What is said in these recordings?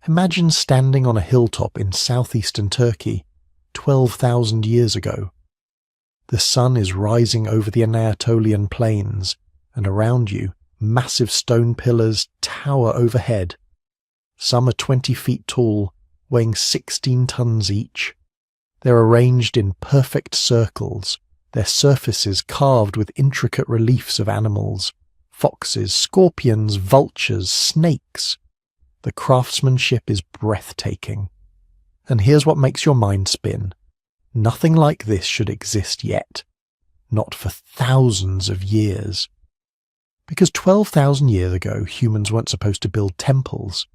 Imagine standing on a hilltop in southeastern Turkey 12,000 years ago. The sun is rising over the Anatolian plains, and around you, massive stone pillars tower overhead. Some are 20 feet tall, weighing 16 tons each. They're arranged in perfect circles, their surfaces carved with intricate reliefs of animals, foxes, scorpions, vultures, snakes. The craftsmanship is breathtaking. And here's what makes your mind spin. Nothing like this should exist yet. Not for thousands of years. Because 12,000 years ago, humans weren't supposed to build temples.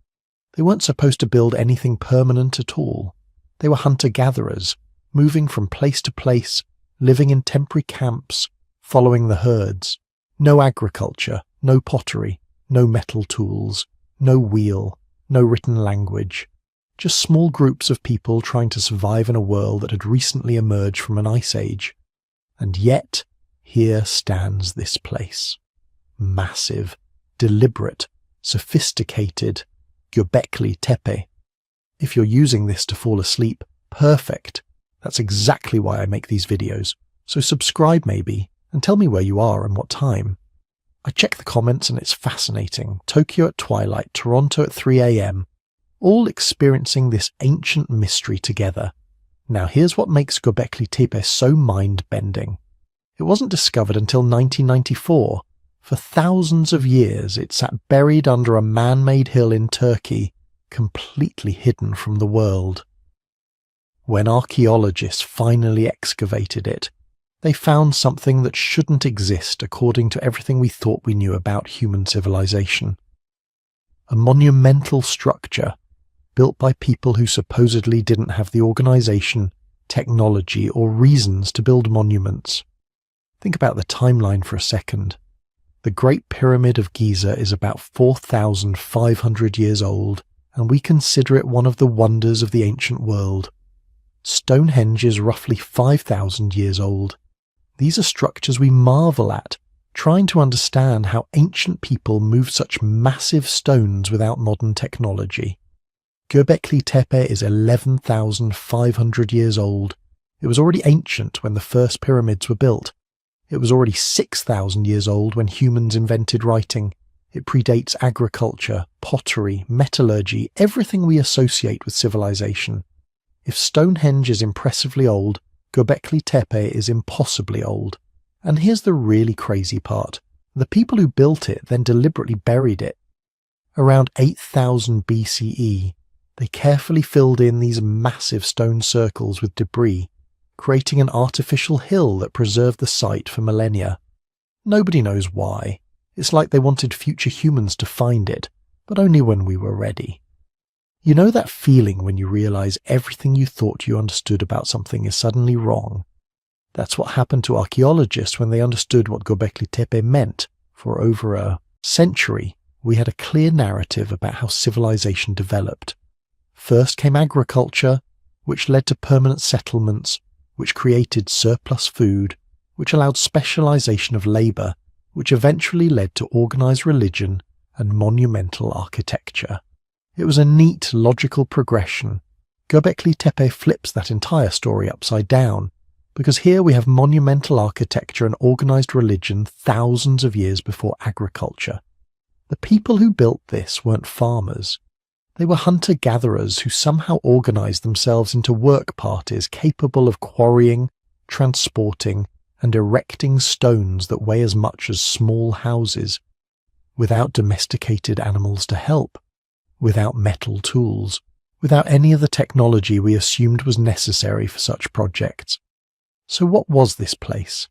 They weren't supposed to build anything permanent at all. They were hunter-gatherers, moving from place to place, living in temporary camps, following the herds. No agriculture, no pottery, no metal tools, no wheel, no written language. Just small groups of people trying to survive in a world that had recently emerged from an ice age. And yet, here stands this place. Massive, deliberate, sophisticated, Göbekli Tepe. If you're using this to fall asleep, perfect. That's exactly why I make these videos. So subscribe maybe, and tell me where you are and what time. I check the comments and it's fascinating. Tokyo at twilight, Toronto at 3 AM. All experiencing this ancient mystery together. Now here's what makes Göbekli Tepe so mind-bending. It wasn't discovered until 1994. For thousands of years it sat buried under a man-made hill in Turkey, completely hidden from the world. When archaeologists finally excavated it, they found something that shouldn't exist according to everything we thought we knew about human civilization. A monumental structure built by people who supposedly didn't have the organization, technology, or reasons to build monuments. Think about the timeline for a second. The Great Pyramid of Giza is about 4,500 years old, and we consider it one of the wonders of the ancient world. Stonehenge is roughly 5,000 years old. These are structures we marvel at, trying to understand how ancient people moved such massive stones without modern technology. Göbekli Tepe is 11,500 years old. It was already ancient when the first pyramids were built. It was already 6,000 years old when humans invented writing. It predates agriculture, pottery, metallurgy, everything we associate with civilization. If Stonehenge is impressively old, Göbekli Tepe is impossibly old. And here's the really crazy part. The people who built it then deliberately buried it. Around 8,000 BCE, they carefully filled in these massive stone circles with debris, creating an artificial hill that preserved the site for millennia. Nobody knows why. It's like they wanted future humans to find it, but only when we were ready. You know that feeling when you realize everything you thought you understood about something is suddenly wrong? That's what happened to archaeologists when they understood what Göbekli Tepe meant. For over a century, we had a clear narrative about how civilization developed. First came agriculture, which led to permanent settlements, which created surplus food, which allowed specialization of labor, which eventually led to organized religion and monumental architecture. It was a neat, logical progression. Göbekli Tepe flips that entire story upside down, because here we have monumental architecture and organized religion thousands of years before agriculture. The people who built this weren't farmers. They were hunter-gatherers who somehow organized themselves into work parties capable of quarrying, transporting, and erecting stones that weigh as much as small houses, without domesticated animals to help, without metal tools, without any of the technology we assumed was necessary for such projects. So what was this place?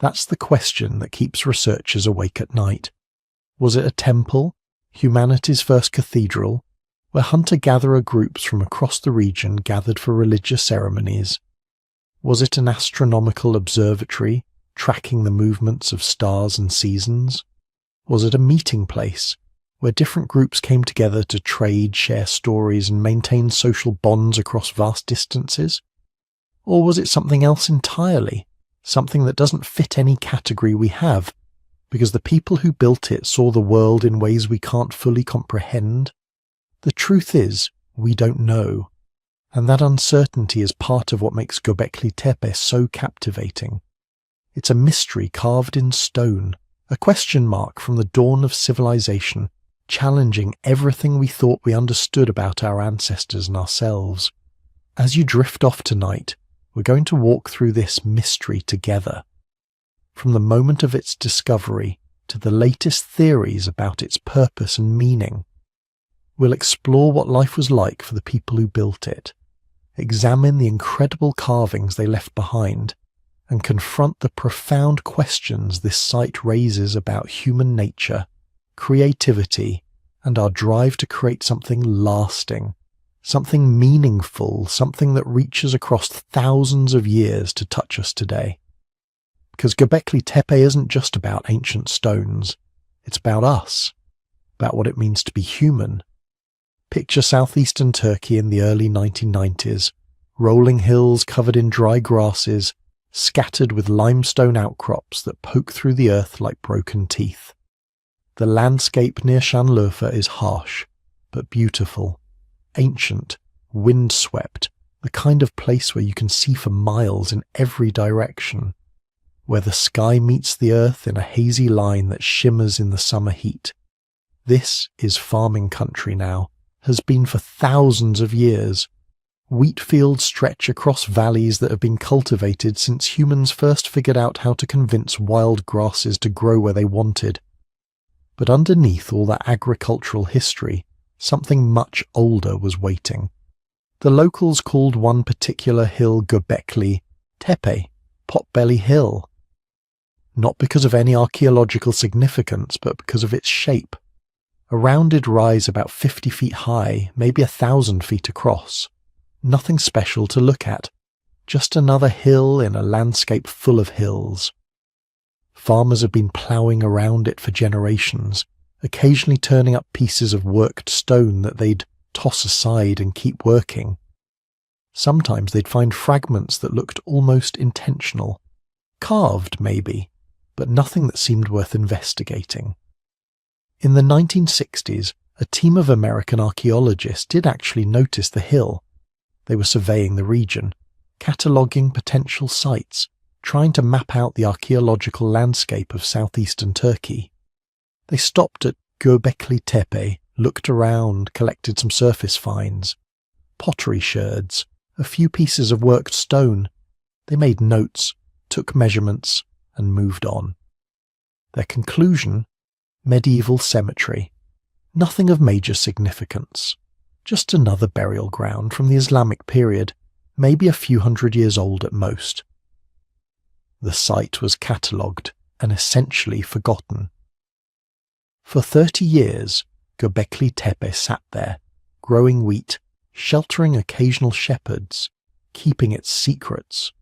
That's the question that keeps researchers awake at night. Was it a temple, humanity's first cathedral, where hunter-gatherer groups from across the region gathered for religious ceremonies? Was it an astronomical observatory, tracking the movements of stars and seasons? Was it a meeting place, where different groups came together to trade, share stories, and maintain social bonds across vast distances? Or was it something else entirely, something that doesn't fit any category we have, because the people who built it saw the world in ways we can't fully comprehend? The truth is, we don't know, and that uncertainty is part of what makes Göbekli Tepe so captivating. It's a mystery carved in stone, a question mark from the dawn of civilization, challenging everything we thought we understood about our ancestors and ourselves. As you drift off tonight, we're going to walk through this mystery together. From the moment of its discovery to the latest theories about its purpose and meaning. We'll explore what life was like for the people who built it, examine the incredible carvings they left behind, and confront the profound questions this site raises about human nature, creativity, and our drive to create something lasting, something meaningful, something that reaches across thousands of years to touch us today. Because Göbekli Tepe isn't just about ancient stones, it's about us, about what it means to be human. Picture southeastern Turkey in the early 1990s, rolling hills covered in dry grasses, scattered with limestone outcrops that poke through the earth like broken teeth. The landscape near Şanlıurfa is harsh, but beautiful, ancient, windswept, the kind of place where you can see for miles in every direction, where the sky meets the earth in a hazy line that shimmers in the summer heat. This is farming country now, has been for thousands of years. Wheat fields stretch across valleys that have been cultivated since humans first figured out how to convince wild grasses to grow where they wanted. But underneath all that agricultural history, something much older was waiting. The locals called one particular hill Göbekli Tepe, Potbelly Hill. Not because of any archaeological significance, but because of its shape. A rounded rise about 50 feet high, maybe 1,000 feet across. Nothing special to look at, just another hill in a landscape full of hills. Farmers have been ploughing around it for generations, occasionally turning up pieces of worked stone that they'd toss aside and keep working. Sometimes they'd find fragments that looked almost intentional, carved maybe, but nothing that seemed worth investigating. In the 1960s, a team of American archaeologists did actually notice the hill. They were surveying the region, cataloguing potential sites, trying to map out the archaeological landscape of southeastern Turkey. They stopped at Göbekli Tepe, looked around, collected some surface finds, pottery sherds, a few pieces of worked stone. They made notes, took measurements, and moved on. Their conclusion? Medieval cemetery. Nothing of major significance. Just another burial ground from the Islamic period, maybe a few hundred years old at most. The site was catalogued and essentially forgotten. For 30 years, Göbekli Tepe sat there, growing wheat, sheltering occasional shepherds, keeping its secrets.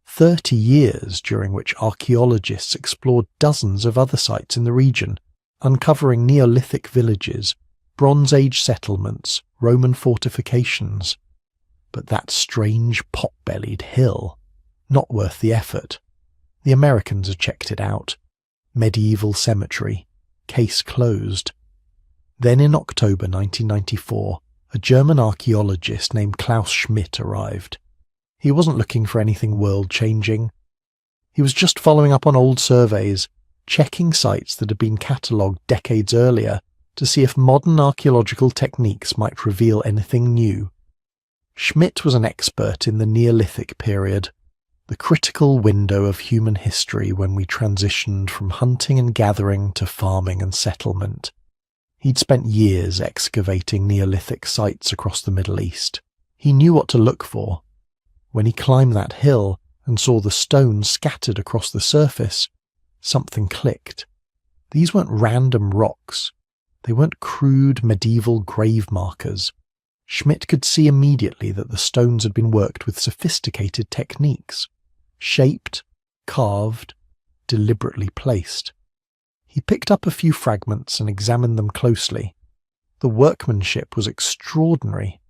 30 years during which archaeologists explored dozens of other sites in the region, uncovering Neolithic villages, Bronze Age settlements, Roman fortifications. But that strange pot-bellied hill, not worth the effort. The Americans had checked it out. Medieval cemetery. Case closed. Then in October 1994, a German archaeologist named Klaus Schmidt arrived. He wasn't looking for anything world-changing. He was just following up on old surveys, checking sites that had been catalogued decades earlier to see if modern archaeological techniques might reveal anything new. Schmidt was an expert in the Neolithic period, the critical window of human history when we transitioned from hunting and gathering to farming and settlement. He'd spent years excavating Neolithic sites across the Middle East. He knew what to look for. When he climbed that hill and saw the stones scattered across the surface, something clicked. These weren't random rocks. They weren't crude medieval grave markers. Schmidt could see immediately that the stones had been worked with sophisticated techniques, shaped, carved, deliberately placed. He picked up a few fragments and examined them closely. The workmanship was extraordinary,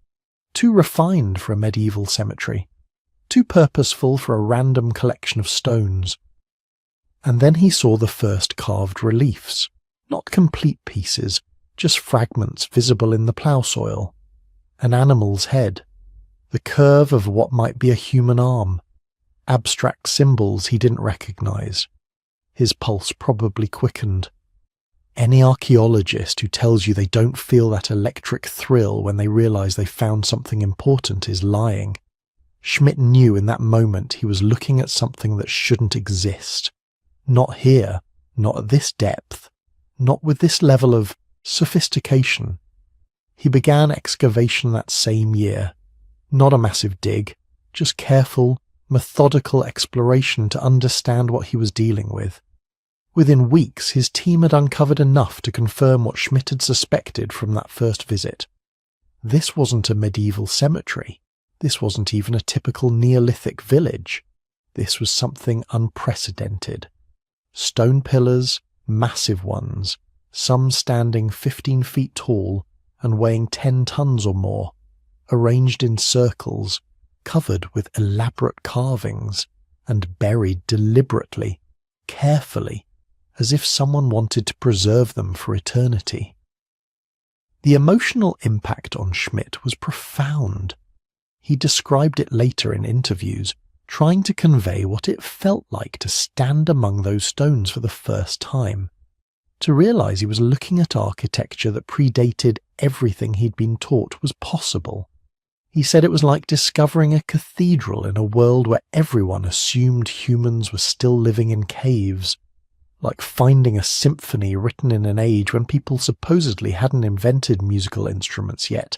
too refined for a medieval cemetery, too purposeful for a random collection of stones. And then he saw the first carved reliefs, not complete pieces, just fragments visible in the plough soil. An animal's head, the curve of what might be a human arm, abstract symbols he didn't recognize. His pulse probably quickened. Any archaeologist who tells you they don't feel that electric thrill when they realize they found something important is lying. Schmidt knew in that moment he was looking at something that shouldn't exist. Not here, not at this depth, not with this level of sophistication. He began excavation that same year. Not a massive dig, just careful, methodical exploration to understand what he was dealing with. Within weeks, his team had uncovered enough to confirm what Schmidt had suspected from that first visit. This wasn't a medieval cemetery. This wasn't even a typical Neolithic village. This was something unprecedented. Stone pillars, massive ones, some standing 15 feet tall and weighing 10 tons or more, arranged in circles, covered with elaborate carvings, and buried deliberately, carefully, as if someone wanted to preserve them for eternity. The emotional impact on Schmidt was profound. He described it later in interviews, trying to convey what it felt like to stand among those stones for the first time, to realize he was looking at architecture that predated everything he'd been taught was possible. He said it was like discovering a cathedral in a world where everyone assumed humans were still living in caves, like finding a symphony written in an age when people supposedly hadn't invented musical instruments yet.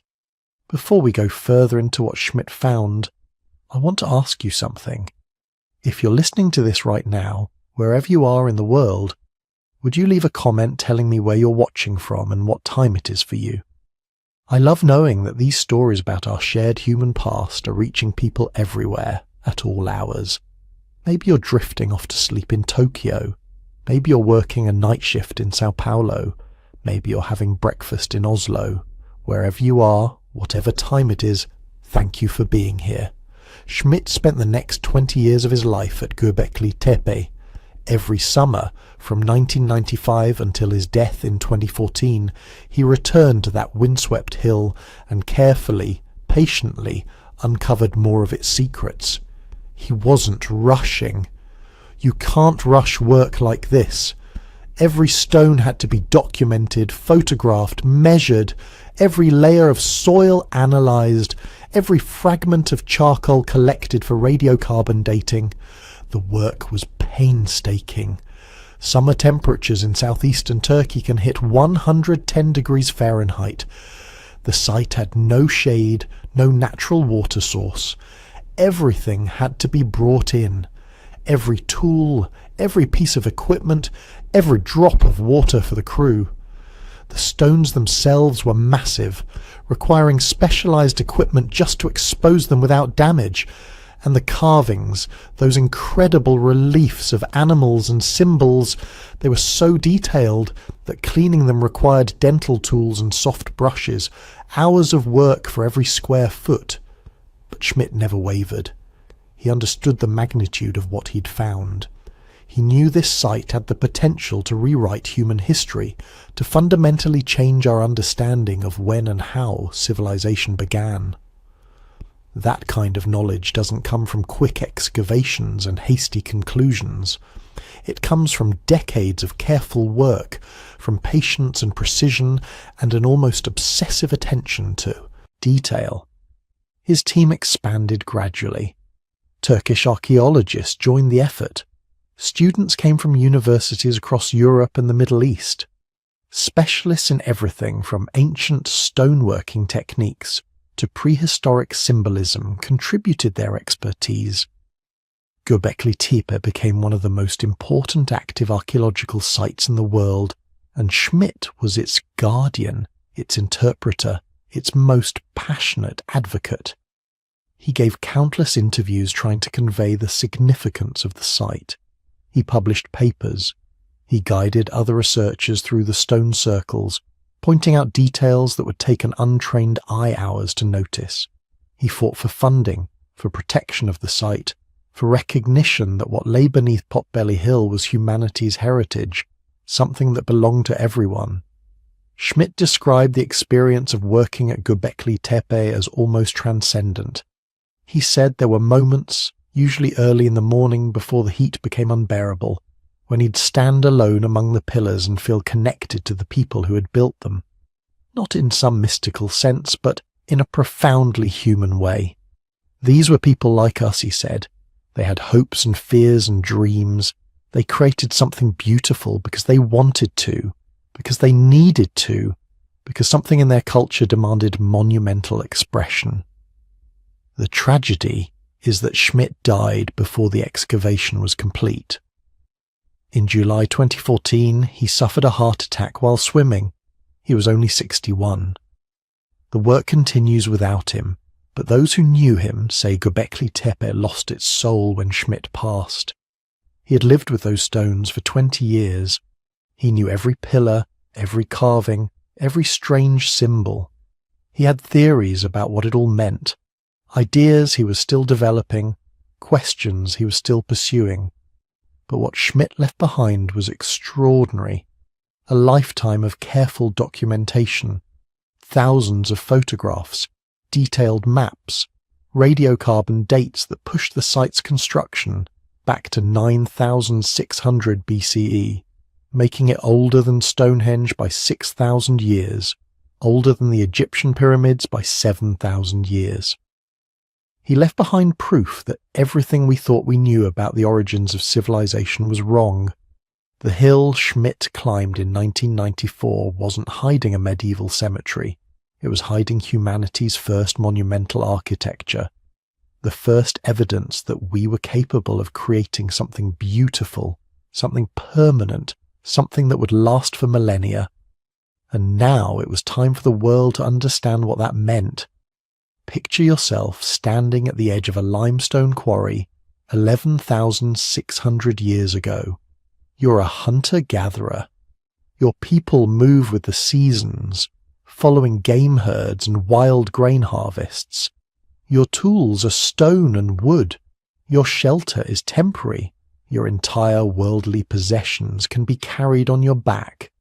Before we go further into what Schmidt found, I want to ask you something. If you're listening to this right now, wherever you are in the world, would you leave a comment telling me where you're watching from and what time it is for you? I love knowing that these stories about our shared human past are reaching people everywhere, at all hours. Maybe you're drifting off to sleep in Tokyo. Maybe you're working a night shift in Sao Paulo. Maybe you're having breakfast in Oslo. Wherever you are, whatever time it is, thank you for being here. Schmidt spent the next 20 years of his life at Göbekli Tepe. Every summer, from 1995 until his death in 2014, he returned to that windswept hill and carefully, patiently, uncovered more of its secrets. He wasn't rushing. You can't rush work like this. Every stone had to be documented, photographed, measured, every layer of soil analysed, every fragment of charcoal collected for radiocarbon dating. The work was painstaking. Summer temperatures in southeastern Turkey can hit 110 degrees Fahrenheit. The site had no shade, no natural water source. Everything had to be brought in. Every tool, every piece of equipment, every drop of water for the crew. The stones themselves were massive, requiring specialised equipment just to expose them without damage. And the carvings, those incredible reliefs of animals and symbols, they were so detailed that cleaning them required dental tools and soft brushes, hours of work for every square foot. But Schmidt never wavered. He understood the magnitude of what he'd found. He knew this site had the potential to rewrite human history, to fundamentally change our understanding of when and how civilization began. That kind of knowledge doesn't come from quick excavations and hasty conclusions. It comes from decades of careful work, from patience and precision and an almost obsessive attention to detail. His team expanded gradually. Turkish archaeologists joined the effort. Students came from universities across Europe and the Middle East. Specialists in everything from ancient stoneworking techniques to prehistoric symbolism contributed their expertise. Göbekli Tepe became one of the most important active archaeological sites in the world, and Schmidt was its guardian, its interpreter, its most passionate advocate. He gave countless interviews trying to convey the significance of the site. He published papers. He guided other researchers through the stone circles, pointing out details that would take an untrained eye hours to notice. He fought for funding, for protection of the site, for recognition that what lay beneath Potbelly Hill was humanity's heritage, something that belonged to everyone. Schmidt described the experience of working at Göbekli Tepe as almost transcendent. He said there were moments, usually early in the morning before the heat became unbearable, when he'd stand alone among the pillars and feel connected to the people who had built them. Not in some mystical sense, but in a profoundly human way. These were people like us, he said. They had hopes and fears and dreams. They created something beautiful because they wanted to, because they needed to, because something in their culture demanded monumental expression. The tragedy is that Schmidt died before the excavation was complete. In July 2014, he suffered a heart attack while swimming. He was only 61. The work continues without him, but those who knew him say Göbekli Tepe lost its soul when Schmidt passed. He had lived with those stones for 20 years. He knew every pillar, every carving, every strange symbol. He had theories about what it all meant, ideas he was still developing, questions he was still pursuing. But what Schmidt left behind was extraordinary. A lifetime of careful documentation, thousands of photographs, detailed maps, radiocarbon dates that pushed the site's construction back to 9,600 BCE, making it older than Stonehenge by 6,000 years, older than the Egyptian pyramids by 7,000 years. He left behind proof that everything we thought we knew about the origins of civilization was wrong. The hill Schmidt climbed in 1994 wasn't hiding a medieval cemetery. It was hiding humanity's first monumental architecture, the first evidence that we were capable of creating something beautiful, something permanent, something that would last for millennia. And now it was time for the world to understand what that meant. Picture yourself standing at the edge of a limestone quarry 11,600 years ago. You're a hunter-gatherer. Your people move with the seasons, following game herds and wild grain harvests. Your tools are stone and wood. Your shelter is temporary. Your entire worldly possessions can be carried on your back.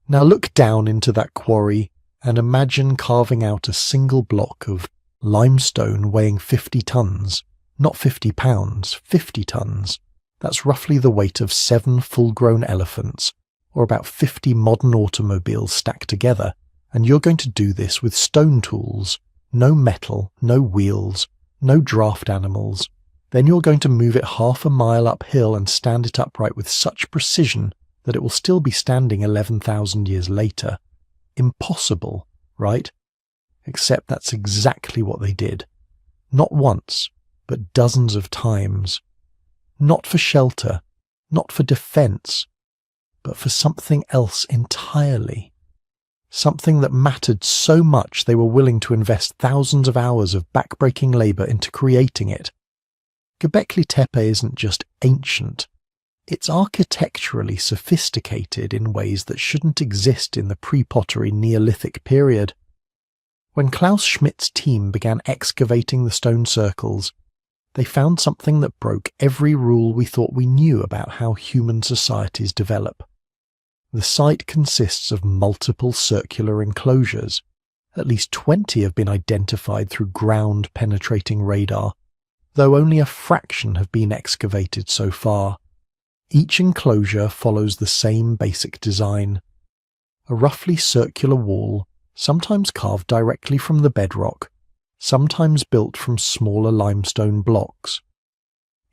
Now look down into that quarry and imagine carving out a single block of limestone weighing 50 tons. Not 50 pounds, 50 tons. That's roughly the weight of 7 full-grown elephants, or about 50 modern automobiles stacked together, and you're going to do this with stone tools. No metal, no wheels, no draft animals. Then you're going to move it half a mile uphill and stand it upright with such precision that it will still be standing 11,000 years later. Impossible, right? Except that's exactly what they did. Not once, but dozens of times. Not for shelter, not for defense, but for something else entirely. Something that mattered so much they were willing to invest thousands of hours of backbreaking labor into creating it. Göbekli Tepe isn't just ancient. It's architecturally sophisticated in ways that shouldn't exist in the pre-pottery Neolithic period. When Klaus Schmidt's team began excavating the stone circles, they found something that broke every rule we thought we knew about how human societies develop. The site consists of multiple circular enclosures. At least 20 have been identified through ground-penetrating radar, though only a fraction have been excavated so far. Each enclosure follows the same basic design. A roughly circular wall, sometimes carved directly from the bedrock, sometimes built from smaller limestone blocks.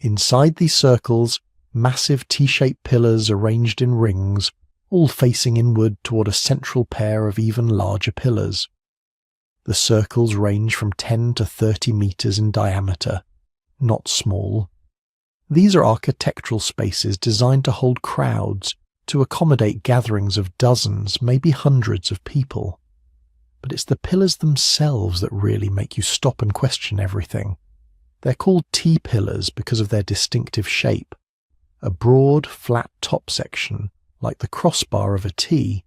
Inside these circles, massive T-shaped pillars arranged in rings, all facing inward toward a central pair of even larger pillars. The circles range from 10 to 30 meters in diameter, not small. These are architectural spaces designed to hold crowds, to accommodate gatherings of dozens, maybe hundreds of people. But it's the pillars themselves that really make you stop and question everything. They're called T-pillars because of their distinctive shape. A broad, flat top section, like the crossbar of a T,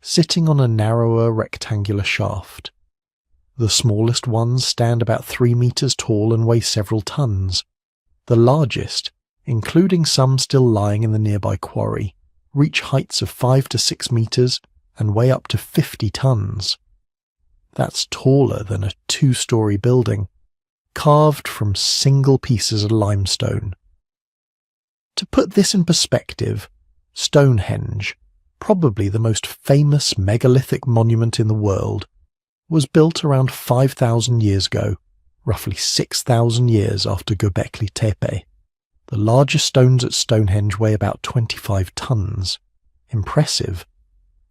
sitting on a narrower rectangular shaft. The smallest ones stand about 3 meters tall and weigh several tons. The largest, including some still lying in the nearby quarry, reach heights of 5 to 6 meters and weigh up to 50 tons. That's taller than a 2-story building, carved from single pieces of limestone. To put this in perspective, Stonehenge, probably the most famous megalithic monument in the world, was built around 5,000 years ago, roughly 6,000 years after Göbekli Tepe. The largest stones at Stonehenge weigh about 25 tons. Impressive,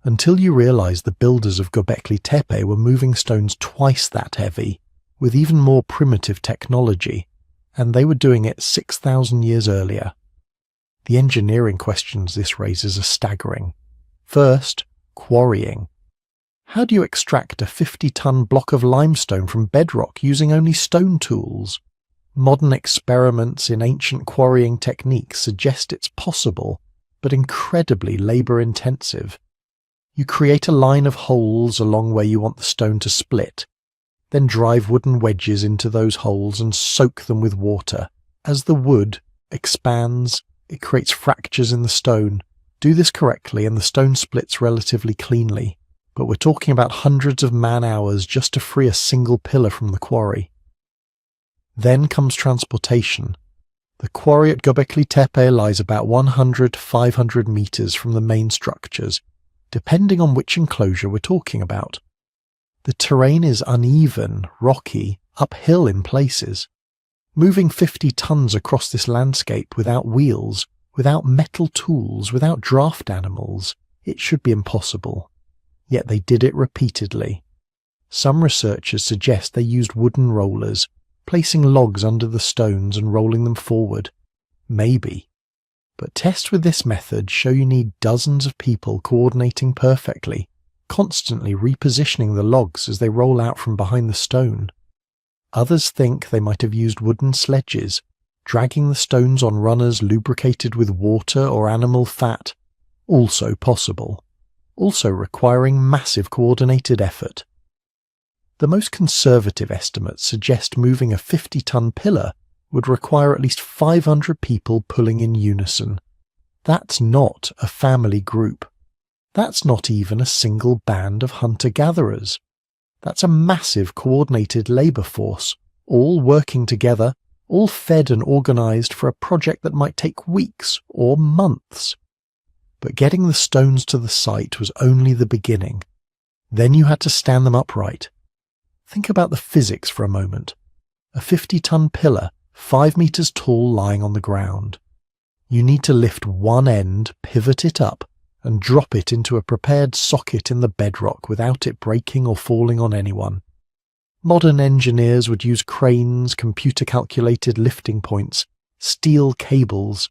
until you realise the builders of Göbekli Tepe were moving stones twice that heavy, with even more primitive technology, and they were doing it 6,000 years earlier. The engineering questions this raises are staggering. First, quarrying. How do you extract a 50-ton block of limestone from bedrock using only stone tools? Modern experiments in ancient quarrying techniques suggest it's possible, but incredibly labour-intensive. You create a line of holes along where you want the stone to split, then drive wooden wedges into those holes and soak them with water. As the wood expands, it creates fractures in the stone. Do this correctly and the stone splits relatively cleanly, but we're talking about hundreds of man-hours just to free a single pillar from the quarry. Then comes transportation. The quarry at Göbekli Tepe lies about 100 to 500 metres from the main structures, depending on which enclosure we're talking about. The terrain is uneven, rocky, uphill in places. Moving 50 tons across this landscape without wheels, without metal tools, without draft animals, it should be impossible. Yet they did it repeatedly. Some researchers suggest they used wooden rollers, placing logs under the stones and rolling them forward. Maybe. But tests with this method show you need dozens of people coordinating perfectly, constantly repositioning the logs as they roll out from behind the stone. Others think they might have used wooden sledges, dragging the stones on runners lubricated with water or animal fat. Also possible. Also requiring massive coordinated effort. The most conservative estimates suggest moving a 50-ton pillar would require at least 500 people pulling in unison. That's not a family group. That's not even a single band of hunter-gatherers. That's a massive coordinated labour force, all working together, all fed and organised for a project that might take weeks or months. But getting the stones to the site was only the beginning. Then you had to stand them upright. Think about the physics for a moment. A 50-ton pillar, 5 metres tall, lying on the ground. You need to lift one end, pivot it up, and drop it into a prepared socket in the bedrock without it breaking or falling on anyone. Modern engineers would use cranes, computer-calculated lifting points, steel cables.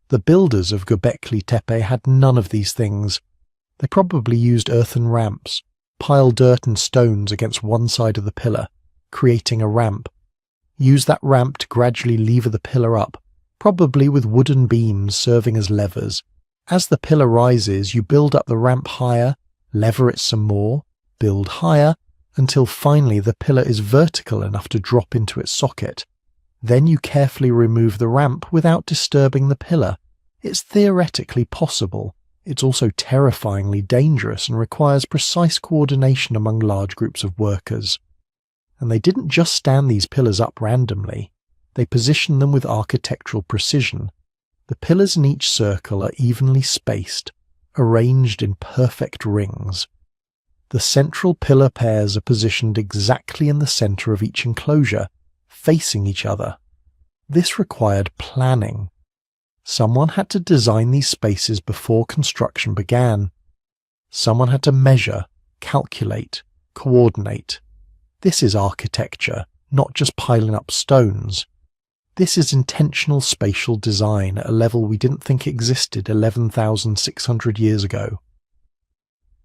The builders of Göbekli Tepe had none of these things. They probably used earthen ramps, pile dirt and stones against one side of the pillar, creating a ramp. Use that ramp to gradually lever the pillar up, probably with wooden beams serving as levers. As the pillar rises, you build up the ramp higher, lever it some more, build higher, until finally the pillar is vertical enough to drop into its socket. Then you carefully remove the ramp without disturbing the pillar. It's theoretically possible. It's also terrifyingly dangerous and requires precise coordination among large groups of workers. And they didn't just stand these pillars up randomly. They positioned them with architectural precision. The pillars in each circle are evenly spaced, arranged in perfect rings. The central pillar pairs are positioned exactly in the centre of each enclosure, facing each other. This required planning. Someone had to design these spaces before construction began. Someone had to measure, calculate, coordinate. This is architecture, not just piling up stones. This is intentional spatial design at a level we didn't think existed 11,600 years ago.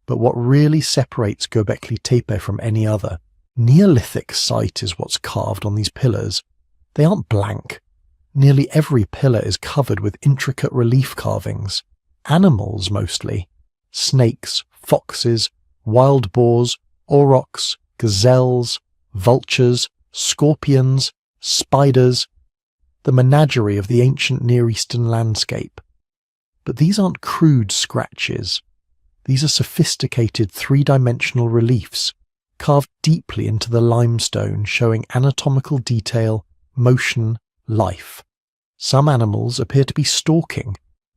But what really separates Göbekli Tepe from any other Neolithic site is what's carved on these pillars. They aren't blank. Nearly every pillar is covered with intricate relief carvings. Animals mostly. Snakes, foxes, wild boars, aurochs, gazelles, vultures, scorpions, spiders. The menagerie of the ancient Near Eastern landscape. But these aren't crude scratches. These are sophisticated three-dimensional reliefs, carved deeply into the limestone, showing anatomical detail, motion, life. Some animals appear to be stalking,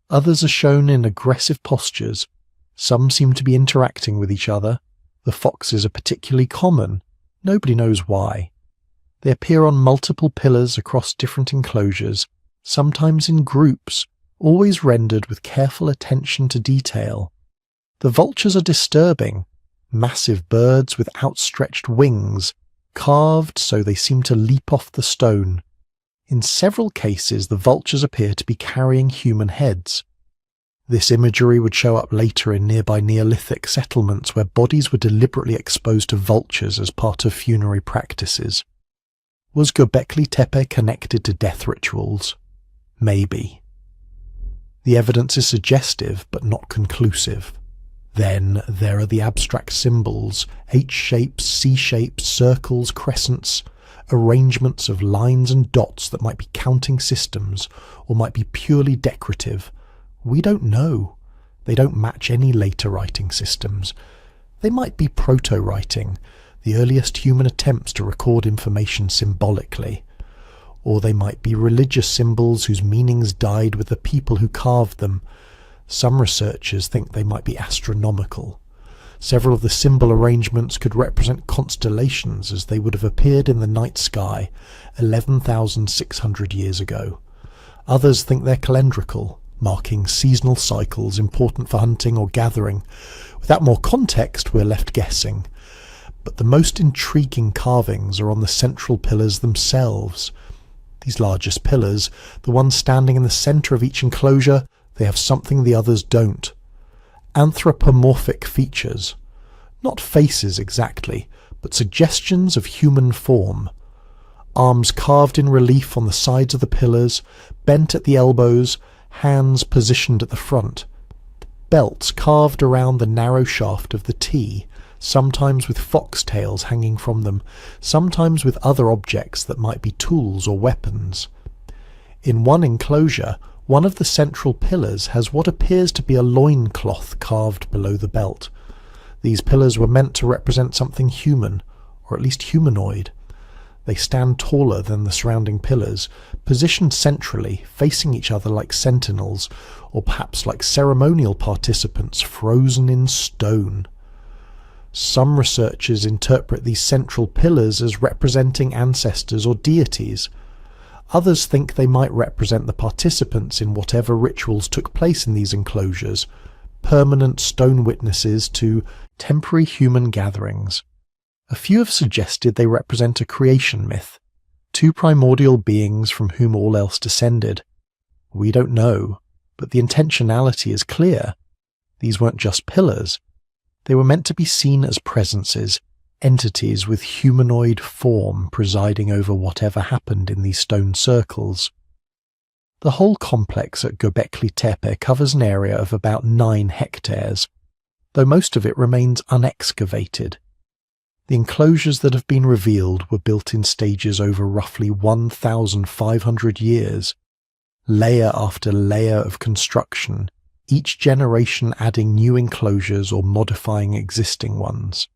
others are shown in aggressive postures, some seem to be interacting with each other. The foxes are particularly common, nobody knows why. They appear on multiple pillars across different enclosures, sometimes in groups, always rendered with careful attention to detail. The vultures are disturbing, massive birds with outstretched wings, carved so they seem to leap off the stone. In several cases, the vultures appear to be carrying human heads. This imagery would show up later in nearby Neolithic settlements where bodies were deliberately exposed to vultures as part of funerary practices. Was Göbekli Tepe connected to death rituals? Maybe. The evidence is suggestive but not conclusive. Then there are the abstract symbols, H-shapes, C-shapes, circles, crescents, arrangements of lines and dots that might be counting systems or might be purely decorative. We don't know. They don't match any later writing systems. They might be proto-writing, the earliest human attempts to record information symbolically. Or they might be religious symbols whose meanings died with the people who carved them. Some researchers think they might be astronomical. Several of the symbol arrangements could represent constellations as they would have appeared in the night sky 11,600 years ago. Others think they're calendrical, marking seasonal cycles important for hunting or gathering. Without more context, we're left guessing. But the most intriguing carvings are on the central pillars themselves. These largest pillars, the ones standing in the centre of each enclosure, they have something the others don't. Anthropomorphic features. Not faces exactly, but suggestions of human form. Arms carved in relief on the sides of the pillars, bent at the elbows, hands positioned at the front. Belts carved around the narrow shaft of the T, sometimes with foxtails hanging from them, sometimes with other objects that might be tools or weapons. In one enclosure, one of the central pillars has what appears to be a loincloth carved below the belt. These pillars were meant to represent something human, or at least humanoid. They stand taller than the surrounding pillars, positioned centrally, facing each other like sentinels, or perhaps like ceremonial participants frozen in stone. Some researchers interpret these central pillars as representing ancestors or deities. Others think they might represent the participants in whatever rituals took place in these enclosures, permanent stone witnesses to temporary human gatherings. A few have suggested they represent a creation myth, two primordial beings from whom all else descended. We don't know, but the intentionality is clear. These weren't just pillars. They were meant to be seen as presences, entities with humanoid form presiding over whatever happened in these stone circles. The whole complex at Göbekli Tepe covers an area of about 9 hectares, though most of it remains unexcavated. The enclosures that have been revealed were built in stages over roughly 1,500 years, layer after layer of construction, each generation adding new enclosures or modifying existing ones.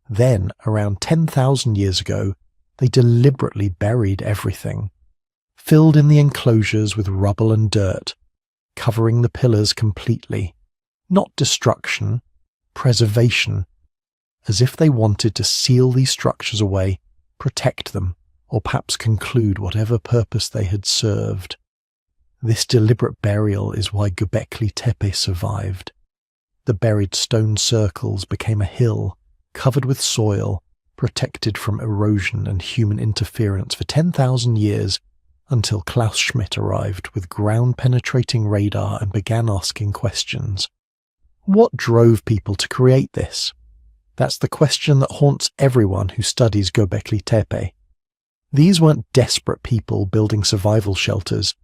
Then, around 10,000 years ago, they deliberately buried everything, filled in the enclosures with rubble and dirt, covering the pillars completely. Not destruction, preservation, as if they wanted to seal these structures away, protect them, or perhaps conclude whatever purpose they had served. This deliberate burial is why Göbekli Tepe survived. The buried stone circles became a hill, covered with soil, protected from erosion and human interference for 10,000 years, until Klaus Schmidt arrived with ground-penetrating radar and began asking questions. What drove people to create this? That's the question that haunts everyone who studies Göbekli Tepe. These weren't desperate people building survival shelters.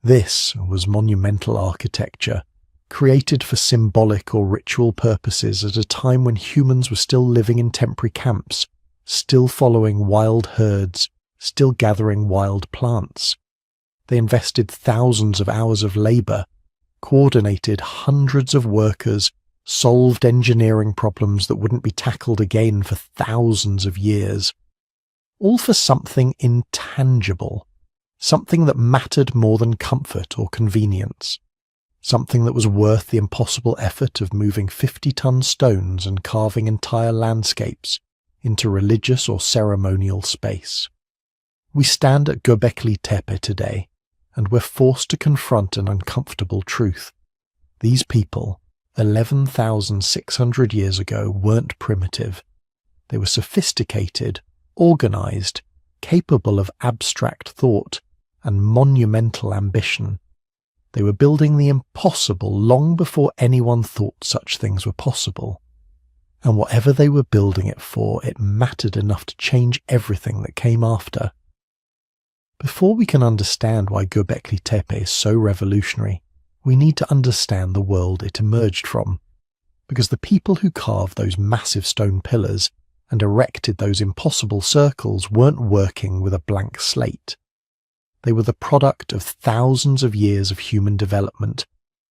This was monumental architecture, created for symbolic or ritual purposes at a time when humans were still living in temporary camps, still following wild herds, still gathering wild plants. They invested thousands of hours of labour, coordinated hundreds of workers, solved engineering problems that wouldn't be tackled again for thousands of years, all for something intangible, something that mattered more than comfort or convenience, something that was worth the impossible effort of moving 50-ton stones and carving entire landscapes into religious or ceremonial space. We stand at Göbekli Tepe today, and we're forced to confront an uncomfortable truth. These people, 11,600 years ago, weren't primitive. They were sophisticated, organized, capable of abstract thought and monumental ambition. They were building the impossible long before anyone thought such things were possible. And whatever they were building it for, it mattered enough to change everything that came after. Before we can understand why Göbekli Tepe is so revolutionary, we need to understand the world it emerged from, because the people who carved those massive stone pillars and erected those impossible circles weren't working with a blank slate. They were the product of thousands of years of human development,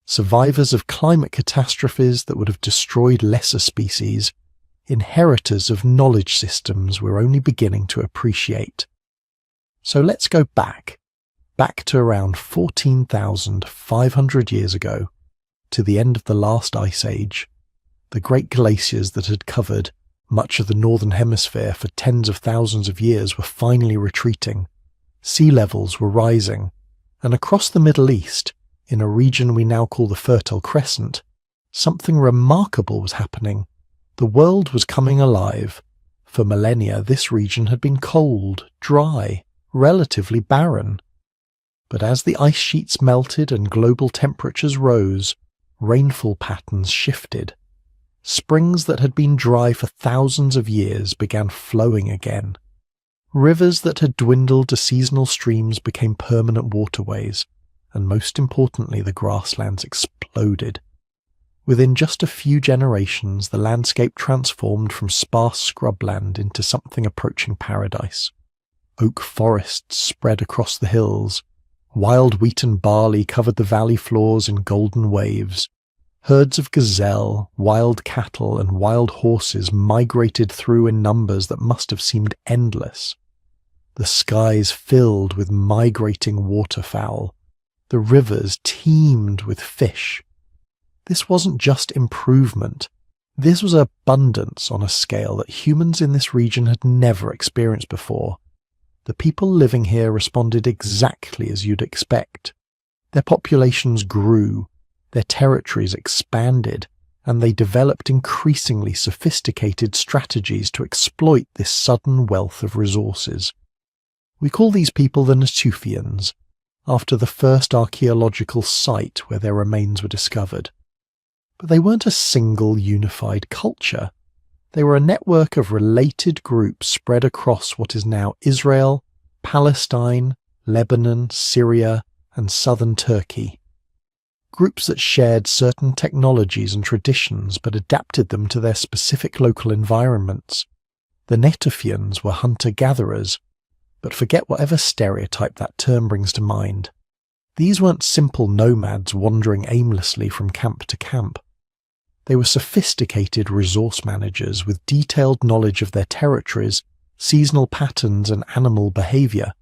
survivors of climate catastrophes that would have destroyed lesser species, inheritors of knowledge systems we're only beginning to appreciate. So let's go back to around 14,500 years ago, to the end of the last ice age. The great glaciers that had covered much of the northern hemisphere for tens of thousands of years were finally retreating. Sea levels were rising, and across the Middle East, in a region we now call the Fertile Crescent, something remarkable was happening. The world was coming alive. For millennia, this region had been cold, dry, relatively barren. But as the ice sheets melted and global temperatures rose, rainfall patterns shifted. Springs that had been dry for thousands of years began flowing again. Rivers that had dwindled to seasonal streams became permanent waterways, and most importantly, the grasslands exploded. Within just a few generations, the landscape transformed from sparse scrubland into something approaching paradise. Oak forests spread across the hills. Wild wheat and barley covered the valley floors in golden waves. Herds of gazelle, wild cattle, and wild horses migrated through in numbers that must have seemed endless. The skies filled with migrating waterfowl. The rivers teemed with fish. This wasn't just improvement. This was abundance on a scale that humans in this region had never experienced before. The people living here responded exactly as you'd expect. Their populations grew, their territories expanded, and they developed increasingly sophisticated strategies to exploit this sudden wealth of resources. We call these people the Natufians, after the first archaeological site where their remains were discovered. But they weren't a single unified culture. They were a network of related groups spread across what is now Israel, Palestine, Lebanon, Syria, and southern Turkey. Groups that shared certain technologies and traditions but adapted them to their specific local environments. The Natufians were hunter-gatherers, but forget whatever stereotype that term brings to mind. These weren't simple nomads wandering aimlessly from camp to camp. They were sophisticated resource managers with detailed knowledge of their territories, seasonal patterns, and animal behavior.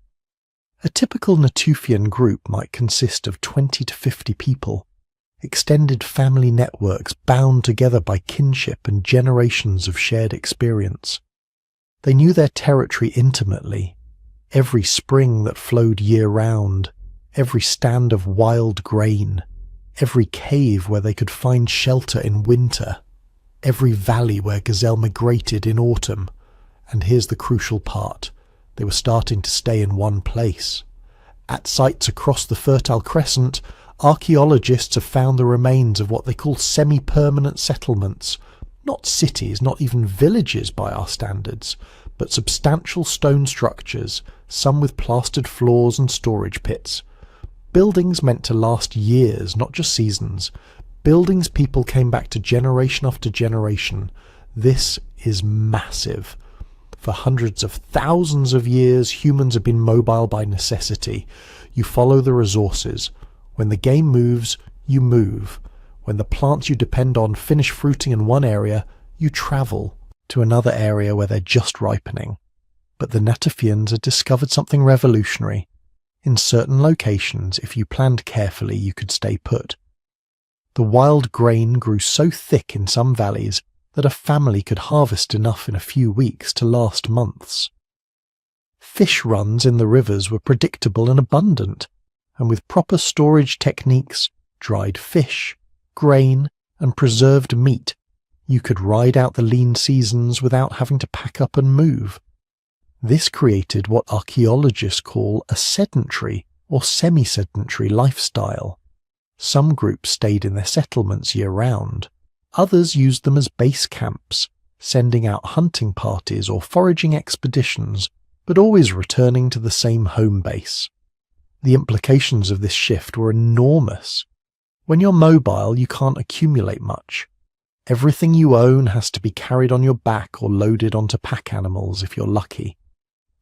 A typical Natufian group might consist of 20 to 50 people, extended family networks bound together by kinship and generations of shared experience. They knew their territory intimately. Every spring that flowed year-round, every stand of wild grain, every cave where they could find shelter in winter, every valley where gazelle migrated in autumn. And here's the crucial part. They were starting to stay in one place. At sites across the Fertile Crescent, archaeologists have found the remains of what they call semi-permanent settlements. Not cities, not even villages by our standards, but substantial stone structures, some with plastered floors and storage pits. Buildings meant to last years, not just seasons. Buildings people came back to generation after generation. This is massive. For hundreds of thousands of years, humans have been mobile by necessity. You follow the resources. When the game moves, you move. When the plants you depend on finish fruiting in one area, you travel to another area where they're just ripening. But the Natufians had discovered something revolutionary. In certain locations, if you planned carefully, you could stay put. The wild grain grew so thick in some valleys that a family could harvest enough in a few weeks to last months. Fish runs in the rivers were predictable and abundant, and with proper storage techniques, dried fish, grain, and preserved meat, you could ride out the lean seasons without having to pack up and move. This created what archaeologists call a sedentary or semi-sedentary lifestyle. Some groups stayed in their settlements year-round. Others used them as base camps, sending out hunting parties or foraging expeditions, but always returning to the same home base. The implications of this shift were enormous. When you're mobile, you can't accumulate much. Everything you own has to be carried on your back or loaded onto pack animals if you're lucky.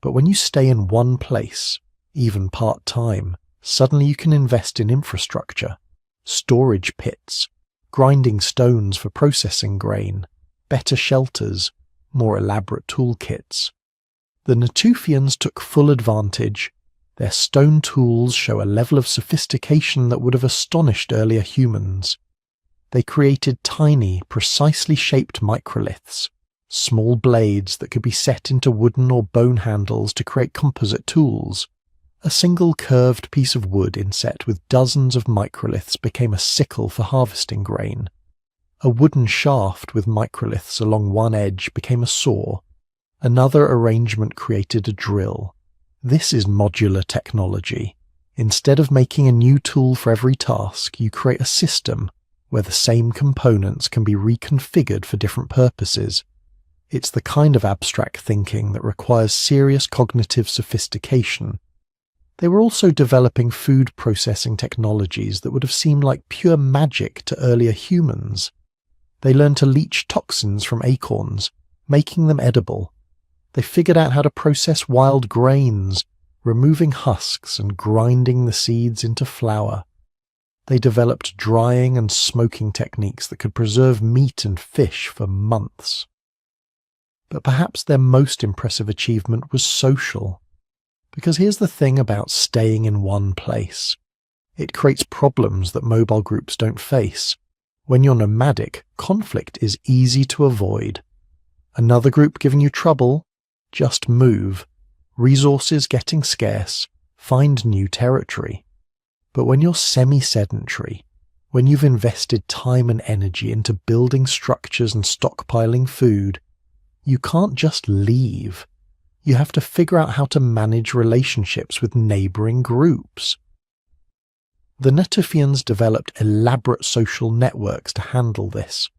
But when you stay in one place, even part-time, suddenly you can invest in infrastructure, storage pits, grinding stones for processing grain, better shelters, more elaborate toolkits. The Natufians took full advantage. Their stone tools show a level of sophistication that would have astonished earlier humans. They created tiny, precisely shaped microliths, small blades that could be set into wooden or bone handles to create composite tools. A single curved piece of wood inset with dozens of microliths became a sickle for harvesting grain. A wooden shaft with microliths along one edge became a saw. Another arrangement created a drill. This is modular technology. Instead of making a new tool for every task, you create a system where the same components can be reconfigured for different purposes. It's the kind of abstract thinking that requires serious cognitive sophistication. They were also developing food processing technologies that would have seemed like pure magic to earlier humans. They learned to leach toxins from acorns, making them edible. They figured out how to process wild grains, removing husks and grinding the seeds into flour. They developed drying and smoking techniques that could preserve meat and fish for months. But perhaps their most impressive achievement was social. Because here's the thing about staying in one place. It creates problems that mobile groups don't face. When you're nomadic, conflict is easy to avoid. Another group giving you trouble? Just move. Resources getting scarce? Find new territory. But when you're semi-sedentary, when you've invested time and energy into building structures and stockpiling food, you can't just leave. You have to figure out how to manage relationships with neighboring groups. The Natufians developed elaborate social networks to handle this.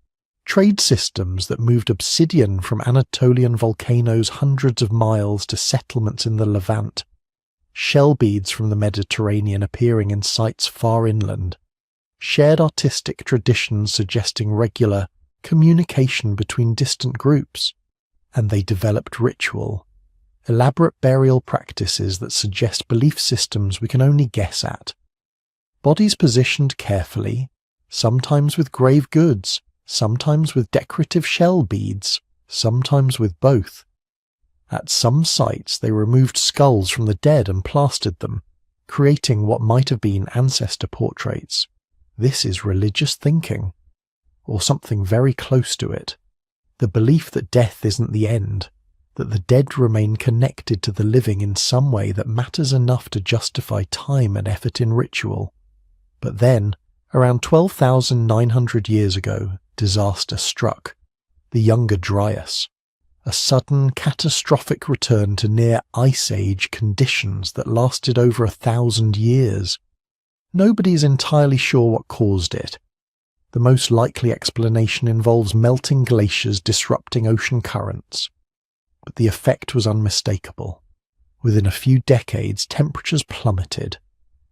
Trade systems that moved obsidian from Anatolian volcanoes hundreds of miles to settlements in the Levant. Shell beads from the Mediterranean appearing in sites far inland. Shared artistic traditions suggesting regular communication between distant groups. And they developed ritual. Elaborate burial practices that suggest belief systems we can only guess at. Bodies positioned carefully, sometimes with grave goods, sometimes with decorative shell beads, sometimes with both. At some sites they removed skulls from the dead and plastered them, creating what might have been ancestor portraits. This is religious thinking, or something very close to it. The belief that death isn't the end, that the dead remain connected to the living in some way that matters enough to justify time and effort in ritual. But then, around 12,900 years ago, disaster struck. The Younger Dryas. A sudden, catastrophic return to near Ice Age conditions that lasted over 1,000 years. Nobody's entirely sure what caused it. The most likely explanation involves melting glaciers disrupting ocean currents. But the effect was unmistakable. Within a few decades, temperatures plummeted.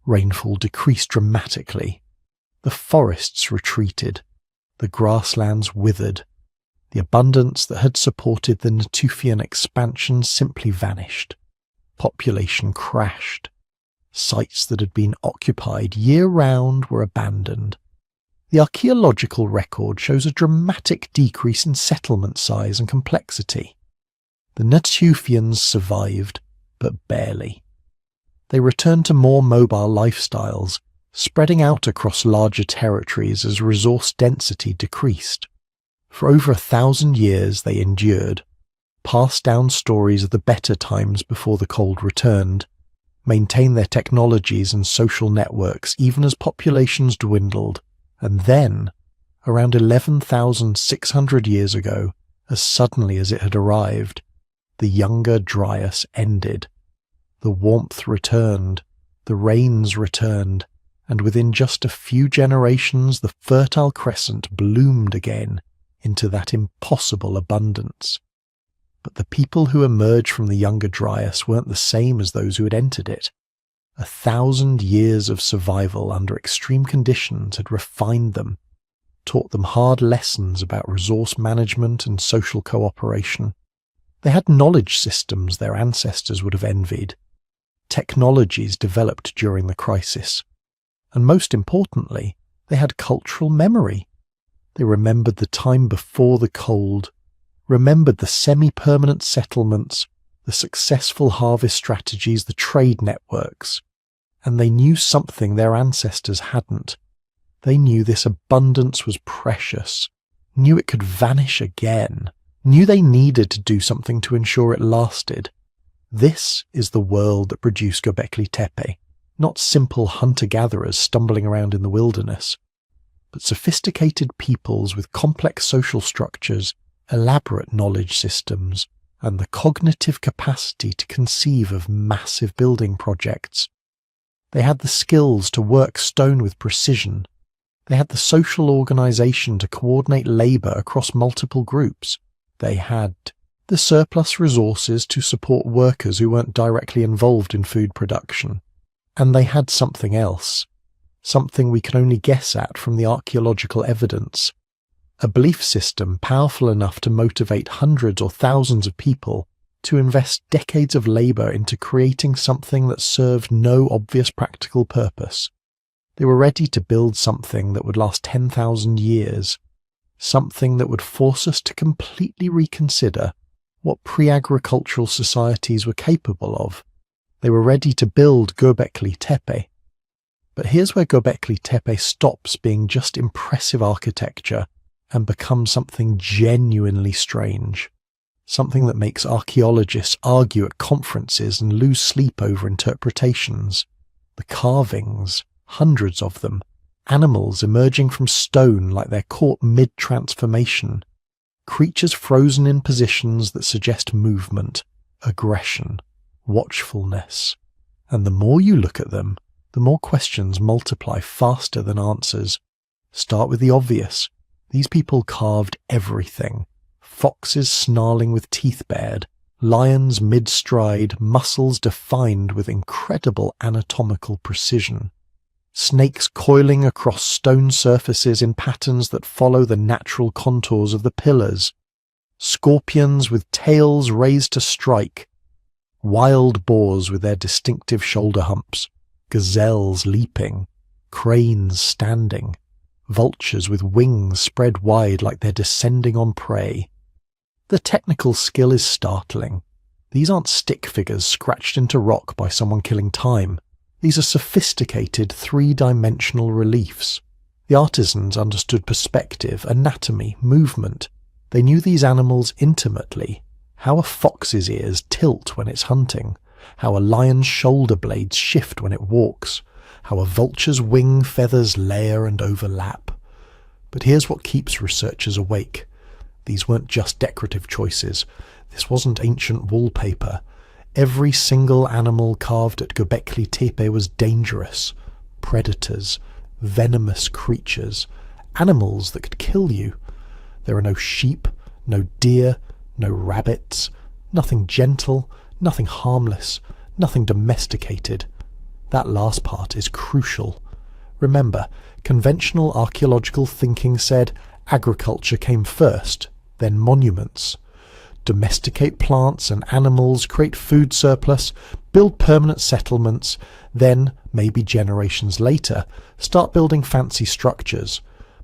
Rainfall decreased dramatically. The forests retreated. The grasslands withered. The abundance that had supported the Natufian expansion simply vanished. Population crashed. Sites that had been occupied year-round were abandoned. The archaeological record shows a dramatic decrease in settlement size and complexity. The Natufians survived, but barely. They returned to more mobile lifestyles, spreading out across larger territories as resource density decreased. For over 1,000 years they endured, passed down stories of the better times before the cold returned, maintained their technologies and social networks even as populations dwindled, and then, around 11,600 years ago, as suddenly as it had arrived, the Younger Dryas ended. The warmth returned, the rains returned, and within just a few generations the Fertile Crescent bloomed again into that impossible abundance. But the people who emerged from the Younger Dryas weren't the same as those who had entered it. 1,000 years of survival under extreme conditions had refined them, taught them hard lessons about resource management and social cooperation. They had knowledge systems their ancestors would have envied, technologies developed during the crisis, and most importantly, they had cultural memory. They remembered the time before the cold, remembered the semi-permanent settlements, the successful harvest strategies, the trade networks, and they knew something their ancestors hadn't. They knew this abundance was precious, knew it could vanish again, knew they needed to do something to ensure it lasted. This is the world that produced Göbekli Tepe, not simple hunter-gatherers stumbling around in the wilderness, but sophisticated peoples with complex social structures, elaborate knowledge systems, and the cognitive capacity to conceive of massive building projects. They had the skills to work stone with precision. They had the social organization to coordinate labor across multiple groups. They had the surplus resources to support workers who weren't directly involved in food production. And they had something else, something we can only guess at from the archaeological evidence. A belief system powerful enough to motivate hundreds or thousands of people to invest decades of labor into creating something that served no obvious practical purpose. They were ready to build something that would last 10,000 years, something that would force us to completely reconsider what pre-agricultural societies were capable of. They were ready to build Göbekli Tepe. But here's where Göbekli Tepe stops being just impressive architecture and becomes something genuinely strange. Something that makes archaeologists argue at conferences and lose sleep over interpretations. The carvings, hundreds of them, animals emerging from stone like they're caught mid-transformation, creatures frozen in positions that suggest movement, aggression, watchfulness. And the more you look at them, the more questions multiply faster than answers. Start with the obvious. These people carved everything. Foxes snarling with teeth bared, lions mid-stride, muscles defined with incredible anatomical precision. Snakes coiling across stone surfaces in patterns that follow the natural contours of the pillars. Scorpions with tails raised to strike. Wild boars with their distinctive shoulder humps. Gazelles leaping. Cranes standing. Vultures with wings spread wide like they're descending on prey. The technical skill is startling. These aren't stick figures scratched into rock by someone killing time. These are sophisticated three-dimensional reliefs. The artisans understood perspective, anatomy, movement. They knew these animals intimately. How a fox's ears tilt when it's hunting. How a lion's shoulder blades shift when it walks. How a vulture's wing feathers layer and overlap. But here's what keeps researchers awake. These weren't just decorative choices. This wasn't ancient wallpaper. Every single animal carved at Göbekli Tepe was dangerous. Predators, venomous creatures, animals that could kill you. There are no sheep, no deer, no rabbits, nothing gentle, nothing harmless, nothing domesticated. That last part is crucial. Remember, conventional archaeological thinking said agriculture came first, then monuments. Domesticate plants and animals, create food surplus, build permanent settlements, then, maybe generations later, start building fancy structures.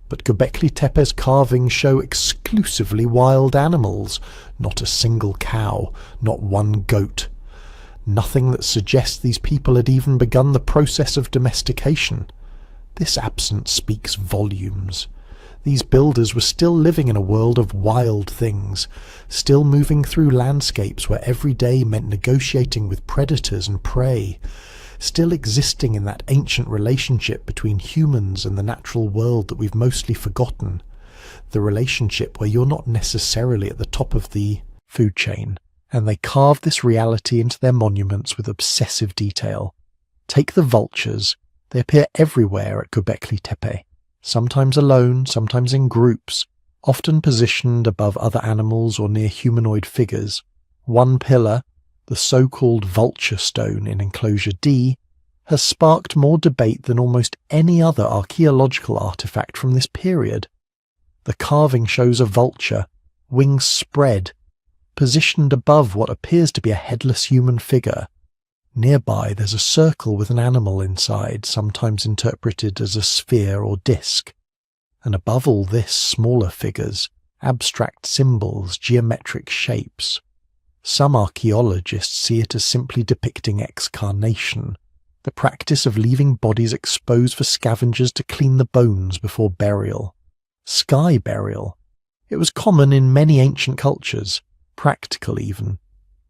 But Göbekli Tepe's carvings show exclusively wild animals, not a single cow, not one goat. Nothing that suggests these people had even begun the process of domestication. This absence speaks volumes. These builders were still living in a world of wild things, still moving through landscapes where every day meant negotiating with predators and prey, still existing in that ancient relationship between humans and the natural world that we've mostly forgotten, the relationship where you're not necessarily at the top of the food chain, and they carve this reality into their monuments with obsessive detail. Take the vultures. They appear everywhere at Göbekli Tepe, sometimes alone, sometimes in groups, often positioned above other animals or near humanoid figures. One pillar, the so-called vulture stone in enclosure D, has sparked more debate than almost any other archaeological artifact from this period. The carving shows a vulture, wings spread, positioned above what appears to be a headless human figure. Nearby there's a circle with an animal inside, sometimes interpreted as a sphere or disc. And above all this, smaller figures, abstract symbols, geometric shapes. Some archaeologists see it as simply depicting excarnation, the practice of leaving bodies exposed for scavengers to clean the bones before burial. Sky burial. It was common in many ancient cultures, practical even.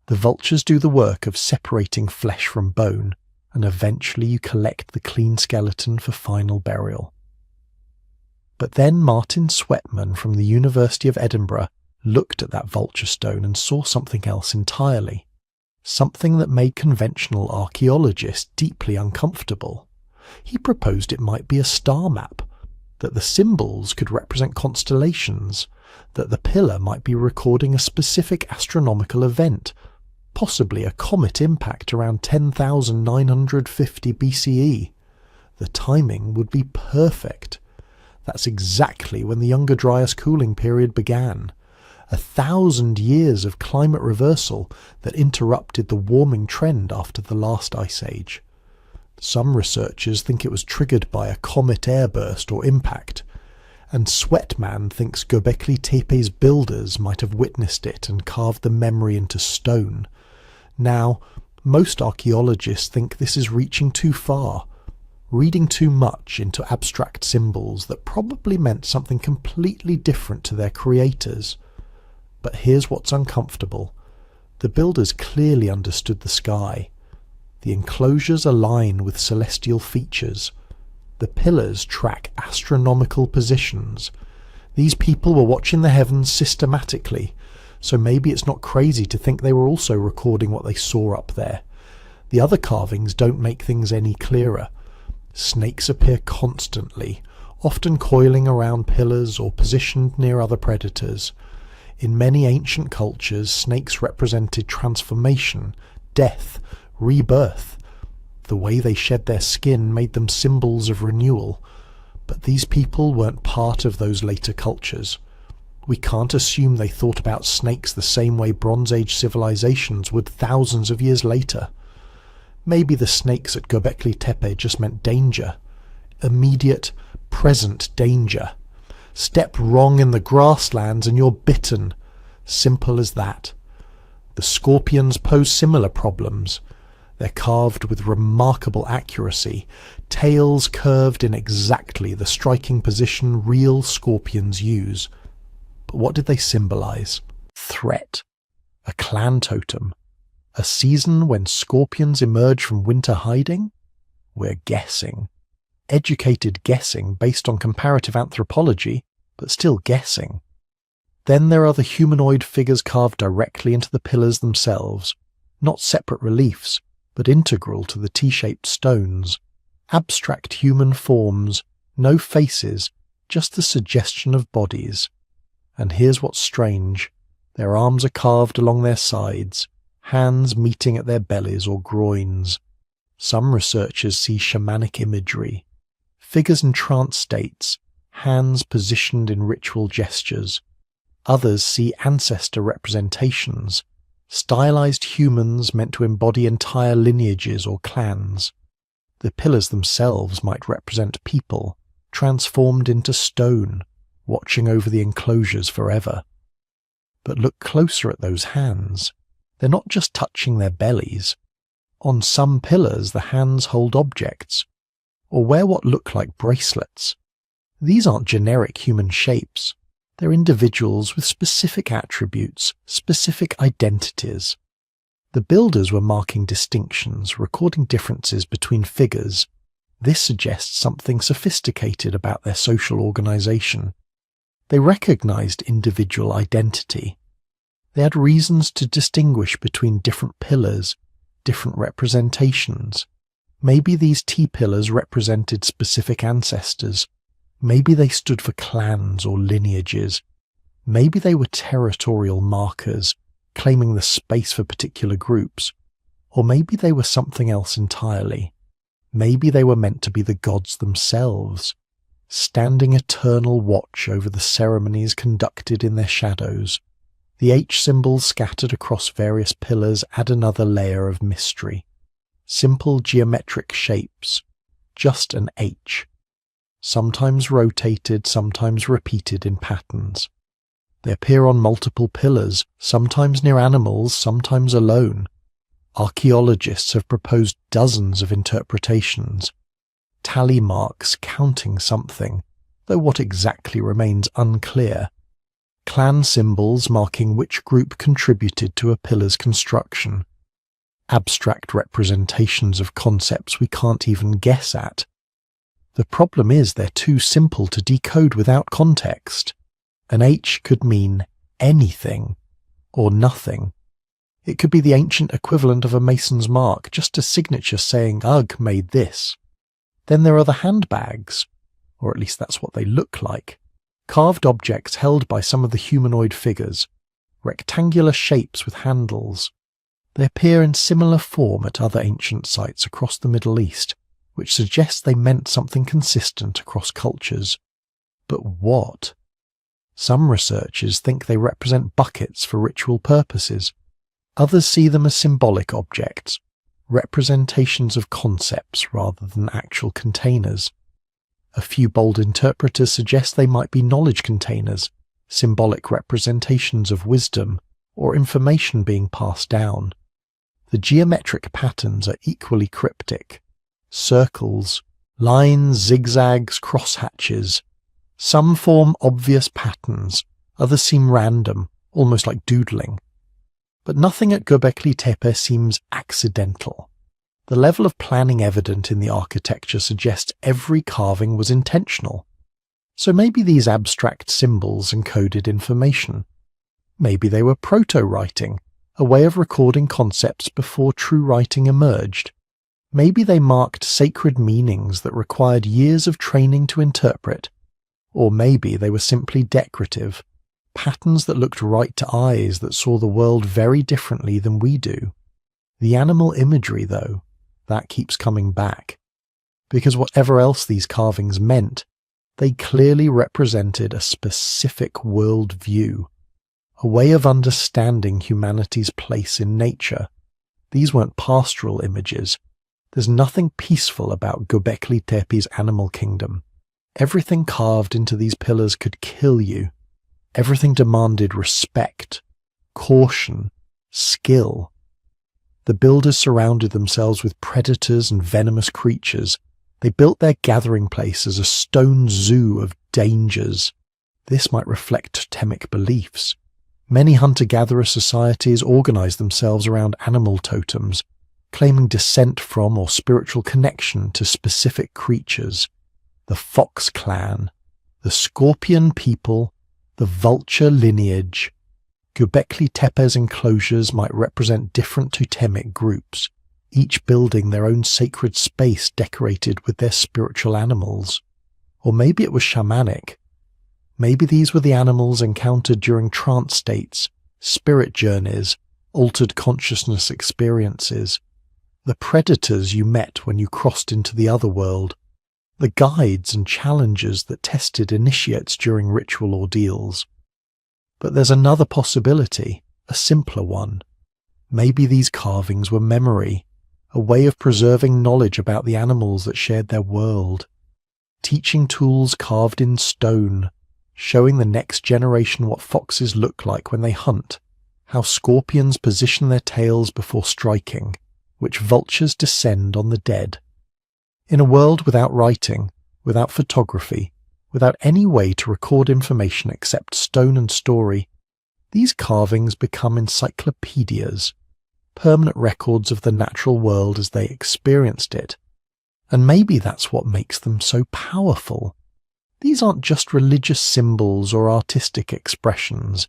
The vultures do the work of separating flesh from bone, and eventually you collect the clean skeleton for final burial. But then Martin Sweatman from the University of Edinburgh looked at that vulture stone and saw something else entirely, something that made conventional archaeologists deeply uncomfortable. He proposed it might be a star map, that the symbols could represent constellations, that the pillar might be recording a specific astronomical event, possibly a comet impact around 10,950 BCE. The timing would be perfect. That's exactly when the Younger Dryas cooling period began. 1,000 years of climate reversal that interrupted the warming trend after the last ice age. Some researchers think it was triggered by a comet airburst or impact, and Sweatman thinks Göbekli Tepe's builders might have witnessed it and carved the memory into stone. Now, most archaeologists think this is reaching too far, reading too much into abstract symbols that probably meant something completely different to their creators. But here's what's uncomfortable. The builders clearly understood the sky. The enclosures align with celestial features. The pillars track astronomical positions. These people were watching the heavens systematically, so maybe it's not crazy to think they were also recording what they saw up there. The other carvings don't make things any clearer. Snakes appear constantly, often coiling around pillars or positioned near other predators. In many ancient cultures, snakes represented transformation, death, rebirth. The way they shed their skin made them symbols of renewal. But these people weren't part of those later cultures. We can't assume they thought about snakes the same way Bronze Age civilizations would thousands of years later. Maybe the snakes at Göbekli Tepe just meant danger. Immediate, present danger. Step wrong in the grasslands and you're bitten. Simple as that. The scorpions pose similar problems. They're carved with remarkable accuracy, tails curved in exactly the striking position real scorpions use. But what did they symbolize? Threat. A clan totem. A season when scorpions emerge from winter hiding? We're guessing. Educated guessing based on comparative anthropology, but still guessing. Then there are the humanoid figures carved directly into the pillars themselves, not separate reliefs, but integral to the T-shaped stones. Abstract human forms, no faces, just the suggestion of bodies. And here's what's strange. Their arms are carved along their sides, hands meeting at their bellies or groins. Some researchers see shamanic imagery. Figures in trance states, hands positioned in ritual gestures. Others see ancestor representations, stylized humans meant to embody entire lineages or clans. The pillars themselves might represent people, transformed into stone, watching over the enclosures forever. But look closer at those hands. They're not just touching their bellies. On some pillars, the hands hold objects, or wear what look like bracelets. These aren't generic human shapes. They're individuals with specific attributes, specific identities. The builders were marking distinctions, recording differences between figures. This suggests something sophisticated about their social organization. They recognized individual identity. They had reasons to distinguish between different pillars, different representations. Maybe these T-pillars represented specific ancestors. Maybe they stood for clans or lineages. Maybe they were territorial markers, claiming the space for particular groups. Or maybe they were something else entirely. Maybe they were meant to be the gods themselves, standing eternal watch over the ceremonies conducted in their shadows. The H symbols scattered across various pillars add another layer of mystery. Simple geometric shapes, just an H, sometimes rotated, sometimes repeated in patterns. They appear on multiple pillars, sometimes near animals, sometimes alone. Archaeologists have proposed dozens of interpretations. Tally marks counting something, though what exactly remains unclear. Clan symbols marking which group contributed to a pillar's construction. Abstract representations of concepts we can't even guess at. The problem is they're too simple to decode without context. An H could mean anything or nothing. It could be the ancient equivalent of a mason's mark, just a signature saying, "Ugh, made this." Then there are the handbags, or at least that's what they look like. Carved objects held by some of the humanoid figures, rectangular shapes with handles. They appear in similar form at other ancient sites across the Middle East, which suggests they meant something consistent across cultures. But what? Some researchers think they represent buckets for ritual purposes. Others see them as symbolic objects, representations of concepts rather than actual containers. A few bold interpreters suggest they might be knowledge containers, symbolic representations of wisdom, or information being passed down. The geometric patterns are equally cryptic. Circles, lines, zigzags, crosshatches. Some form obvious patterns, others seem random, almost like doodling. But nothing at Göbekli Tepe seems accidental. The level of planning evident in the architecture suggests every carving was intentional. So maybe these abstract symbols encoded information. Maybe they were proto-writing, a way of recording concepts before true writing emerged. Maybe they marked sacred meanings that required years of training to interpret. Or maybe they were simply decorative, patterns that looked right to eyes that saw the world very differently than we do. The animal imagery, though, that keeps coming back. Because whatever else these carvings meant, they clearly represented a specific world view, a way of understanding humanity's place in nature. These weren't pastoral images. There's nothing peaceful about Göbekli Tepe's animal kingdom. Everything carved into these pillars could kill you. Everything demanded respect, caution, skill. The builders surrounded themselves with predators and venomous creatures. They built their gathering place as a stone zoo of dangers. This might reflect totemic beliefs. Many hunter-gatherer societies organized themselves around animal totems, claiming descent from or spiritual connection to specific creatures. The fox clan, the scorpion people, the vulture lineage. Göbekli Tepe's enclosures might represent different totemic groups, each building their own sacred space decorated with their spiritual animals. Or maybe it was shamanic. Maybe these were the animals encountered during trance states, spirit journeys, altered consciousness experiences. The predators you met when you crossed into the other world. The guides and challengers that tested initiates during ritual ordeals. But there's another possibility, a simpler one. Maybe these carvings were memory, a way of preserving knowledge about the animals that shared their world. teaching tools carved in stone, showing the next generation what foxes look like when they hunt, how scorpions position their tails before striking, which vultures descend on the dead. In a world without writing, without photography, without any way to record information except stone and story, these carvings become encyclopedias, permanent records of the natural world as they experienced it. And maybe that's what makes them so powerful. These aren't just religious symbols or artistic expressions.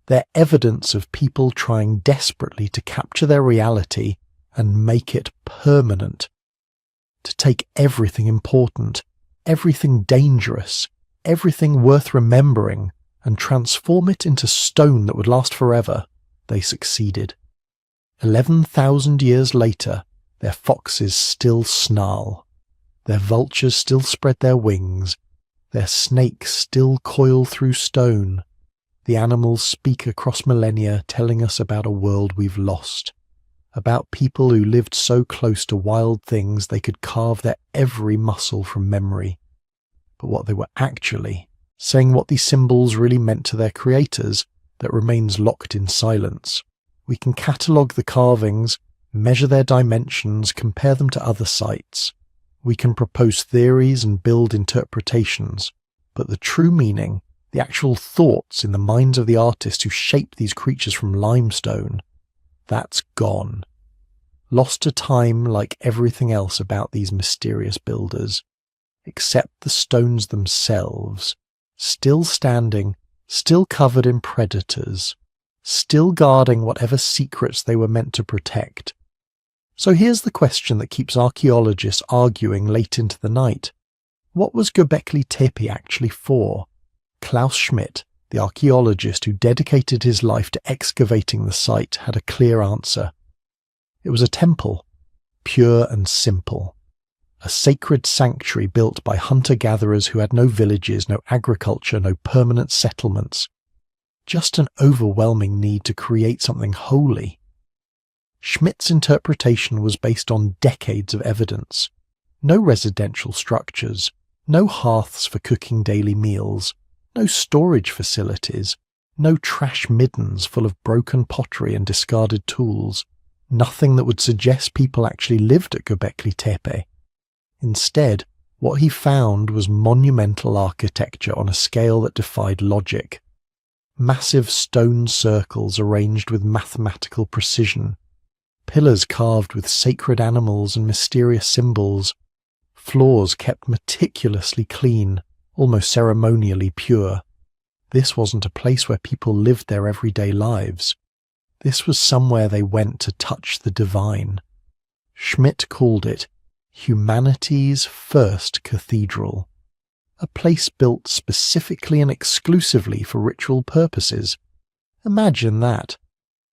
They're evidence of people trying desperately to capture their reality and make it permanent. To take everything important, everything dangerous, everything worth remembering, and transform it into stone that would last forever, they succeeded. 11,000 years later, their foxes still snarl, their vultures still spread their wings, their snakes still coil through stone. The animals speak across millennia, telling us about a world we've lost, about people who lived so close to wild things they could carve their every muscle from memory. But what they were actually, saying what these symbols really meant to their creators, that remains locked in silence. We can catalogue the carvings, measure their dimensions, compare them to other sites. We can propose theories and build interpretations, but the true meaning, the actual thoughts in the minds of the artists who shaped these creatures from limestone, that's gone. Lost to time like everything else about these mysterious builders, except the stones themselves, still standing, still covered in predators, still guarding whatever secrets they were meant to protect. So here's the question that keeps archaeologists arguing late into the night. What was Göbekli Tepe actually for? Klaus Schmidt, the archaeologist who dedicated his life to excavating the site, had a clear answer. It was a temple, pure and simple. A sacred sanctuary built by hunter-gatherers who had no villages, no agriculture, no permanent settlements. Just an overwhelming need to create something holy. Schmidt's interpretation was based on decades of evidence. No residential structures, no hearths for cooking daily meals, no storage facilities, no trash middens full of broken pottery and discarded tools, nothing that would suggest people actually lived at Göbekli Tepe. Instead, what he found was monumental architecture on a scale that defied logic. Massive stone circles arranged with mathematical precision, pillars carved with sacred animals and mysterious symbols, floors kept meticulously clean, almost ceremonially pure. This wasn't a place where people lived their everyday lives. This was somewhere they went to touch the divine. Schmidt called it humanity's first cathedral, a place built specifically and exclusively for ritual purposes. Imagine that.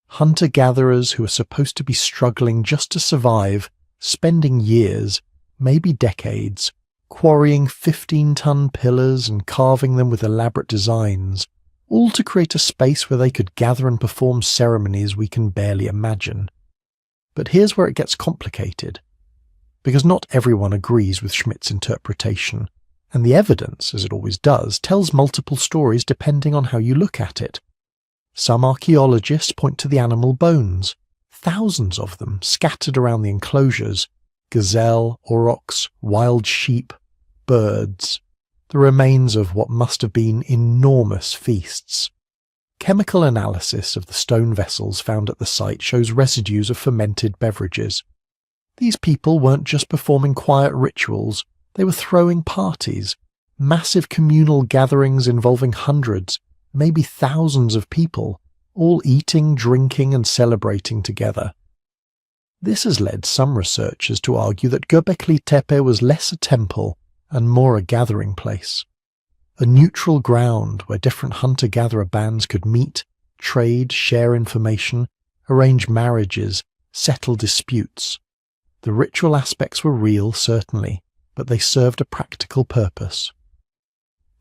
Hunter-gatherers who are supposed to be struggling just to survive, spending years, maybe decades, quarrying 15-ton pillars and carving them with elaborate designs, all to create a space where they could gather and perform ceremonies we can barely imagine. But here's where it gets complicated, because not everyone agrees with Schmidt's interpretation, and the evidence, as it always does, tells multiple stories depending on how you look at it. Some archaeologists point to the animal bones, thousands of them scattered around the enclosures, gazelle, aurochs, wild sheep, birds, the remains of what must have been enormous feasts. Chemical analysis of the stone vessels found at the site shows residues of fermented beverages. These people weren't just performing quiet rituals, they were throwing parties, massive communal gatherings involving hundreds, maybe thousands of people, all eating, drinking and celebrating together. This has led some researchers to argue that Göbekli Tepe was less a temple and more a gathering place, a neutral ground where different hunter-gatherer bands could meet, trade, share information, arrange marriages, settle disputes. The ritual aspects were real, certainly, but they served a practical purpose.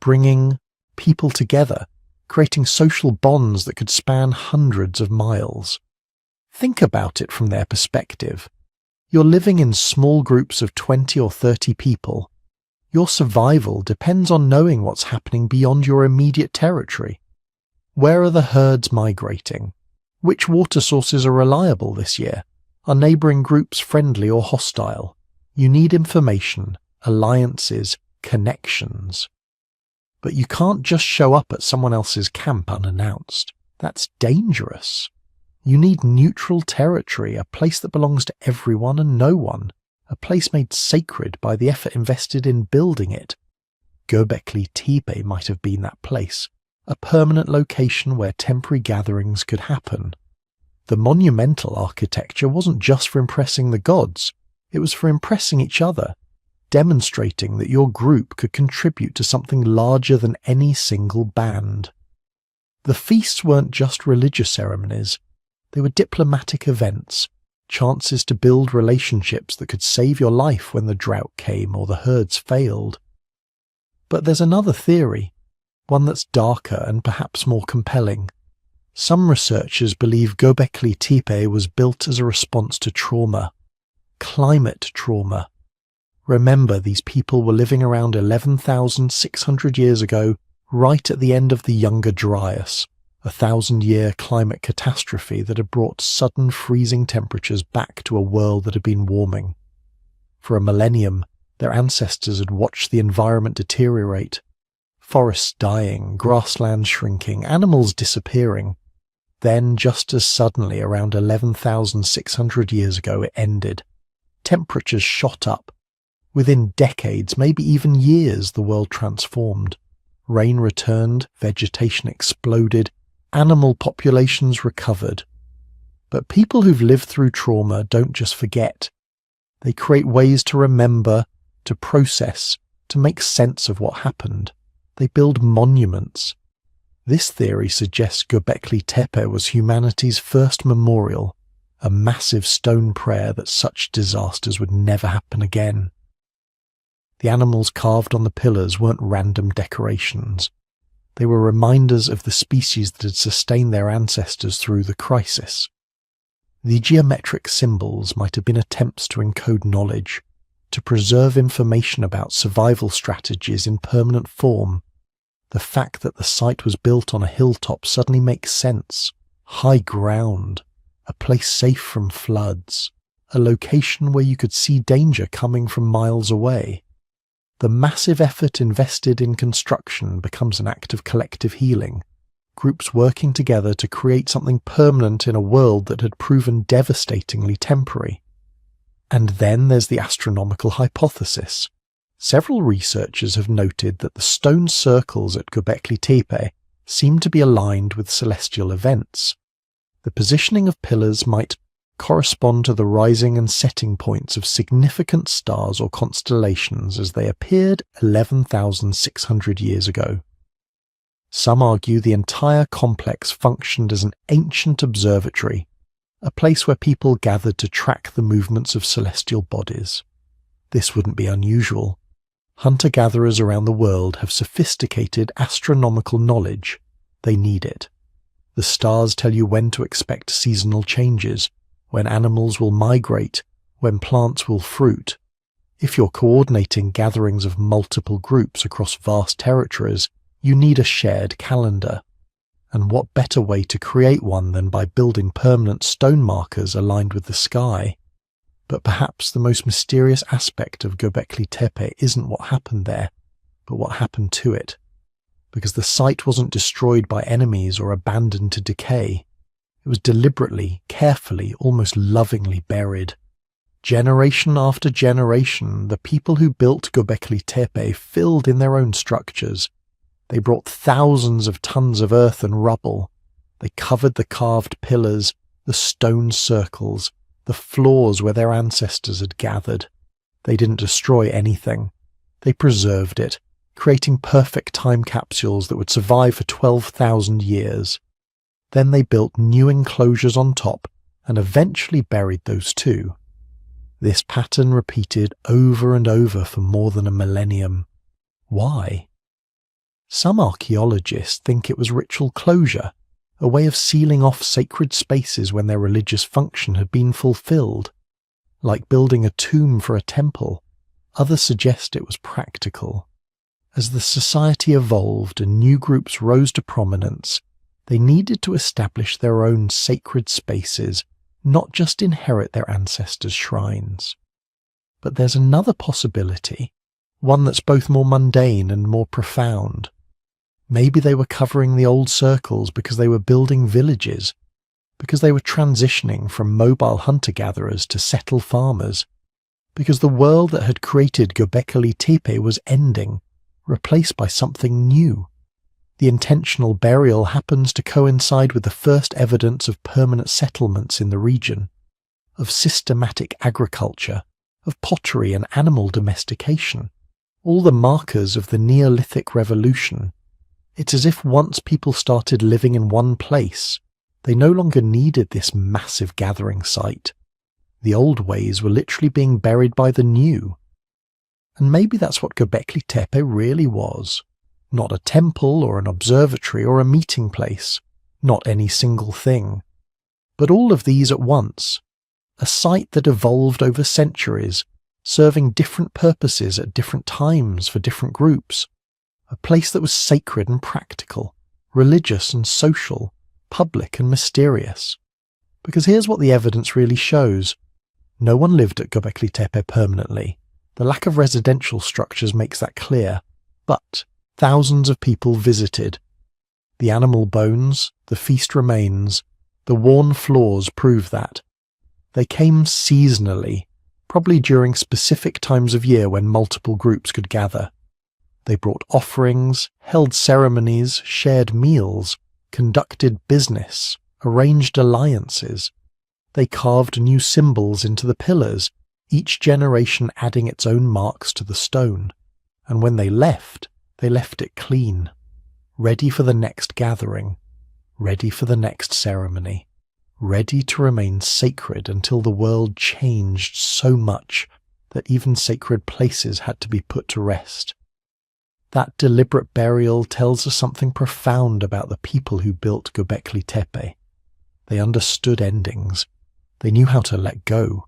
Bringing people together, creating social bonds that could span hundreds of miles. Think about it from their perspective. You're living in small groups of 20 or 30 people. Your survival depends on knowing what's happening beyond your immediate territory. Where are the herds migrating? Which water sources are reliable this year? Are neighbouring groups friendly or hostile? You need information, alliances, connections. But you can't just show up at someone else's camp unannounced. That's dangerous. You need neutral territory, a place that belongs to everyone and no one, a place made sacred by the effort invested in building it. Göbekli Tepe might have been that place, a permanent location where temporary gatherings could happen. The monumental architecture wasn't just for impressing the gods, it was for impressing each other, demonstrating that your group could contribute to something larger than any single band. The feasts weren't just religious ceremonies, they were diplomatic events, chances to build relationships that could save your life when the drought came or the herds failed. But there's another theory, one that's darker and perhaps more compelling. Some researchers believe Göbekli Tepe was built as a response to trauma, climate trauma. Remember, these people were living around 11,600 years ago, right at the end of the Younger Dryas, a 1,000-year climate catastrophe that had brought sudden freezing temperatures back to a world that had been warming. For a millennium, their ancestors had watched the environment deteriorate, forests dying, grasslands shrinking, animals disappearing. Then, just as suddenly, around 11,600 years ago, it ended. Temperatures shot up. Within decades, maybe even years, the world transformed. Rain returned, vegetation exploded, animal populations recovered. But people who've lived through trauma don't just forget. They create ways to remember, to process, to make sense of what happened. They build monuments. This theory suggests Göbekli Tepe was humanity's first memorial, a massive stone prayer that such disasters would never happen again. The animals carved on the pillars weren't random decorations. They were reminders of the species that had sustained their ancestors through the crisis. The geometric symbols might have been attempts to encode knowledge, to preserve information about survival strategies in permanent form. The fact that the site was built on a hilltop suddenly makes sense. High ground, a place safe from floods, a location where you could see danger coming from miles away. The massive effort invested in construction becomes an act of collective healing, groups working together to create something permanent in a world that had proven devastatingly temporary. And then there's the astronomical hypothesis. Several researchers have noted that the stone circles at Göbekli Tepe seem to be aligned with celestial events. The positioning of pillars might correspond to the rising and setting points of significant stars or constellations as they appeared 11,600 years ago. Some argue the entire complex functioned as an ancient observatory, a place where people gathered to track the movements of celestial bodies. This wouldn't be unusual. Hunter-gatherers around the world have sophisticated astronomical knowledge. They need it. The stars tell you when to expect seasonal changes, when animals will migrate, when plants will fruit. If you're coordinating gatherings of multiple groups across vast territories, you need a shared calendar. And what better way to create one than by building permanent stone markers aligned with the sky? But perhaps the most mysterious aspect of Göbekli Tepe isn't what happened there, but what happened to it. Because the site wasn't destroyed by enemies or abandoned to decay. It was deliberately, carefully, almost lovingly buried. Generation after generation, the people who built Göbekli Tepe filled in their own structures. They brought thousands of tons of earth and rubble. They covered the carved pillars, the stone circles, the floors where their ancestors had gathered. They didn't destroy anything. They preserved it, creating perfect time capsules that would survive for 12,000 years. Then they built new enclosures on top and eventually buried those too. This pattern repeated over and over for more than a millennium. Why? Some archaeologists think it was ritual closure, a way of sealing off sacred spaces when their religious function had been fulfilled. Like building a tomb for a temple, Others suggest it was practical. As the society evolved and new groups rose to prominence, they needed to establish their own sacred spaces, not just inherit their ancestors' shrines. But there's another possibility, one that's both more mundane and more profound. Maybe they were covering the old circles because they were building villages, because they were transitioning from mobile hunter-gatherers to settled farmers, because the world that had created Göbekli Tepe was ending, replaced by something new. The intentional burial happens to coincide with the first evidence of permanent settlements in the region, of systematic agriculture, of pottery and animal domestication, all the markers of the Neolithic revolution. It's as if once people started living in one place, they no longer needed this massive gathering site. The old ways were literally being buried by the new. And maybe that's what Göbekli Tepe really was. Not a temple or an observatory or a meeting place, not any single thing, but all of these at once. A site that evolved over centuries, serving different purposes at different times for different groups. A place that was sacred and practical, religious and social, public and mysterious. Because here's what the evidence really shows. No one lived at Göbekli Tepe permanently. The lack of residential structures makes that clear. But thousands of people visited. The animal bones, the feast remains, the worn floors prove that. They came seasonally, probably during specific times of year when multiple groups could gather. They brought offerings, held ceremonies, shared meals, conducted business, arranged alliances. They carved new symbols into the pillars, each generation adding its own marks to the stone. And when they left it clean, ready for the next gathering, ready for the next ceremony, ready to remain sacred until the world changed so much that even sacred places had to be put to rest. That deliberate burial tells us something profound about the people who built Göbekli Tepe. They understood endings. They knew how to let go.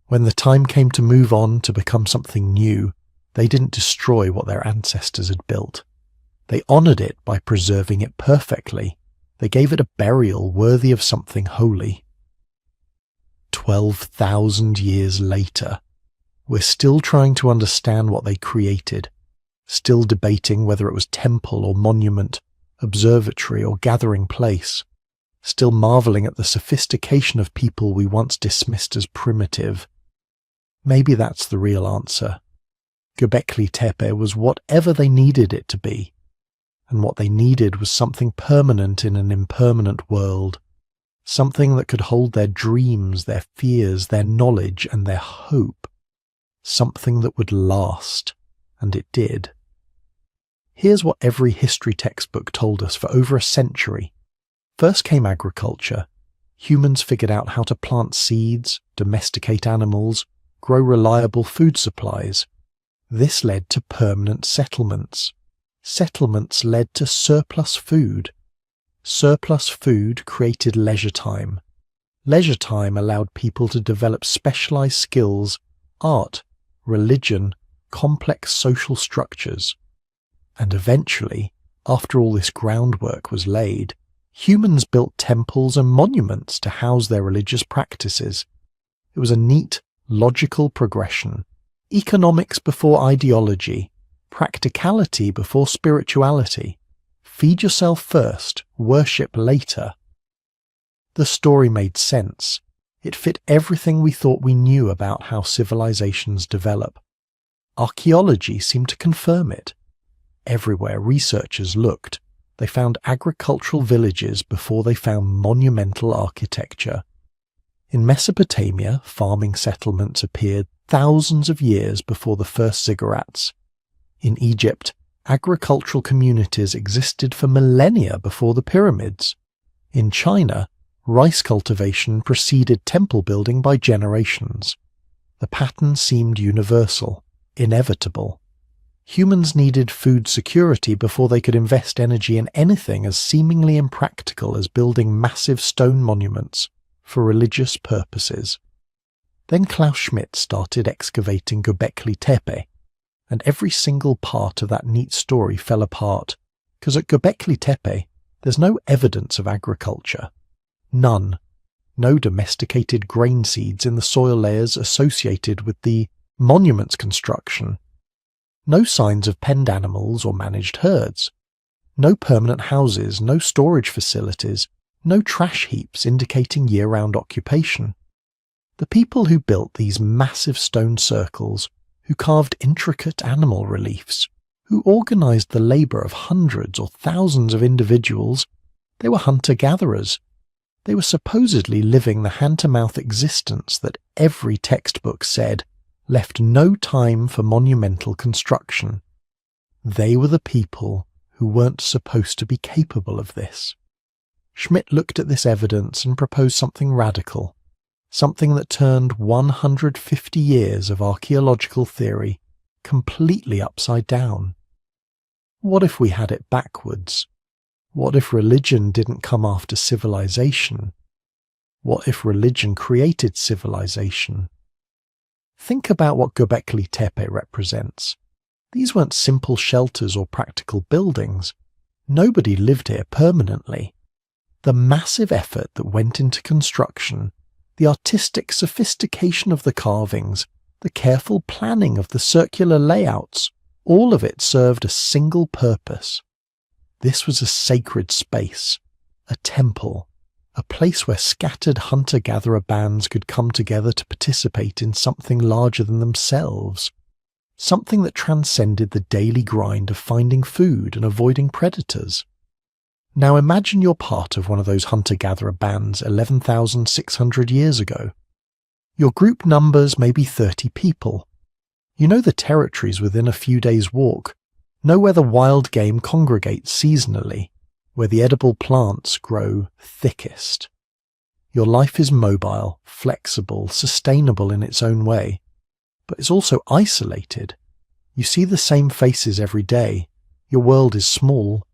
When the time came to move on to become something new, they didn't destroy what their ancestors had built. They honored it by preserving it perfectly. They gave it a burial worthy of something holy. 12,000 years later, we're still trying to understand what they created, still debating whether it was temple or monument, observatory or gathering place, still marveling at the sophistication of people we once dismissed as primitive. Maybe that's the real answer. Göbekli Tepe was whatever they needed it to be, and what they needed was something permanent in an impermanent world, something that could hold their dreams, their fears, their knowledge, and their hope, something that would last, and it did. Here's what every history textbook told us for over a century. First came agriculture. Humans figured out how to plant seeds, domesticate animals, grow reliable food supplies. This led to permanent settlements. Settlements led to surplus food. Surplus food created leisure time. Leisure time allowed people to develop specialized skills, art, religion, complex social structures. And eventually, after all this groundwork was laid, humans built temples and monuments to house their religious practices. It was a neat, logical progression. Economics before ideology, practicality before spirituality. Feed yourself first, worship later. The story made sense. It fit everything we thought we knew about how civilizations develop. Archaeology seemed to confirm it. Everywhere researchers looked, they found agricultural villages before they found monumental architecture. In Mesopotamia, farming settlements appeared thousands of years before the first ziggurats. In Egypt, agricultural communities existed for millennia before the pyramids. In China, rice cultivation preceded temple building by generations. The pattern seemed universal, inevitable. Humans needed food security before they could invest energy in anything as seemingly impractical as building massive stone monuments for religious purposes. Then Klaus Schmidt started excavating Göbekli Tepe, and every single part of that neat story fell apart, because at Göbekli Tepe there's no evidence of agriculture. None. No domesticated grain seeds in the soil layers associated with the monument's construction. No signs of penned animals or managed herds. No permanent houses, no storage facilities, no trash heaps indicating year-round occupation. The people who built these massive stone circles, who carved intricate animal reliefs, who organised the labour of hundreds or thousands of individuals, they were hunter-gatherers. They were supposedly living the hand-to-mouth existence that every textbook said left no time for monumental construction. They were the people who weren't supposed to be capable of this. Schmidt looked at this evidence and proposed something radical, something that turned 150 years of archaeological theory completely upside down. What if we had it backwards? What if religion didn't come after civilization? What if religion created civilization? Think about what Göbekli Tepe represents. These weren't simple shelters or practical buildings. Nobody lived here permanently. The massive effort that went into construction, the artistic sophistication of the carvings, the careful planning of the circular layouts, all of it served a single purpose. This was a sacred space, a temple, a place where scattered hunter-gatherer bands could come together to participate in something larger than themselves, something that transcended the daily grind of finding food and avoiding predators. Now imagine you're part of one of those hunter-gatherer bands 11,600 years ago. Your group numbers may be 30 people. You know the territories within a few days' walk, know where the wild game congregates seasonally, where the edible plants grow thickest. Your life is mobile, flexible, sustainable in its own way, but it's also isolated. You see the same faces every day. Your world is small.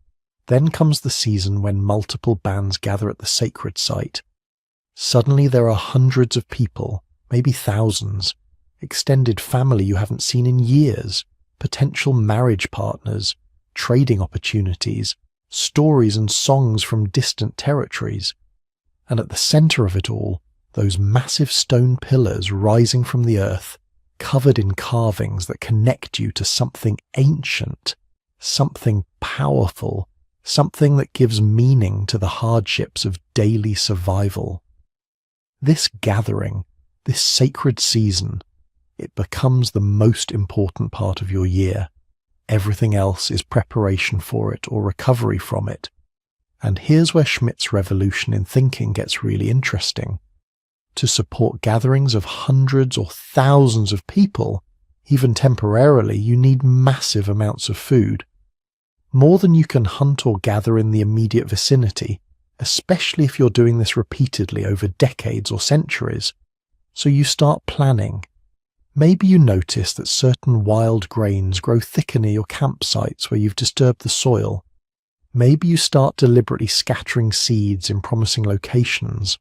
Then comes the season when multiple bands gather at the sacred site. Suddenly there are hundreds of people, maybe thousands, extended family you haven't seen in years, potential marriage partners, trading opportunities, stories and songs from distant territories. And at the centre of it all, those massive stone pillars rising from the earth, covered in carvings that connect you to something ancient, something powerful, something that gives meaning to the hardships of daily survival. This gathering, this sacred season, it becomes the most important part of your year. Everything else is preparation for it or recovery from it. And here's where Schmidt's revolution in thinking gets really interesting. To support gatherings of hundreds or thousands of people, even temporarily, you need massive amounts of food. More than you can hunt or gather in the immediate vicinity, especially if you're doing this repeatedly over decades or centuries. So you start planning. Maybe you notice that certain wild grains grow thicker near your campsites where you've disturbed the soil. Maybe you start deliberately scattering seeds in promising locations.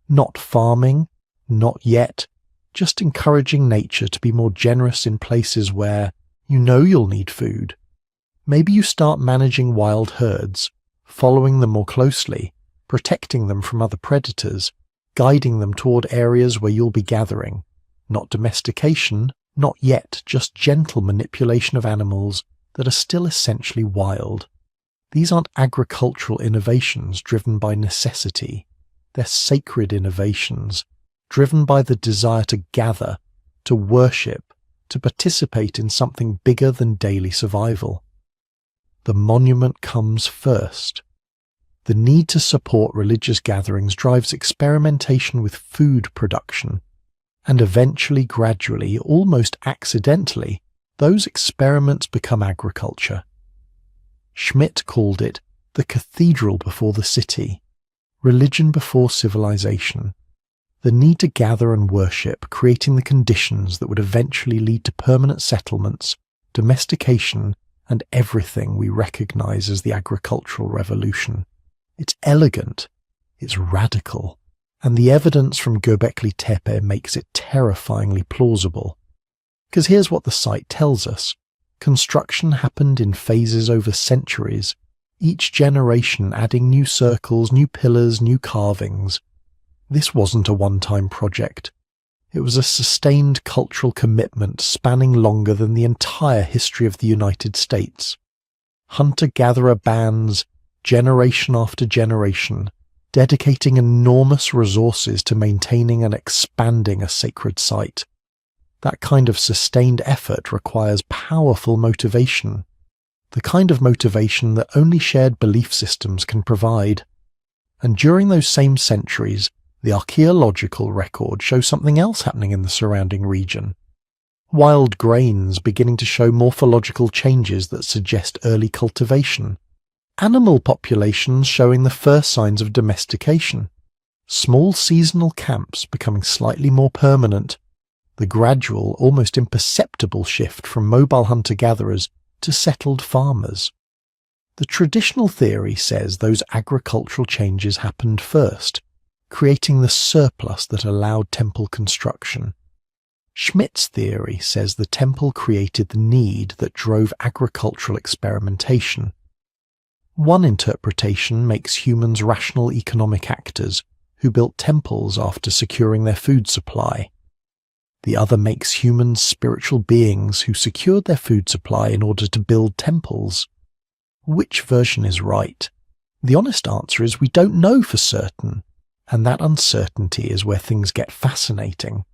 Not farming, not yet, just encouraging nature to be more generous in places where you know you'll need food. Maybe you start managing wild herds, following them more closely, protecting them from other predators, guiding them toward areas where you'll be gathering. Not domestication, not yet, just gentle manipulation of animals that are still essentially wild. These aren't agricultural innovations driven by necessity. They're sacred innovations, driven by the desire to gather, to worship, to participate in something bigger than daily survival. The monument comes first. The need to support religious gatherings drives experimentation with food production. And eventually, gradually, almost accidentally, those experiments become agriculture. Schmidt called it the cathedral before the city, religion before civilization, the need to gather and worship, creating the conditions that would eventually lead to permanent settlements, domestication, and everything we recognize as the agricultural revolution. It's elegant, it's radical, And the evidence from Göbekli Tepe makes it terrifyingly plausible. Because here's what the site tells us. Construction happened in phases over centuries, each generation adding new circles, new pillars, new carvings. This wasn't a one-time project. It was a sustained cultural commitment spanning longer than the entire history of the United States. Hunter-gatherer bands, generation after generation, dedicating enormous resources to maintaining and expanding a sacred site. That kind of sustained effort requires powerful motivation, the kind of motivation that only shared belief systems can provide. And during those same centuries, the archaeological record shows something else happening in the surrounding region. Wild grains beginning to show morphological changes that suggest early cultivation. Animal populations showing the first signs of domestication. Small seasonal camps becoming slightly more permanent. The gradual, almost imperceptible shift from mobile hunter-gatherers to settled farmers. The traditional theory says those agricultural changes happened first, creating the surplus that allowed temple construction. Schmidt's theory says the temple created the need that drove agricultural experimentation. One interpretation makes humans rational economic actors who built temples after securing their food supply. The other makes humans spiritual beings who secured their food supply in order to build temples. Which version is right? The honest answer is we don't know for certain, and that uncertainty is where things get fascinating.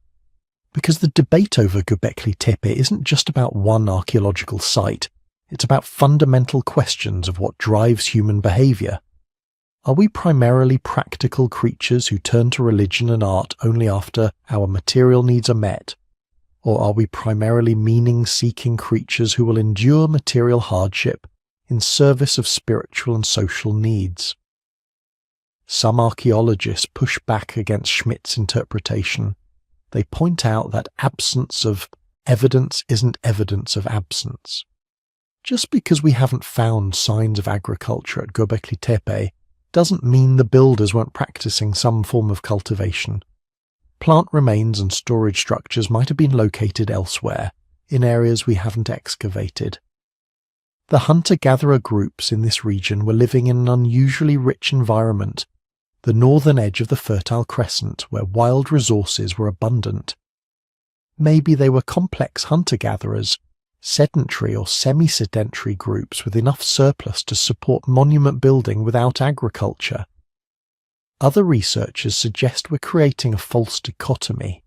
Because the debate over Göbekli Tepe isn't just about one archaeological site, it's about fundamental questions of what drives human behaviour. Are we primarily practical creatures who turn to religion and art only after our material needs are met? Or are we primarily meaning-seeking creatures who will endure material hardship in service of spiritual and social needs? Some archaeologists push back against Schmidt's interpretation. They point out that absence of evidence isn't evidence of absence. Just because we haven't found signs of agriculture at Göbekli Tepe doesn't mean the builders weren't practicing some form of cultivation. Plant remains and storage structures might have been located elsewhere, in areas we haven't excavated. The hunter-gatherer groups in this region were living in an unusually rich environment, the northern edge of the Fertile Crescent, where wild resources were abundant. Maybe they were complex hunter-gatherers, sedentary or semi-sedentary groups with enough surplus to support monument building without agriculture. Other researchers suggest we're creating a false dichotomy.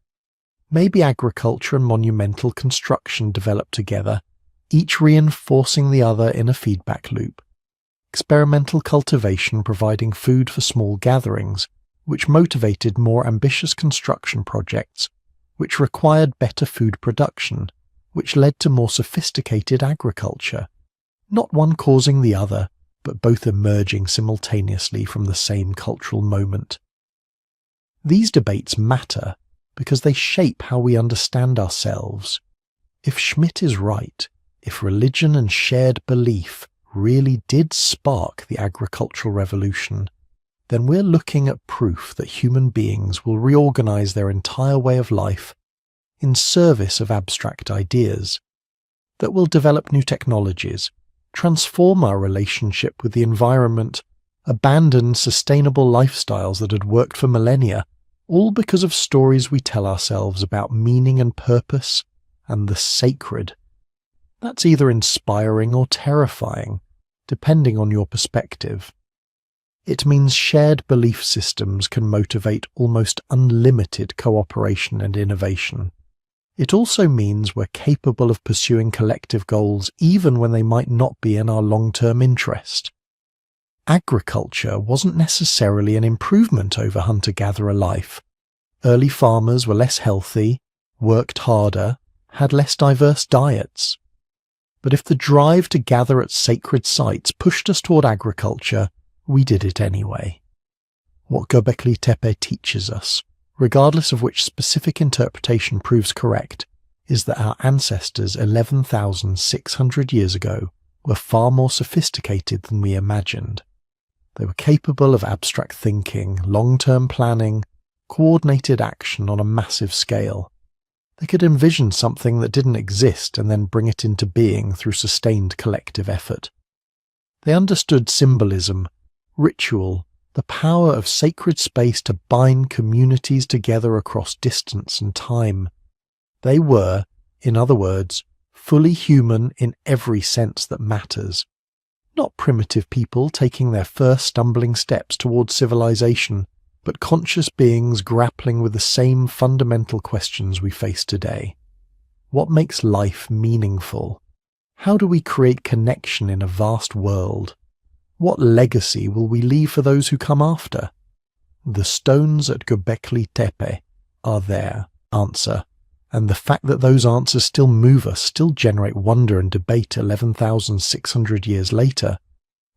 Maybe agriculture and monumental construction developed together, each reinforcing the other in a feedback loop. Experimental cultivation providing food for small gatherings, which motivated more ambitious construction projects, which required better food production, which led to more sophisticated agriculture, not one causing the other, but both emerging simultaneously from the same cultural moment. These debates matter because they shape how we understand ourselves. If Schmidt is right, if religion and shared belief really did spark the agricultural revolution, then we're looking at proof that human beings will reorganize their entire way of life in service of abstract ideas, that will develop new technologies, transform our relationship with the environment, abandon sustainable lifestyles that had worked for millennia, all because of stories we tell ourselves about meaning and purpose and the sacred. That's either inspiring or terrifying, depending on your perspective. It means shared belief systems can motivate almost unlimited cooperation and innovation. It also means we're capable of pursuing collective goals even when they might not be in our long-term interest. Agriculture wasn't necessarily an improvement over hunter-gatherer life. Early farmers were less healthy, worked harder, had less diverse diets. But if the drive to gather at sacred sites pushed us toward agriculture, we did it anyway. What Göbekli Tepe teaches us, regardless of which specific interpretation proves correct, is that our ancestors 11,600 years ago were far more sophisticated than we imagined. They were capable of abstract thinking, long-term planning, coordinated action on a massive scale. They could envision something that didn't exist and then bring it into being through sustained collective effort. They understood symbolism, ritual, the power of sacred space to bind communities together across distance and time. They were, in other words, fully human in every sense that matters. Not primitive people taking their first stumbling steps towards civilization, but conscious beings grappling with the same fundamental questions we face today. What makes life meaningful? How do we create connection in a vast world? What legacy will we leave for those who come after? The stones at Göbekli Tepe are their answer, and the fact that those answers still move us, still generate wonder and debate 11,600 years later,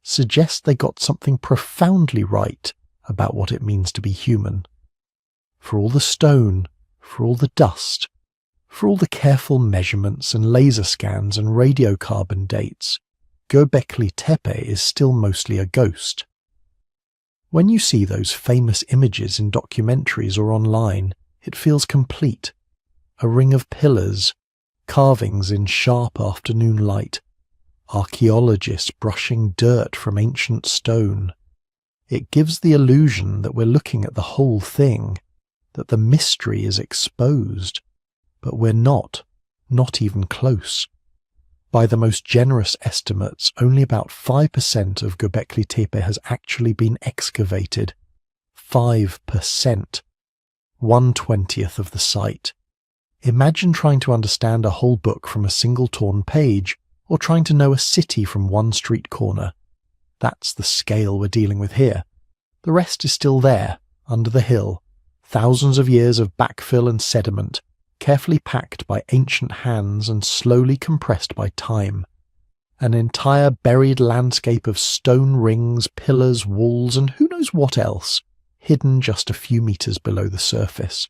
suggests they got something profoundly right about what it means to be human. For all the stone, for all the dust, for all the careful measurements and laser scans and radiocarbon dates, Göbekli Tepe is still mostly a ghost. When you see those famous images in documentaries or online, it feels complete. A ring of pillars, carvings in sharp afternoon light, archaeologists brushing dirt from ancient stone. It gives the illusion that we're looking at the whole thing, that the mystery is exposed, but we're not even close. By the most generous estimates, only about 5% of Göbekli Tepe has actually been excavated. 5%. 1/20th of the site. Imagine trying to understand a whole book from a single torn page, or trying to know a city from one street corner. That's the scale we're dealing with here. The rest is still there, under the hill. Thousands of years of backfill and sediment, carefully packed by ancient hands and slowly compressed by time. An entire buried landscape of stone rings, pillars, walls, and who knows what else, hidden just a few meters below the surface.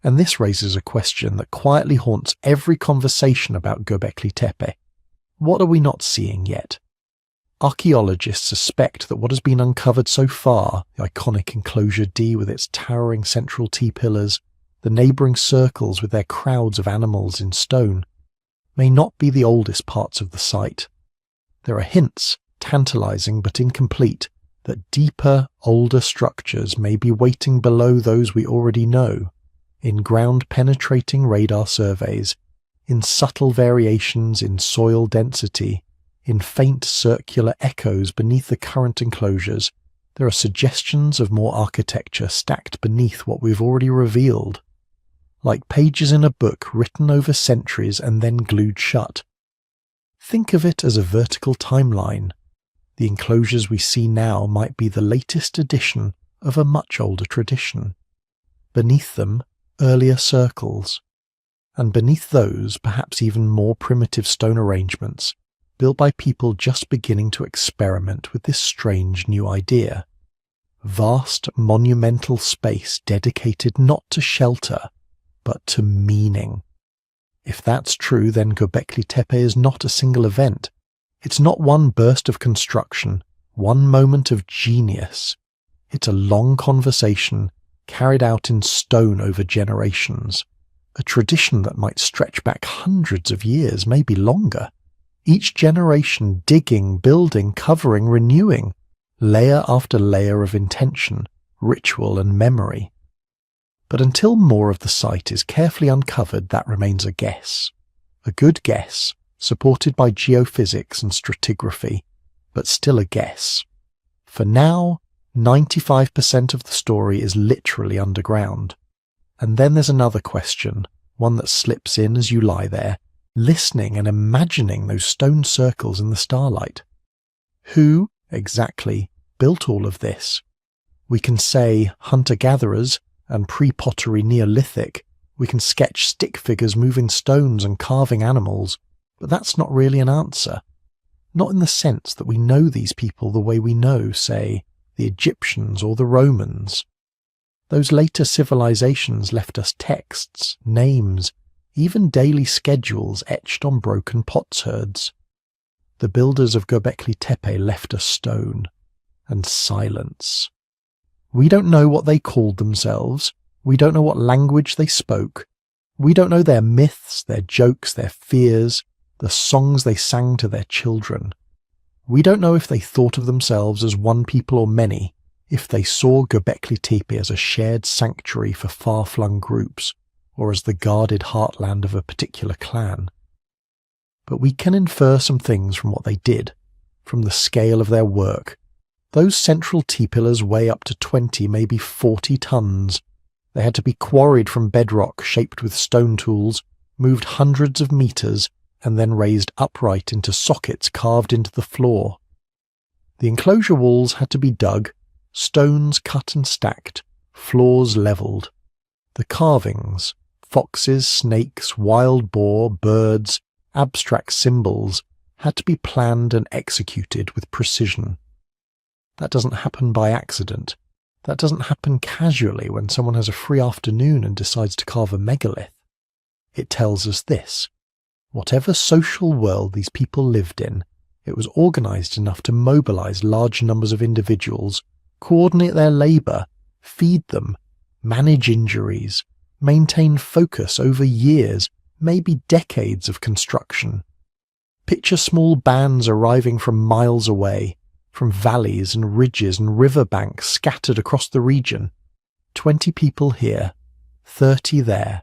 And this raises a question that quietly haunts every conversation about Göbekli Tepe. What are we not seeing yet? Archaeologists suspect that what has been uncovered so far, the iconic enclosure D with its towering central T-pillars, the neighbouring circles with their crowds of animals in stone, may not be the oldest parts of the site. There are hints, tantalising but incomplete, that deeper, older structures may be waiting below those we already know, in ground-penetrating radar surveys, in subtle variations in soil density, in faint circular echoes beneath the current enclosures. There are suggestions of more architecture stacked beneath what we've already revealed, like pages in a book written over centuries and then glued shut. Think of it as a vertical timeline. The enclosures we see now might be the latest edition of a much older tradition. Beneath them, earlier circles, and beneath those perhaps even more primitive stone arrangements, built by people just beginning to experiment with this strange new idea. Vast monumental space dedicated not to shelter, but to meaning. If that's true, then Göbekli Tepe is not a single event. It's not one burst of construction, one moment of genius. It's a long conversation carried out in stone over generations, a tradition that might stretch back hundreds of years, maybe longer. Each generation digging, building, covering, renewing, layer after layer of intention, ritual and memory. But until more of the site is carefully uncovered, that remains a guess. A good guess, supported by geophysics and stratigraphy, but still a guess. For now, 95% of the story is literally underground. And then there's another question, one that slips in as you lie there, listening and imagining those stone circles in the starlight. Who, exactly, built all of this? We can say hunter-gatherers and pre-pottery Neolithic. We can sketch stick figures moving stones and carving animals, but that's not really an answer. Not in the sense that we know these people the way we know, say, the Egyptians or the Romans. Those later civilizations left us texts, names, even daily schedules etched on broken potsherds. The builders of Göbekli Tepe left us stone and silence. We don't know what they called themselves. We don't know what language they spoke. We don't know their myths, their jokes, their fears, the songs they sang to their children. We don't know if they thought of themselves as one people or many, if they saw Göbekli Tepe as a shared sanctuary for far-flung groups, or as the guarded heartland of a particular clan. But we can infer some things from what they did, from the scale of their work. Those central T-pillars weigh up to 20, maybe 40 tons. They had to be quarried from bedrock shaped with stone tools, moved hundreds of meters, and then raised upright into sockets carved into the floor. The enclosure walls had to be dug, stones cut and stacked, floors levelled. The carvings, foxes, snakes, wild boar, birds, abstract symbols, had to be planned and executed with precision. That doesn't happen by accident. That doesn't happen casually when someone has a free afternoon and decides to carve a megalith. It tells us this. Whatever social world these people lived in, it was organised enough to mobilise large numbers of individuals, coordinate their labour, feed them, manage injuries, maintain focus over years, maybe decades of construction. Picture small bands arriving from miles away, from valleys and ridges and riverbanks scattered across the region. 20 people here, 30 there,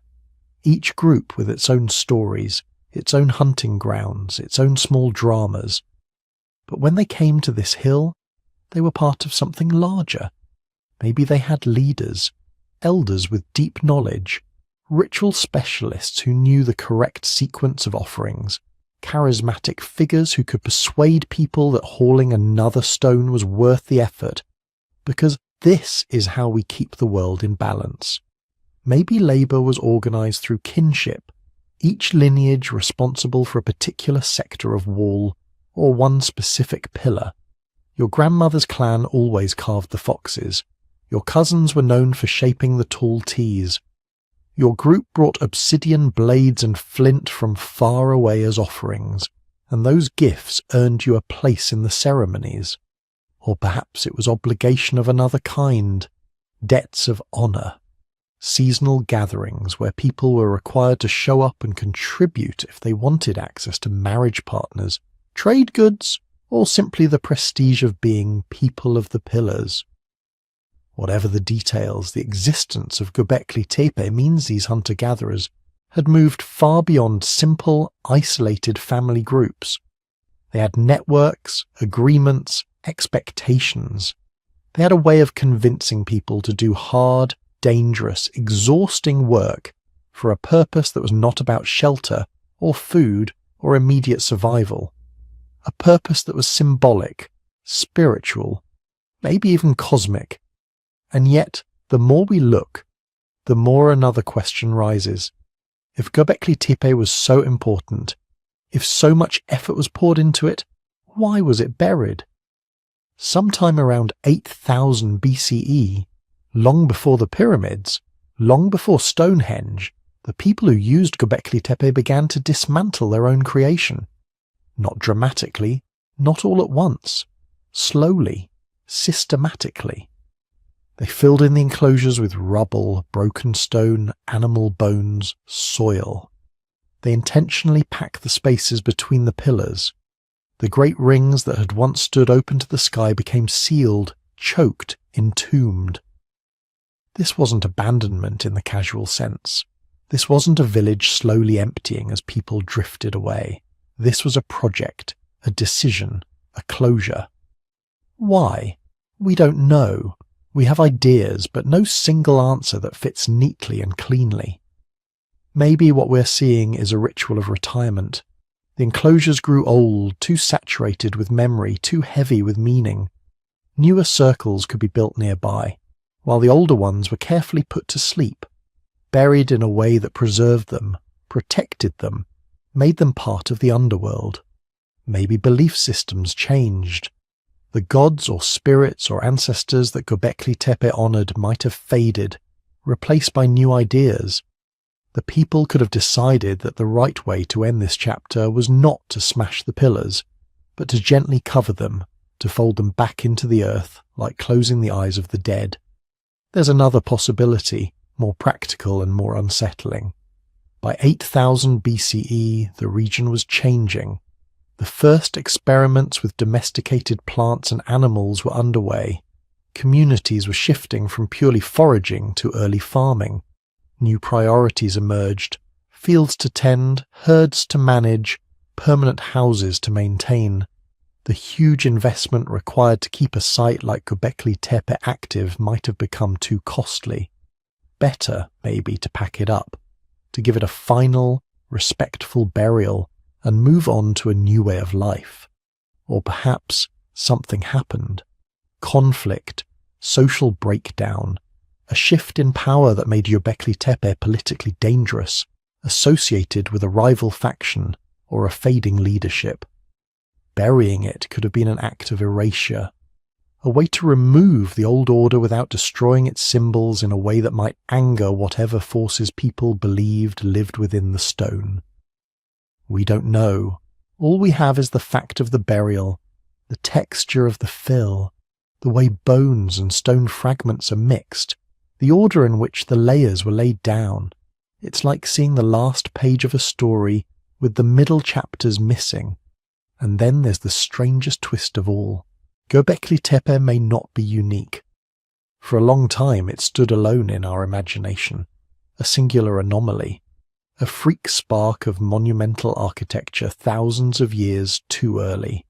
each group with its own stories, its own hunting grounds, its own small dramas. But when they came to this hill, they were part of something larger. Maybe they had leaders, elders with deep knowledge, ritual specialists who knew the correct sequence of offerings, charismatic figures who could persuade people that hauling another stone was worth the effort, because this is how we keep the world in balance. Maybe labour was organised through kinship, each lineage responsible for a particular sector of wall or one specific pillar. Your grandmother's clan always carved the foxes. Your cousins were known for shaping the tall T's. Your group brought obsidian blades and flint from far away as offerings, and those gifts earned you a place in the ceremonies. Or perhaps it was obligation of another kind, debts of honour, seasonal gatherings where people were required to show up and contribute if they wanted access to marriage partners, trade goods, or simply the prestige of being people of the pillars. Whatever the details, the existence of Göbekli Tepe means these hunter-gatherers had moved far beyond simple, isolated family groups. They had networks, agreements, expectations. They had a way of convincing people to do hard, dangerous, exhausting work for a purpose that was not about shelter or food or immediate survival. A purpose that was symbolic, spiritual, maybe even cosmic. And yet, the more we look, the more another question rises. If Göbekli Tepe was so important, if so much effort was poured into it, why was it buried? Sometime around 8000 BCE, long before the pyramids, long before Stonehenge, the people who used Göbekli Tepe began to dismantle their own creation. Not dramatically, not all at once, slowly, systematically. They filled in the enclosures with rubble, broken stone, animal bones, soil. They intentionally packed the spaces between the pillars. The great rings that had once stood open to the sky became sealed, choked, entombed. This wasn't abandonment in the casual sense. This wasn't a village slowly emptying as people drifted away. This was a project, a decision, a closure. Why? We don't know. We have ideas, but no single answer that fits neatly and cleanly. Maybe what we're seeing is a ritual of retirement. The enclosures grew old, too saturated with memory, too heavy with meaning. Newer circles could be built nearby, while the older ones were carefully put to sleep, buried in a way that preserved them, protected them, made them part of the underworld. Maybe belief systems changed. The gods or spirits or ancestors that Göbekli Tepe honoured might have faded, replaced by new ideas. The people could have decided that the right way to end this chapter was not to smash the pillars, but to gently cover them, to fold them back into the earth like closing the eyes of the dead. There's another possibility, more practical and more unsettling. By 8000 BCE, the region was changing. The first experiments with domesticated plants and animals were underway. Communities were shifting from purely foraging to early farming. New priorities emerged: fields to tend, herds to manage, permanent houses to maintain. The huge investment required to keep a site like Göbekli Tepe active might have become too costly. Better, maybe, to pack it up, to give it a final, respectful burial and move on to a new way of life. Or perhaps something happened. Conflict, social breakdown, a shift in power that made Göbekli Tepe politically dangerous, associated with a rival faction or a fading leadership. Burying it could have been an act of erasure, a way to remove the old order without destroying its symbols in a way that might anger whatever forces people believed lived within the stone. We don't know. All we have is the fact of the burial, the texture of the fill, the way bones and stone fragments are mixed, the order in which the layers were laid down. It's like seeing the last page of a story with the middle chapters missing. And then there's the strangest twist of all. Göbekli Tepe may not be unique. For a long time it stood alone in our imagination, a singular anomaly, a freak spark of monumental architecture thousands of years too early.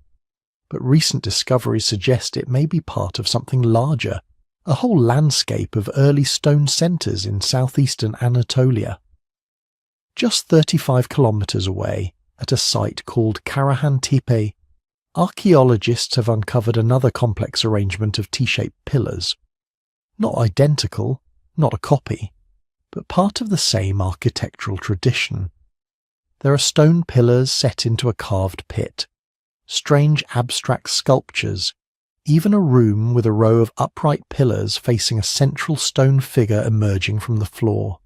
But recent discoveries suggest it may be part of something larger, a whole landscape of early stone centres in southeastern Anatolia. Just 35 kilometres away, at a site called Karahan Tepe, archaeologists have uncovered another complex arrangement of T-shaped pillars. Not identical, not a copy, but part of the same architectural tradition. There are stone pillars set into a carved pit, strange abstract sculptures, even a room with a row of upright pillars facing a central stone figure emerging from the floor.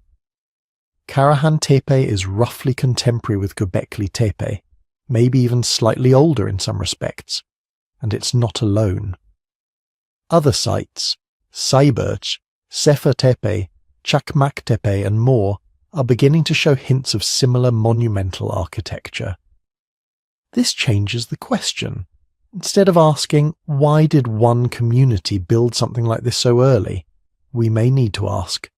Karahan Tepe is roughly contemporary with Göbekli Tepe, maybe even slightly older in some respects, and it's not alone. Other sites, Sayburç, Sefer Tepe, Çakmak Tepe and more, are beginning to show hints of similar monumental architecture. This changes the question. Instead of asking, why did one community build something like this so early, we may need to ask,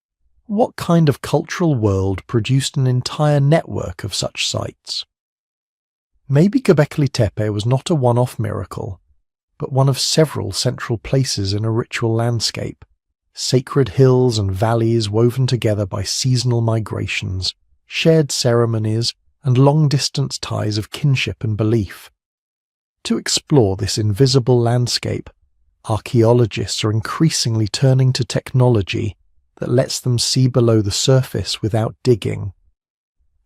what kind of cultural world produced an entire network of such sites? Maybe Göbekli Tepe was not a one-off miracle, but one of several central places in a ritual landscape, sacred hills and valleys woven together by seasonal migrations, shared ceremonies, and long-distance ties of kinship and belief. To explore this invisible landscape, archaeologists are increasingly turning to technology that lets them see below the surface without digging.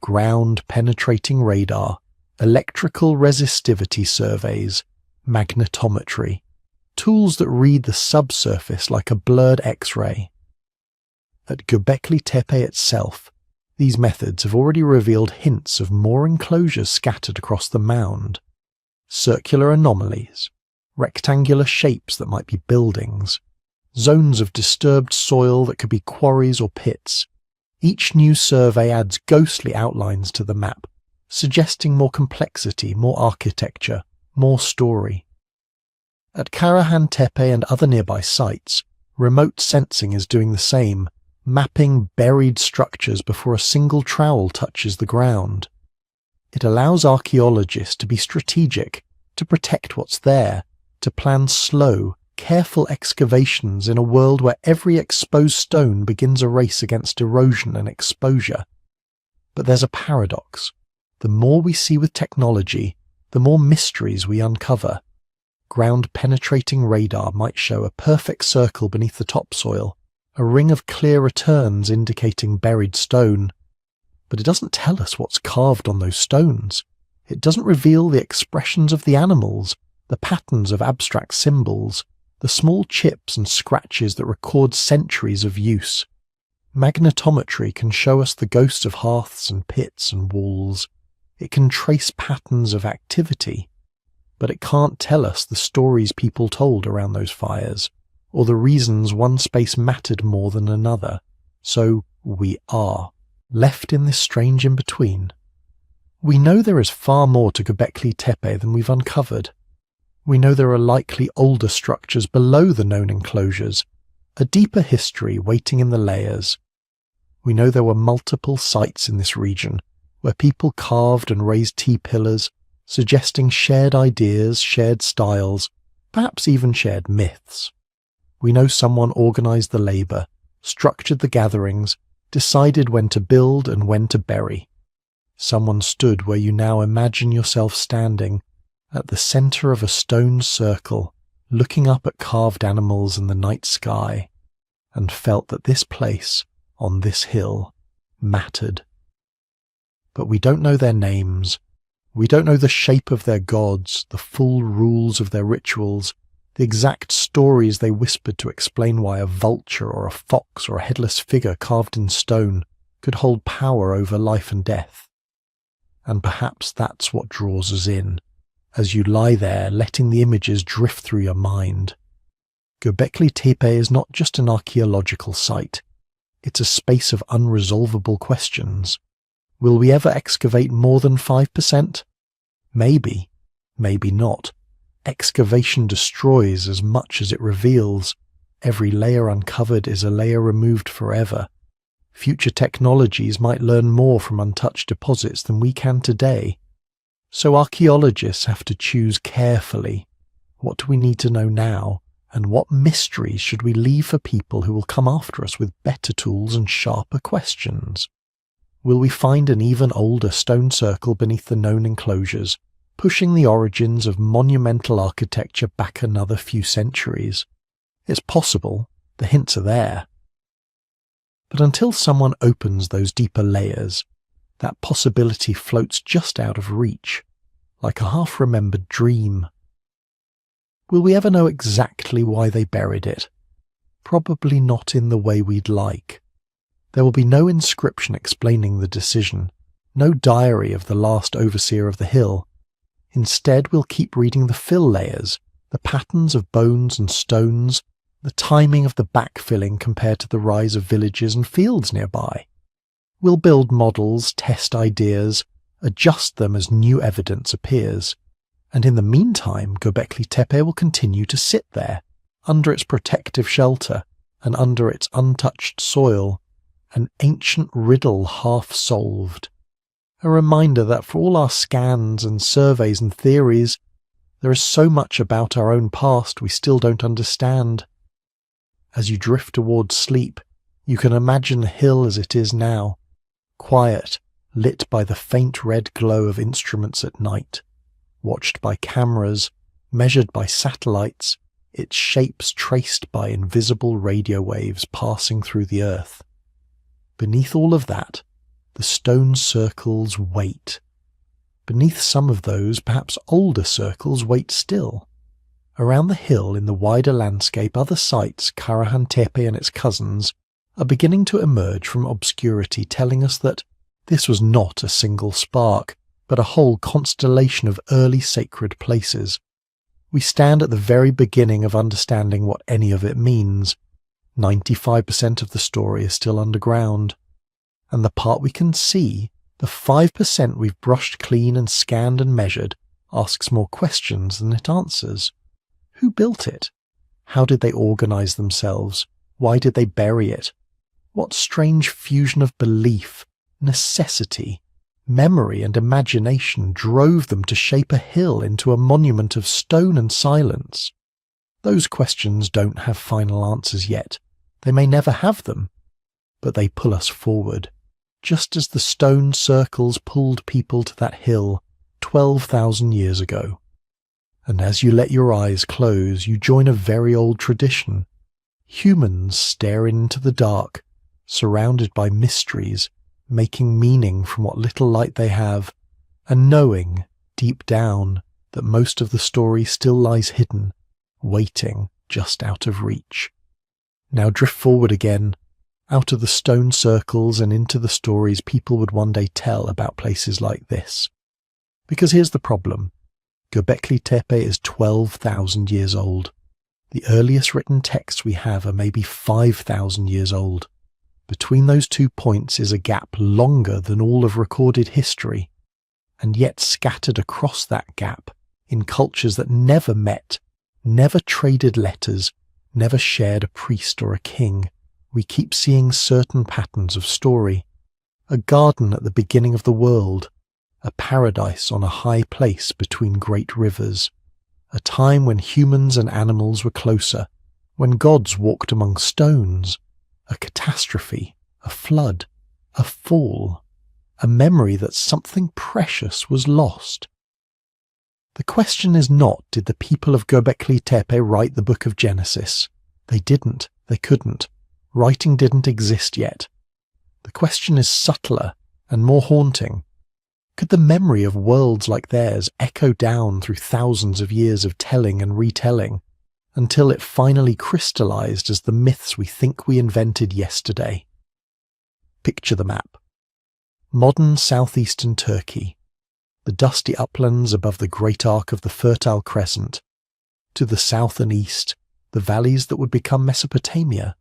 Ground-penetrating radar, electrical resistivity surveys, magnetometry, tools that read the subsurface like a blurred X-ray. At Göbekli Tepe itself, these methods have already revealed hints of more enclosures scattered across the mound. Circular anomalies, rectangular shapes that might be buildings, zones of disturbed soil that could be quarries or pits. Each new survey adds ghostly outlines to the map, suggesting more complexity, more architecture, more story. At Karahan Tepe and other nearby sites, remote sensing is doing the same, mapping buried structures before a single trowel touches the ground. It allows archaeologists to be strategic, to protect what's there, to plan slow, careful excavations in a world where every exposed stone begins a race against erosion and exposure. But there's a paradox. The more we see with technology, the more mysteries we uncover. Ground-penetrating radar might show a perfect circle beneath the topsoil, a ring of clear returns indicating buried stone. But it doesn't tell us what's carved on those stones. It doesn't reveal the expressions of the animals, the patterns of abstract symbols, the small chips and scratches that record centuries of use. Magnetometry can show us the ghosts of hearths and pits and walls. It can trace patterns of activity, but it can't tell us the stories people told around those fires, or the reasons one space mattered more than another. So we are left in this strange in-between. We know there is far more to Göbekli Tepe than we've uncovered. We know there are likely older structures below the known enclosures, a deeper history waiting in the layers. We know there were multiple sites in this region where people carved and raised T-pillars, suggesting shared ideas, shared styles, perhaps even shared myths. We know someone organised the labour, structured the gatherings, decided when to build and when to bury. Someone stood where you now imagine yourself standing, at the centre of a stone circle, looking up at carved animals in the night sky, and felt that this place, on this hill, mattered. But we don't know their names. We don't know the shape of their gods, the full rules of their rituals, the exact stories they whispered to explain why a vulture or a fox or a headless figure carved in stone could hold power over life and death. And perhaps that's what draws us in, as you lie there letting the images drift through your mind. Göbekli Tepe is not just an archaeological site. It's a space of unresolvable questions. Will we ever excavate more than 5%? Maybe, maybe not. Excavation destroys as much as it reveals. Every layer uncovered is a layer removed forever. Future technologies might learn more from untouched deposits than we can today. So archaeologists have to choose carefully. What do we need to know now, and what mysteries should we leave for people who will come after us with better tools and sharper questions? Will we find an even older stone circle beneath the known enclosures, pushing the origins of monumental architecture back another few centuries? It's possible, the hints are there. But until someone opens those deeper layers, that possibility floats just out of reach, like a half-remembered dream. Will we ever know exactly why they buried it? Probably not in the way we'd like. There will be no inscription explaining the decision, no diary of the last overseer of the hill. Instead, we'll keep reading the fill layers, the patterns of bones and stones, the timing of the backfilling compared to the rise of villages and fields nearby. We'll build models, test ideas, adjust them as new evidence appears. And in the meantime, Göbekli Tepe will continue to sit there, under its protective shelter and under its untouched soil, an ancient riddle half solved. A reminder that for all our scans and surveys and theories, there is so much about our own past we still don't understand. As you drift towards sleep, you can imagine the hill as it is now, quiet, lit by the faint red glow of instruments at night, watched by cameras, measured by satellites, its shapes traced by invisible radio waves passing through the earth. Beneath all of that, the stone circles wait. Beneath some of those, perhaps older circles wait still. Around the hill in the wider landscape, other sites, Karahan Tepe and its cousins, are beginning to emerge from obscurity, telling us that this was not a single spark, but a whole constellation of early sacred places. We stand at the very beginning of understanding what any of it means. 95% of the story is still underground. And the part we can see, the 5% we've brushed clean and scanned and measured, asks more questions than it answers. Who built it? How did they organize themselves? Why did they bury it? What strange fusion of belief, necessity, memory and imagination drove them to shape a hill into a monument of stone and silence? Those questions don't have final answers yet. They may never have them, but they pull us forward, just as the stone circles pulled people to that hill 12,000 years ago. And as you let your eyes close, you join a very old tradition. Humans stare into the dark, surrounded by mysteries, making meaning from what little light they have, and knowing, deep down, that most of the story still lies hidden, waiting just out of reach. Now drift forward again, out of the stone circles and into the stories people would one day tell about places like this. Because here's the problem. Göbekli Tepe is 12,000 years old. The earliest written texts we have are maybe 5,000 years old. Between those 2 points is a gap longer than all of recorded history, and yet scattered across that gap in cultures that never met, never traded letters, never shared a priest or a king, we keep seeing certain patterns of story. A garden at the beginning of the world, a paradise on a high place between great rivers, a time when humans and animals were closer, when gods walked among stones, a catastrophe, a flood, a fall, a memory that something precious was lost. The question is not, did the people of Göbekli Tepe write the book of Genesis? They didn't, they couldn't. Writing didn't exist yet. The question is subtler and more haunting. Could the memory of worlds like theirs echo down through thousands of years of telling and retelling, until it finally crystallized as the myths we think we invented yesterday? Picture the map. Modern southeastern Turkey, the dusty uplands above the great arc of the Fertile Crescent. To the south and east, the valleys that would become Mesopotamia,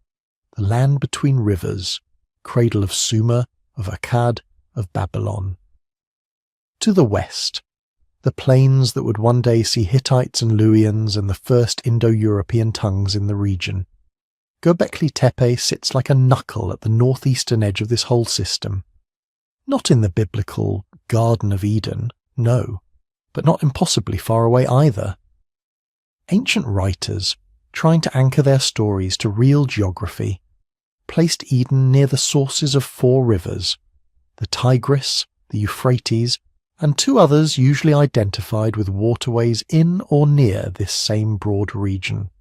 the land between rivers, cradle of Sumer, of Akkad, of Babylon. To the west, the plains that would one day see Hittites and Luwians and the first Indo-European tongues in the region. Göbekli Tepe sits like a knuckle at the northeastern edge of this whole system. Not in the biblical Garden of Eden, no, but not impossibly far away either. Ancient writers, trying to anchor their stories to real geography, placed Eden near the sources of 4 rivers, the Tigris, the Euphrates, and 2 others usually identified with waterways in or near this same broad region.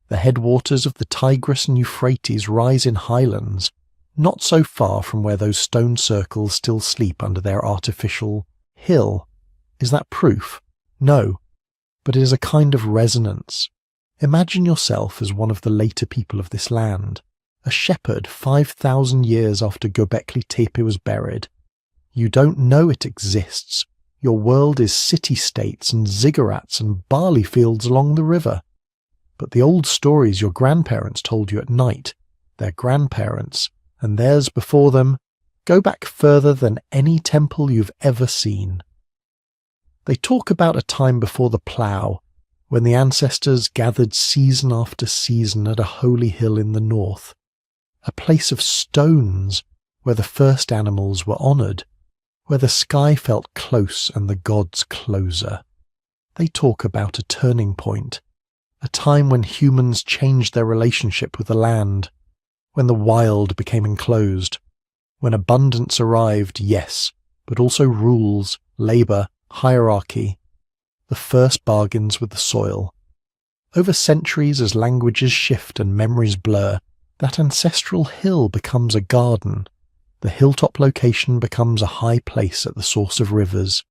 The headwaters of the Tigris and Euphrates rise in highlands, not so far from where those stone circles still sleep under their artificial hill. Is that proof? No, but it is a kind of resonance. Imagine yourself as one of the later people of this land, a shepherd 5,000 years after Göbekli Tepe was buried. You don't know it exists. Your world is city-states and ziggurats and barley fields along the river. But the old stories your grandparents told you at night, their grandparents, and theirs before them, go back further than any temple you've ever seen. They talk about a time before the plough, when the ancestors gathered season after season at a holy hill in the north, a place of stones where the first animals were honoured, where the sky felt close and the gods closer. They talk about a turning point, a time when humans changed their relationship with the land, when the wild became enclosed, when abundance arrived, yes, but also rules, labour, hierarchy, the first bargains with the soil. Over centuries, as languages shift and memories blur, that ancestral hill becomes a garden. The hilltop location becomes a high place at the source of rivers.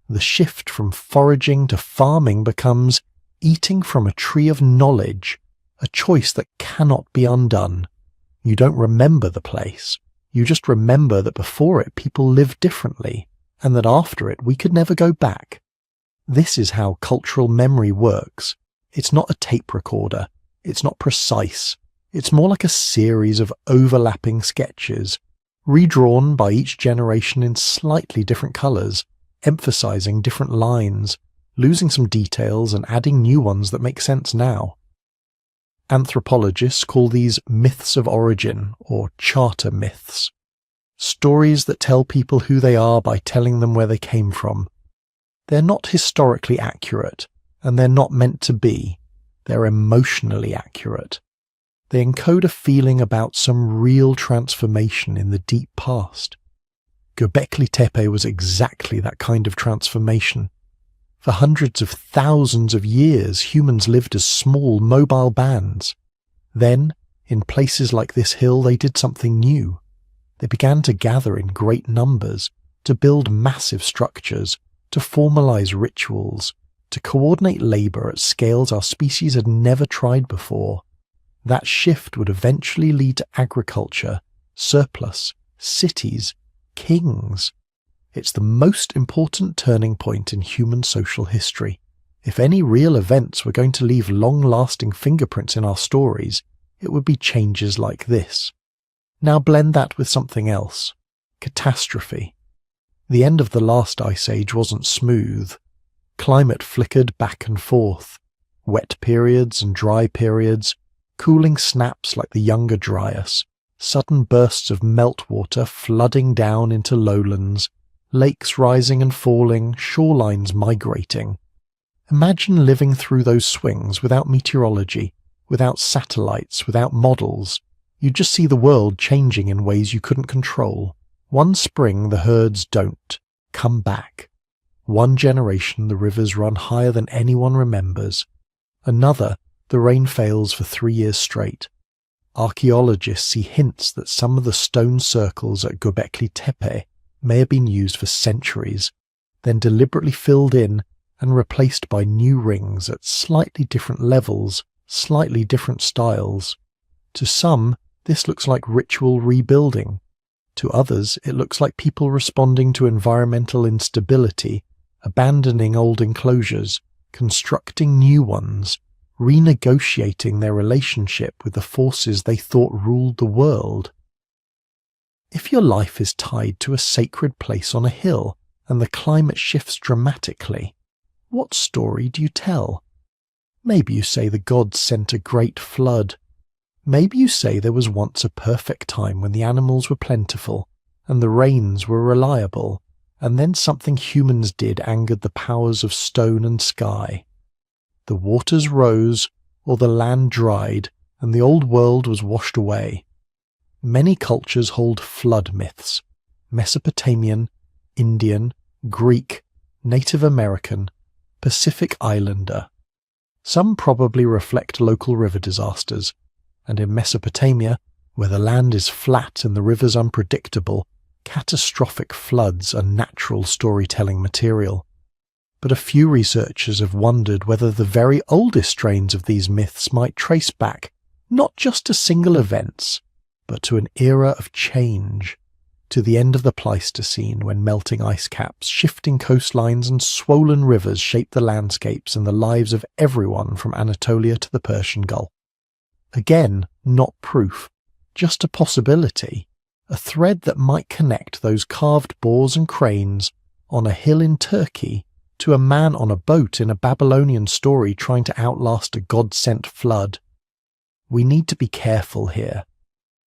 The shift from foraging to farming becomes eating from a tree of knowledge, a choice that cannot be undone. You don't remember the place. You just remember that before it people lived differently, and that after it we could never go back. This is how cultural memory works. It's not a tape recorder. It's not precise. It's more like a series of overlapping sketches, redrawn by each generation in slightly different colours, emphasising different lines, losing some details and adding new ones that make sense now. Anthropologists call these myths of origin, or charter myths. Stories that tell people who they are by telling them where they came from. They're not historically accurate, and they're not meant to be. They're emotionally accurate. They encode a feeling about some real transformation in the deep past. Göbekli Tepe was exactly that kind of transformation. For hundreds of thousands of years, humans lived as small, mobile bands. Then, in places like this hill, they did something new. They began to gather in great numbers, to build massive structures, to formalize rituals, to coordinate labor at scales our species had never tried before. That shift would eventually lead to agriculture, surplus, cities, kings. It's the most important turning point in human social history. If any real events were going to leave long-lasting fingerprints in our stories, it would be changes like this. Now blend that with something else. Catastrophe. The end of the last ice age wasn't smooth. Climate flickered back and forth. Wet periods and dry periods, cooling snaps like the Younger Dryas, sudden bursts of meltwater flooding down into lowlands, lakes rising and falling, shorelines migrating. Imagine living through those swings without meteorology, without satellites, without models. You'd just see the world changing in ways you couldn't control. One spring the herds don't come back. One generation the rivers run higher than anyone remembers. Another, the rain fails for 3 years straight. Archaeologists see hints that some of the stone circles at Göbekli Tepe may have been used for centuries, then deliberately filled in and replaced by new rings at slightly different levels, slightly different styles. To some, this looks like ritual rebuilding. To others, it looks like people responding to environmental instability, abandoning old enclosures, constructing new ones, renegotiating their relationship with the forces they thought ruled the world. If your life is tied to a sacred place on a hill and the climate shifts dramatically, what story do you tell? Maybe you say the gods sent a great flood. Maybe you say there was once a perfect time when the animals were plentiful and the rains were reliable, and then something humans did angered the powers of stone and sky. The waters rose, or the land dried, and the old world was washed away. Many cultures hold flood myths: Mesopotamian, Indian, Greek, Native American, Pacific Islander. Some probably reflect local river disasters, and in Mesopotamia, where the land is flat and the rivers unpredictable, catastrophic floods are natural storytelling material. But a few researchers have wondered whether the very oldest strains of these myths might trace back not just to single events, but to an era of change, to the end of the Pleistocene, when melting ice caps, shifting coastlines and swollen rivers shaped the landscapes and the lives of everyone from Anatolia to the Persian Gulf. Again, not proof, just a possibility, a thread that might connect those carved boars and cranes on a hill in Turkey to a man on a boat in a Babylonian story trying to outlast a God-sent flood. We need to be careful here,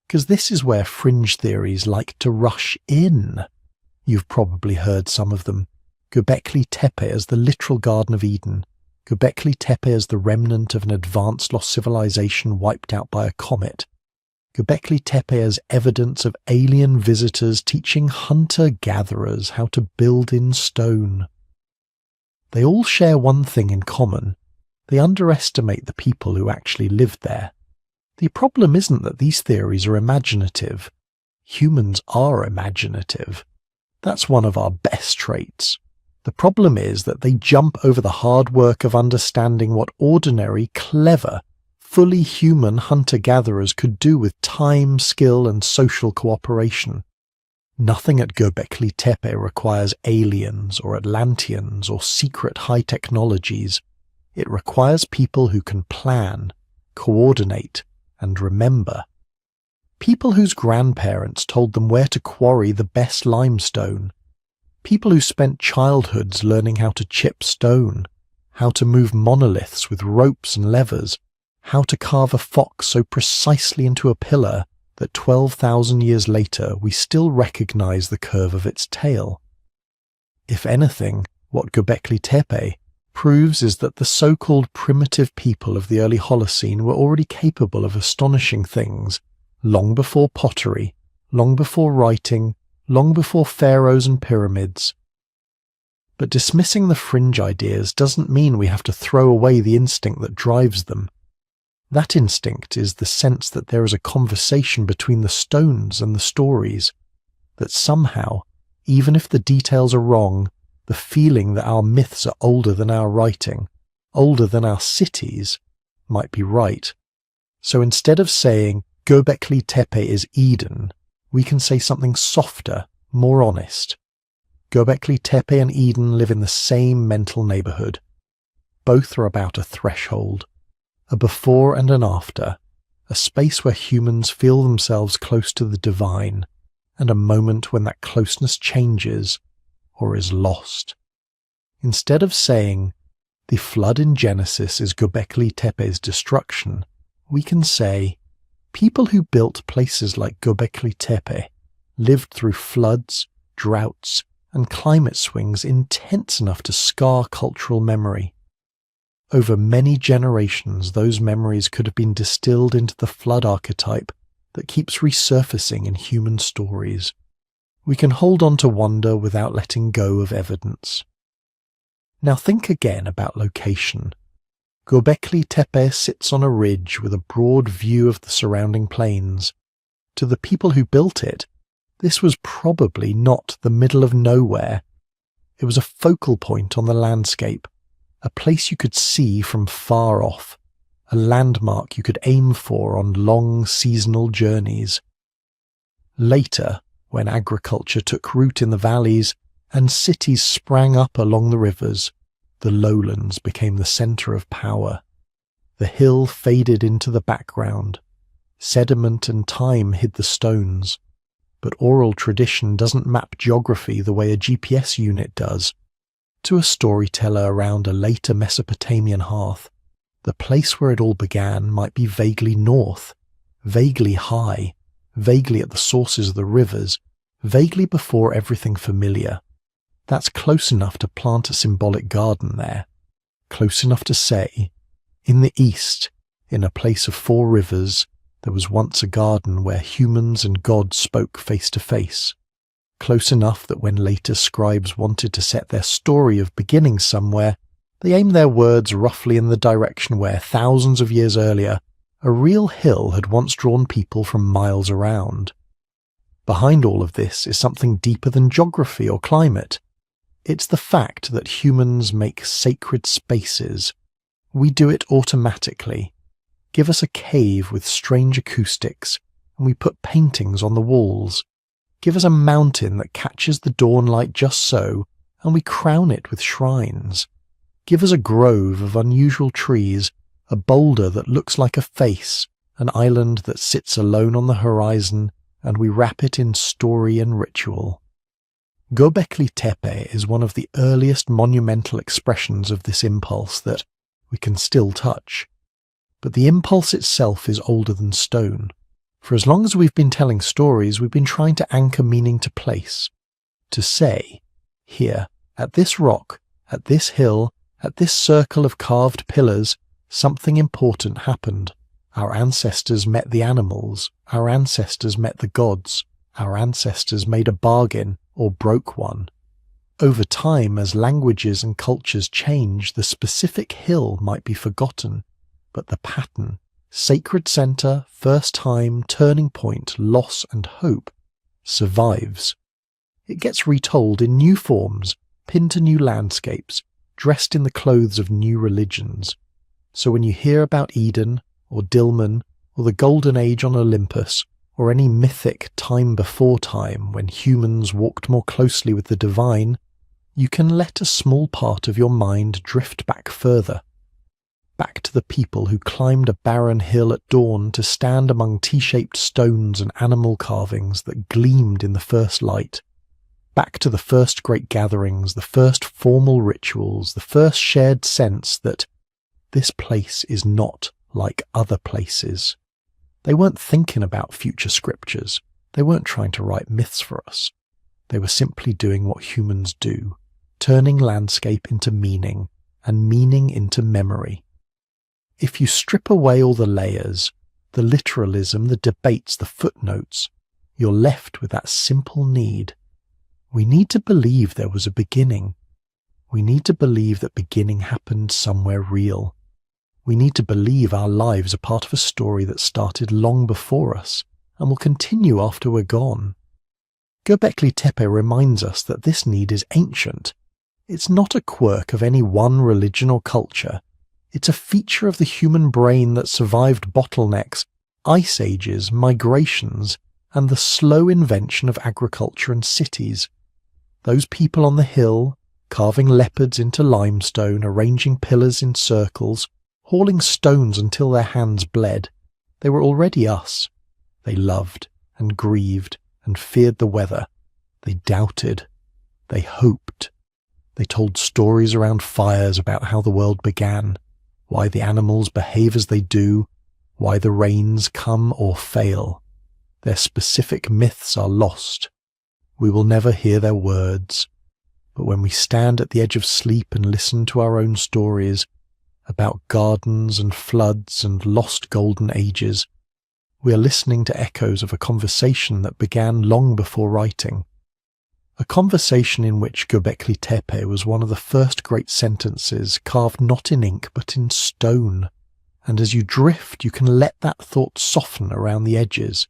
because this is where fringe theories like to rush in. You've probably heard some of them. Göbekli Tepe as the literal Garden of Eden. Göbekli Tepe as the remnant of an advanced lost civilization wiped out by a comet. Göbekli Tepe as evidence of alien visitors teaching hunter-gatherers how to build in stone. They all share one thing in common. They underestimate the people who actually lived there. The problem isn't that these theories are imaginative. Humans are imaginative. That's one of our best traits. The problem is that they jump over the hard work of understanding what ordinary, clever, fully human hunter-gatherers could do with time, skill, and social cooperation. Nothing at Göbekli Tepe requires aliens or Atlanteans or secret high technologies. It requires people who can plan, coordinate, and remember. People whose grandparents told them where to quarry the best limestone. People who spent childhoods learning how to chip stone, how to move monoliths with ropes and levers, how to carve a fox so precisely into a pillar that 12,000 years later we still recognize the curve of its tail. If anything, what Göbekli Tepe proves is that the so-called primitive people of the early Holocene were already capable of astonishing things, long before pottery, long before writing, long before pharaohs and pyramids. But dismissing the fringe ideas doesn't mean we have to throw away the instinct that drives them. That instinct is the sense that there is a conversation between the stones and the stories, that somehow, even if the details are wrong, the feeling that our myths are older than our writing, older than our cities, might be right. So instead of saying Göbekli Tepe is Eden, we can say something softer, more honest. Göbekli Tepe and Eden live in the same mental neighborhood. Both are about a threshold, a before and an after, a space where humans feel themselves close to the divine, and a moment when that closeness changes or is lost. Instead of saying, the flood in Genesis is Göbekli Tepe's destruction, we can say, people who built places like Göbekli Tepe lived through floods, droughts, and climate swings intense enough to scar cultural memory. Over many generations, those memories could have been distilled into the flood archetype that keeps resurfacing in human stories. We can hold on to wonder without letting go of evidence. Now think again about location. Göbekli Tepe sits on a ridge with a broad view of the surrounding plains. To the people who built it, this was probably not the middle of nowhere. It was a focal point on the landscape, a place you could see from far off, a landmark you could aim for on long seasonal journeys. Later, when agriculture took root in the valleys and cities sprang up along the rivers, the lowlands became the centre of power. The hill faded into the background. Sediment and time hid the stones. But oral tradition doesn't map geography the way a GPS unit does. To a storyteller around a later Mesopotamian hearth, the place where it all began might be vaguely north, vaguely high, vaguely at the sources of the rivers, vaguely before everything familiar. That's close enough to plant a symbolic garden there, close enough to say, in the east, in a place of 4 rivers, there was once a garden where humans and God spoke face to face, close enough that when later scribes wanted to set their story of beginning somewhere, they aimed their words roughly in the direction where, thousands of years earlier, a real hill had once drawn people from miles around. Behind all of this is something deeper than geography or climate. It's the fact that humans make sacred spaces. We do it automatically. Give us a cave with strange acoustics, and we put paintings on the walls. Give us a mountain that catches the dawn light just so, and we crown it with shrines. Give us a grove of unusual trees, a boulder that looks like a face, an island that sits alone on the horizon, and we wrap it in story and ritual. Göbekli Tepe is one of the earliest monumental expressions of this impulse that we can still touch. But the impulse itself is older than stone. For as long as we've been telling stories, we've been trying to anchor meaning to place. To say, here, at this rock, at this hill, at this circle of carved pillars, something important happened. Our ancestors met the animals. Our ancestors met the gods. Our ancestors made a bargain or broke one. Over time, as languages and cultures change, the specific hill might be forgotten. But the pattern, sacred center, first time, turning point, loss and hope, survives. It gets retold in new forms, pinned to new landscapes, dressed in the clothes of new religions. So when you hear about Eden, or Dilmun, or the Golden Age on Olympus, or any mythic time before time when humans walked more closely with the divine, you can let a small part of your mind drift back further. Back to the people who climbed a barren hill at dawn to stand among T-shaped stones and animal carvings that gleamed in the first light. Back to the first great gatherings, the first formal rituals, the first shared sense that this place is not like other places. They weren't thinking about future scriptures. They weren't trying to write myths for us. They were simply doing what humans do, turning landscape into meaning and meaning into memory. If you strip away all the layers, the literalism, the debates, the footnotes, you're left with that simple need. We need to believe there was a beginning. We need to believe that beginning happened somewhere real. We need to believe our lives are part of a story that started long before us and will continue after we're gone. Göbekli Tepe reminds us that this need is ancient. It's not a quirk of any one religion or culture. It's a feature of the human brain that survived bottlenecks, ice ages, migrations, and the slow invention of agriculture and cities. Those people on the hill, carving leopards into limestone, arranging pillars in circles, hauling stones until their hands bled. They were already us. They loved and grieved and feared the weather. They doubted. They hoped. They told stories around fires about how the world began, why the animals behave as they do, why the rains come or fail. Their specific myths are lost. We will never hear their words. But when we stand at the edge of sleep and listen to our own stories about gardens and floods and lost golden ages, we are listening to echoes of a conversation that began long before writing. A conversation in which Göbekli Tepe was one of the first great sentences carved not in ink but in stone, and as you drift you can let that thought soften around the edges.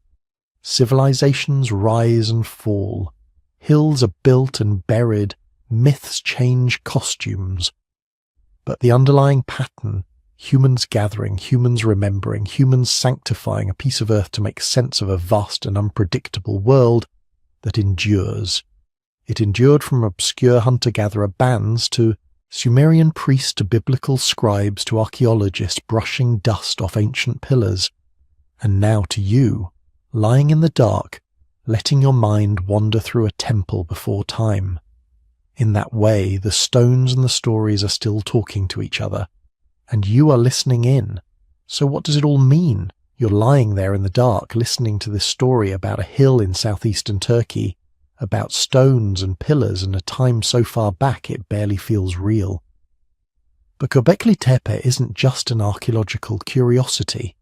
Civilizations rise and fall, hills are built and buried, myths change costumes. But the underlying pattern, humans gathering, humans remembering, humans sanctifying a piece of earth to make sense of a vast and unpredictable world, that endures. It endured from obscure hunter-gatherer bands to Sumerian priests to biblical scribes to archaeologists brushing dust off ancient pillars, and now to you, lying in the dark, letting your mind wander through a temple before time. In that way, the stones and the stories are still talking to each other, and you are listening in. So what does it all mean? You're lying there in the dark, listening to this story about a hill in southeastern Turkey, about stones and pillars and a time so far back it barely feels real. But Göbekli Tepe isn't just an archaeological curiosity.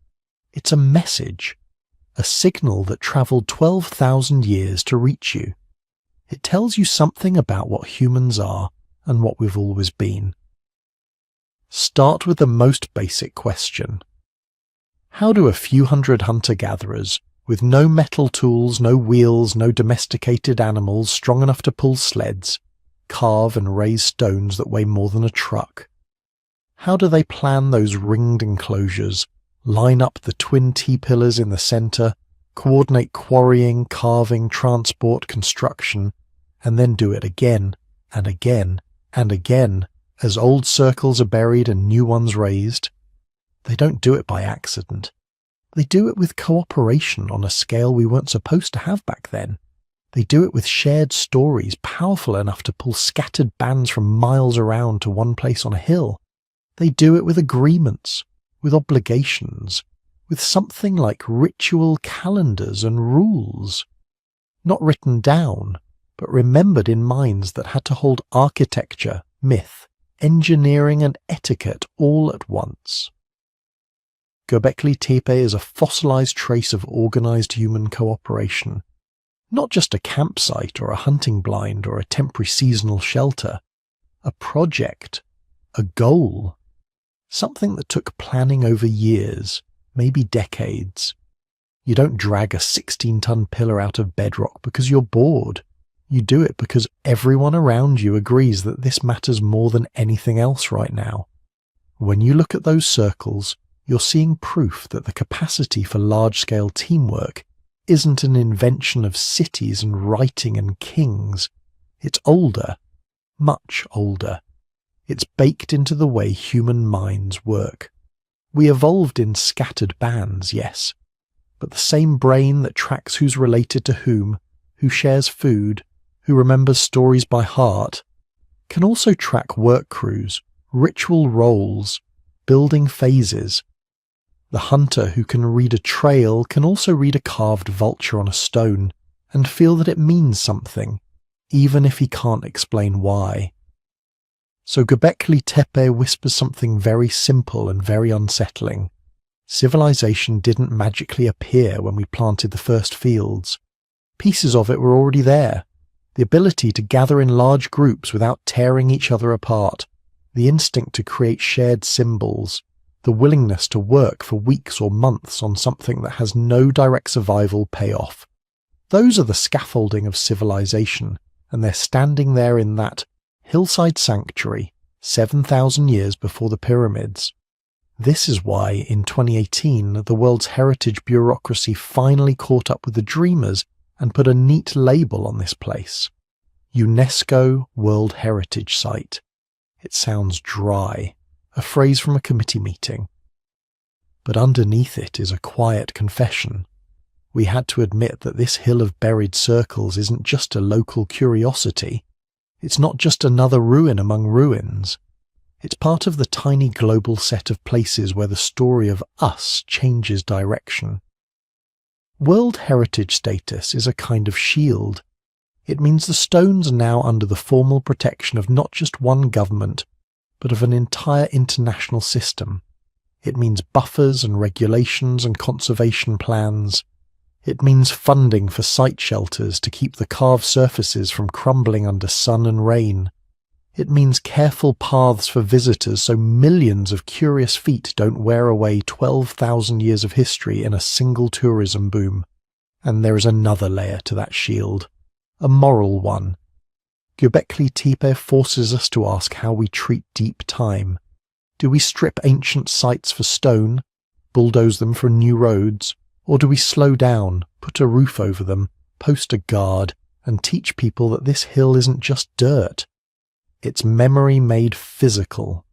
It's a message, a signal that travelled 12,000 years to reach you. It tells you something about what humans are and what we've always been. Start with the most basic question. How do a few hundred hunter-gatherers, with no metal tools, no wheels, no domesticated animals strong enough to pull sleds, carve and raise stones that weigh more than a truck? How do they plan those ringed enclosures, line up the twin T-pillars in the centre, coordinate quarrying, carving, transport, construction, and then do it again and again and again as old circles are buried and new ones raised? They don't do it by accident. They do it with cooperation on a scale we weren't supposed to have back then. They do it with shared stories powerful enough to pull scattered bands from miles around to one place on a hill. They do it with agreements, with obligations, with something like ritual calendars and rules. Not written down, but remembered in minds that had to hold architecture, myth, engineering and etiquette all at once. Göbekli Tepe is a fossilized trace of organized human cooperation, not just a campsite or a hunting blind or a temporary seasonal shelter, a project, a goal, something that took planning over years, maybe decades. You don't drag a 16-ton pillar out of bedrock because you're bored. You do it because everyone around you agrees that this matters more than anything else right now. When you look at those circles, you're seeing proof that the capacity for large-scale teamwork isn't an invention of cities and writing and kings. It's older, much older. It's baked into the way human minds work. We evolved in scattered bands, yes, but the same brain that tracks who's related to whom, who shares food, who remembers stories by heart, can also track work crews, ritual roles, building phases. The hunter who can read a trail can also read a carved vulture on a stone and feel that it means something, even if he can't explain why. So Göbekli Tepe whispers something very simple and very unsettling. Civilization didn't magically appear when we planted the first fields. Pieces of it were already there. The ability to gather in large groups without tearing each other apart, the instinct to create shared symbols, the willingness to work for weeks or months on something that has no direct survival payoff. Those are the scaffolding of civilization, and they're standing there in that hillside sanctuary 7,000 years before the pyramids. This is why, in 2018, the world's heritage bureaucracy finally caught up with the dreamers and put a neat label on this place. UNESCO World Heritage Site. It sounds dry, a phrase from a committee meeting. But underneath it is a quiet confession. We had to admit that this hill of buried circles isn't just a local curiosity. It's not just another ruin among ruins. It's part of the tiny global set of places where the story of us changes direction. World Heritage status is a kind of shield. It means the stones are now under the formal protection of not just one government, but of an entire international system. It means buffers and regulations and conservation plans. It means funding for site shelters to keep the carved surfaces from crumbling under sun and rain. It means careful paths for visitors so millions of curious feet don't wear away 12,000 years of history in a single tourism boom. And there is another layer to that shield, a moral one. Göbekli Tepe forces us to ask how we treat deep time. Do we strip ancient sites for stone, bulldoze them for new roads, or do we slow down, put a roof over them, post a guard, and teach people that this hill isn't just dirt? It's memory made physical.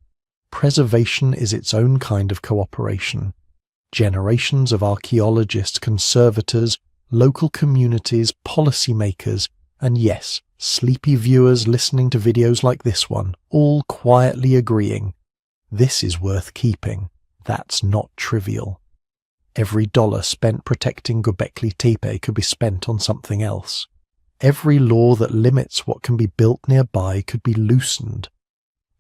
Preservation is its own kind of cooperation. Generations of archaeologists, conservators, local communities, policymakers, and yes, sleepy viewers listening to videos like this one, all quietly agreeing, this is worth keeping. That's not trivial. Every dollar spent protecting Göbekli Tepe could be spent on something else. Every law that limits what can be built nearby could be loosened.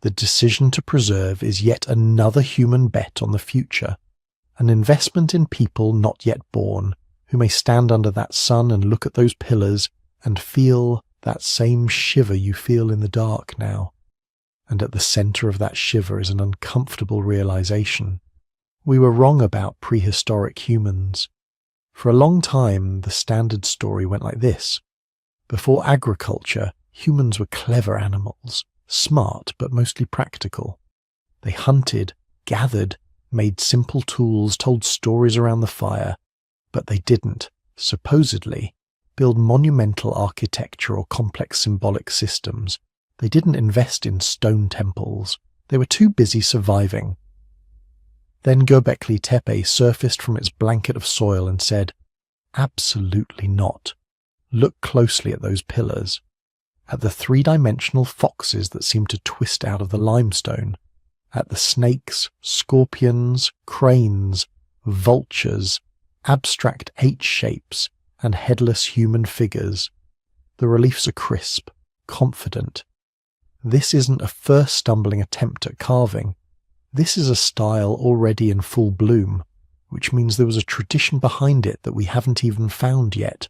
The decision to preserve is yet another human bet on the future, an investment in people not yet born, who may stand under that sun and look at those pillars and feel that same shiver you feel in the dark now. And at the centre of that shiver is an uncomfortable realization. We were wrong about prehistoric humans. For a long time, the standard story went like this. Before agriculture, humans were clever animals, smart but mostly practical. They hunted, gathered, made simple tools, told stories around the fire, but they didn't, supposedly, build monumental architecture or complex symbolic systems. They didn't invest in stone temples. They were too busy surviving. Then Göbekli Tepe surfaced from its blanket of soil and said, absolutely not. Look closely at those pillars, at the three-dimensional foxes that seem to twist out of the limestone, at the snakes, scorpions, cranes, vultures, abstract H-shapes, and headless human figures. The reliefs are crisp, confident. This isn't a first stumbling attempt at carving. This is a style already in full bloom, which means there was a tradition behind it that we haven't even found yet.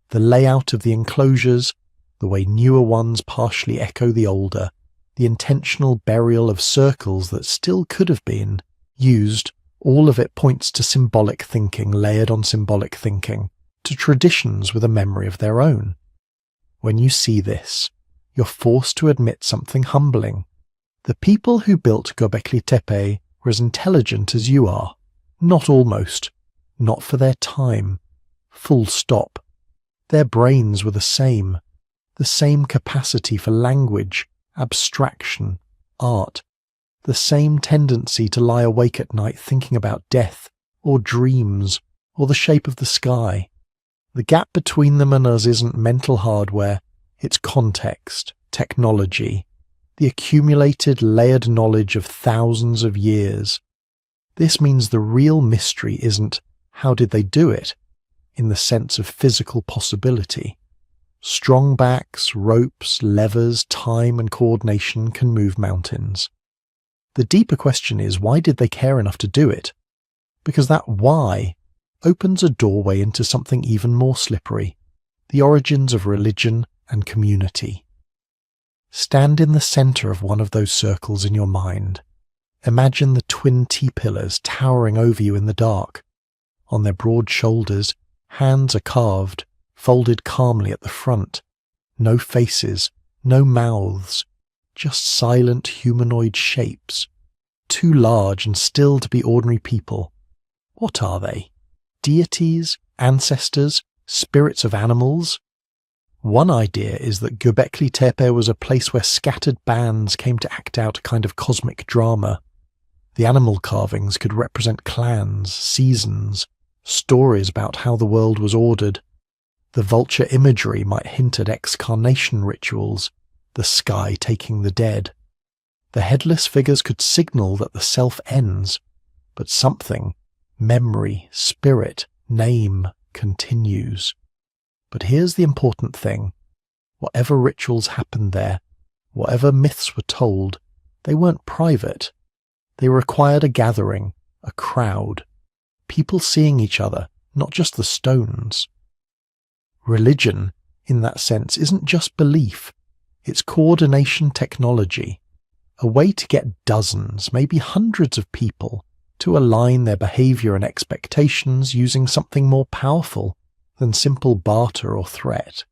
The layout of the enclosures, the way newer ones partially echo the older, the intentional burial of circles that still could have been used, all of it points to symbolic thinking layered on symbolic thinking, to traditions with a memory of their own. When you see this, you're forced to admit something humbling. The people who built Göbekli Tepe were as intelligent as you are. Not almost. Not for their time. Full stop. Their brains were the same capacity for language, abstraction, art, the same tendency to lie awake at night thinking about death, or dreams, or the shape of the sky. The gap between them and us isn't mental hardware, it's context, technology, the accumulated, layered knowledge of thousands of years. This means the real mystery isn't how did they do it, in the sense of physical possibility. Strong backs, ropes, levers, time and coordination can move mountains. The deeper question is, why did they care enough to do it? Because that why opens a doorway into something even more slippery, the origins of religion and community. Stand in the center of one of those circles in your mind. Imagine the twin T-pillars towering over you in the dark. On their broad shoulders, hands are carved, folded calmly at the front. No faces, no mouths, just silent humanoid shapes. Too large and still to be ordinary people. What are they? Deities? Ancestors? Spirits of animals? One idea is that Göbekli Tepe was a place where scattered bands came to act out a kind of cosmic drama. The animal carvings could represent clans, seasons, stories about how the world was ordered. The vulture imagery might hint at excarnation rituals, the sky taking the dead. The headless figures could signal that the self ends, but something, memory, spirit, name, continues. But here's the important thing. Whatever rituals happened there, whatever myths were told, they weren't private. They required a gathering, a crowd, people seeing each other, not just the stones. Religion, in that sense, isn't just belief. It's coordination technology, a way to get dozens, maybe hundreds of people to align their behavior and expectations using something more powerful than simple barter or threat.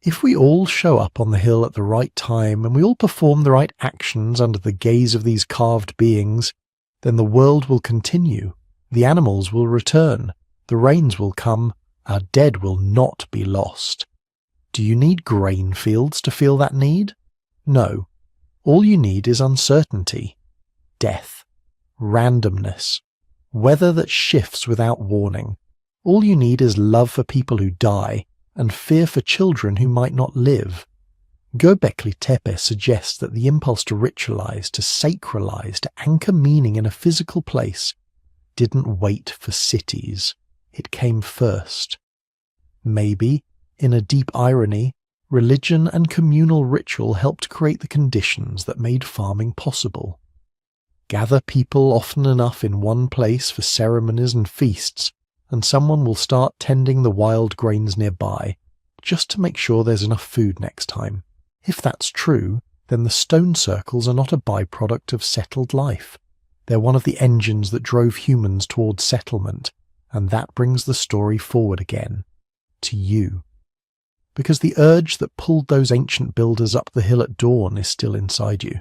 If we all show up on the hill at the right time and we all perform the right actions under the gaze of these carved beings, then the world will continue, the animals will return, the rains will come, our dead will not be lost. Do you need grain fields to feel that need? No. All you need is uncertainty, death, randomness, weather that shifts without warning. All you need is love for people who die and fear for children who might not live. Göbekli Tepe suggests that the impulse to ritualize, to sacralize, to anchor meaning in a physical place didn't wait for cities. It came first. Maybe, in a deep irony, religion and communal ritual helped create the conditions that made farming possible. Gather people often enough in one place for ceremonies and feasts, and someone will start tending the wild grains nearby, just to make sure there's enough food next time. If that's true, then the stone circles are not a byproduct of settled life. They're one of the engines that drove humans towards settlement, and that brings the story forward again, to you. Because the urge that pulled those ancient builders up the hill at dawn is still inside you.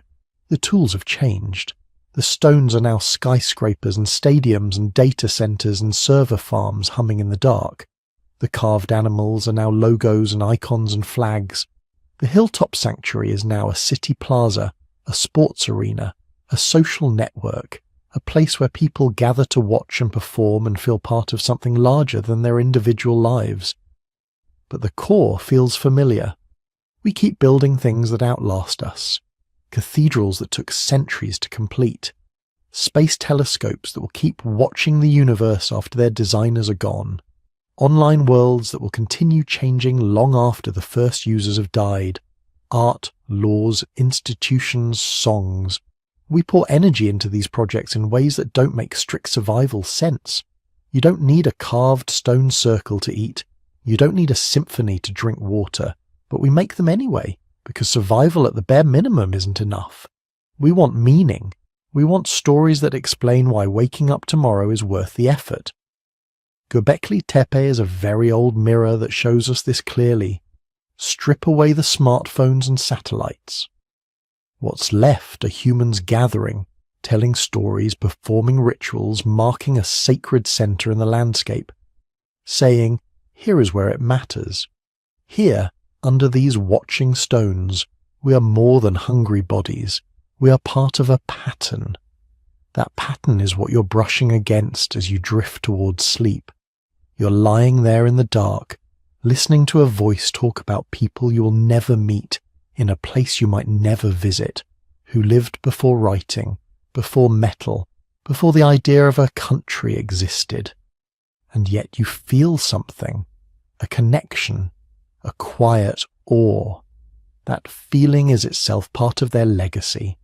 The tools have changed. The stones are now skyscrapers and stadiums and data centers and server farms humming in the dark. The carved animals are now logos and icons and flags. The hilltop sanctuary is now a city plaza, a sports arena, a social network, a place where people gather to watch and perform and feel part of something larger than their individual lives. But the core feels familiar. We keep building things that outlast us. Cathedrals that took centuries to complete. Space telescopes that will keep watching the universe after their designers are gone. Online worlds that will continue changing long after the first users have died. Art, laws, institutions, songs. We pour energy into these projects in ways that don't make strict survival sense. You don't need a carved stone circle to eat. You don't need a symphony to drink water. But we make them anyway, because survival at the bare minimum isn't enough. We want meaning. We want stories that explain why waking up tomorrow is worth the effort. Göbekli Tepe is a very old mirror that shows us this clearly. Strip away the smartphones and satellites. What's left are humans gathering, telling stories, performing rituals, marking a sacred center in the landscape, saying, here is where it matters. Here, under these watching stones, we are more than hungry bodies. We are part of a pattern. That pattern is what you're brushing against as you drift towards sleep. You're lying there in the dark, listening to a voice talk about people you will never meet in a place you might never visit, who lived before writing, before metal, before the idea of a country existed. And yet you feel something, a connection, a quiet awe. That feeling is itself part of their legacy.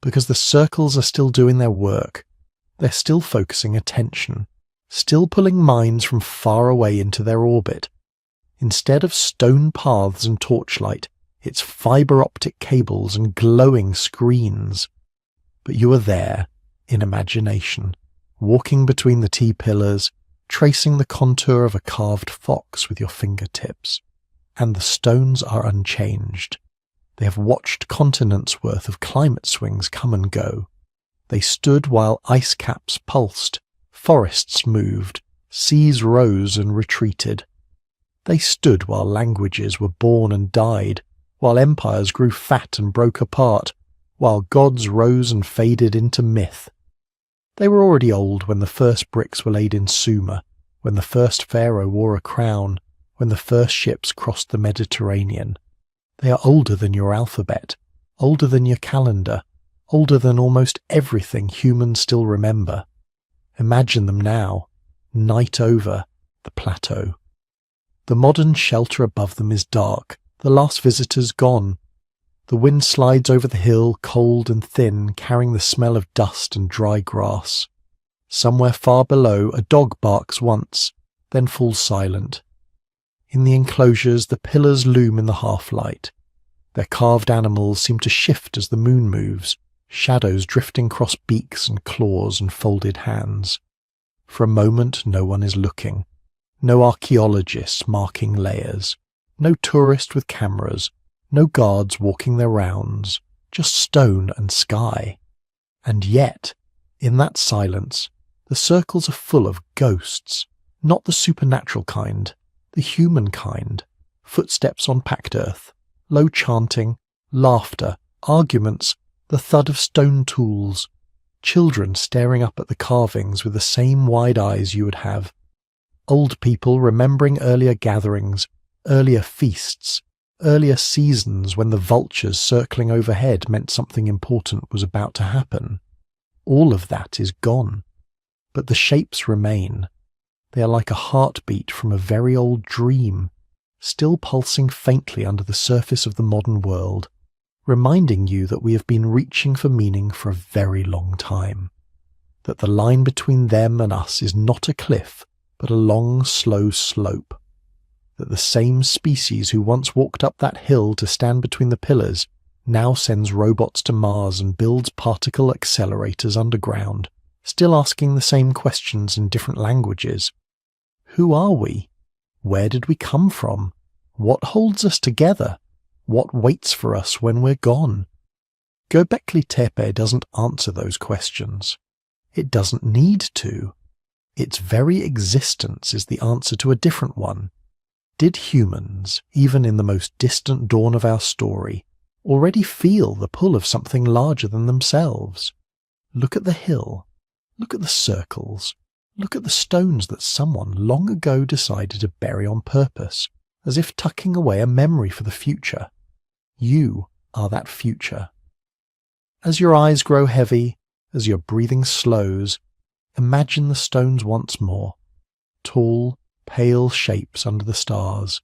Because the circles are still doing their work, they're still focusing attention, still pulling minds from far away into their orbit. Instead of stone paths and torchlight, it's fiber optic cables and glowing screens. But you are there, in imagination, walking between the T-pillars, tracing the contour of a carved fox with your fingertips. And the stones are unchanged. They have watched continents' worth of climate swings come and go. They stood while ice caps pulsed, forests moved, seas rose and retreated. They stood while languages were born and died, while empires grew fat and broke apart, while gods rose and faded into myth. They were already old when the first bricks were laid in Sumer, when the first pharaoh wore a crown, when the first ships crossed the Mediterranean. They are older than your alphabet, older than your calendar, older than almost everything humans still remember. Imagine them now, night over the plateau. The modern shelter above them is dark, the last visitors gone. The wind slides over the hill, cold and thin, carrying the smell of dust and dry grass. Somewhere far below, a dog barks once, then falls silent. In the enclosures, the pillars loom in the half-light. Their carved animals seem to shift as the moon moves, shadows drifting across beaks and claws and folded hands. For a moment, no one is looking. No archaeologists marking layers. No tourist with cameras. No guards walking their rounds. Just stone and sky. And yet, in that silence, the circles are full of ghosts. Not the supernatural kind, the human kind. Footsteps on packed earth. Low chanting, laughter, arguments, the thud of stone tools. Children staring up at the carvings with the same wide eyes you would have. Old people remembering earlier gatherings, earlier feasts, earlier seasons when the vultures circling overhead meant something important was about to happen. All of that is gone. But the shapes remain. They are like a heartbeat from a very old dream, still pulsing faintly under the surface of the modern world, reminding you that we have been reaching for meaning for a very long time. That the line between them and us is not a cliff, but a long, slow slope. That the same species who once walked up that hill to stand between the pillars now sends robots to Mars and builds particle accelerators underground, still asking the same questions in different languages. Who are we? Where did we come from? What holds us together? What waits for us when we're gone? Göbekli Tepe doesn't answer those questions. It doesn't need to. Its very existence is the answer to a different one. Did humans, even in the most distant dawn of our story, already feel the pull of something larger than themselves? Look at the hill. Look at the circles. Look at the stones that someone long ago decided to bury on purpose, as if tucking away a memory for the future. You are that future. As your eyes grow heavy, as your breathing slows, imagine the stones once more. Tall, pale shapes under the stars,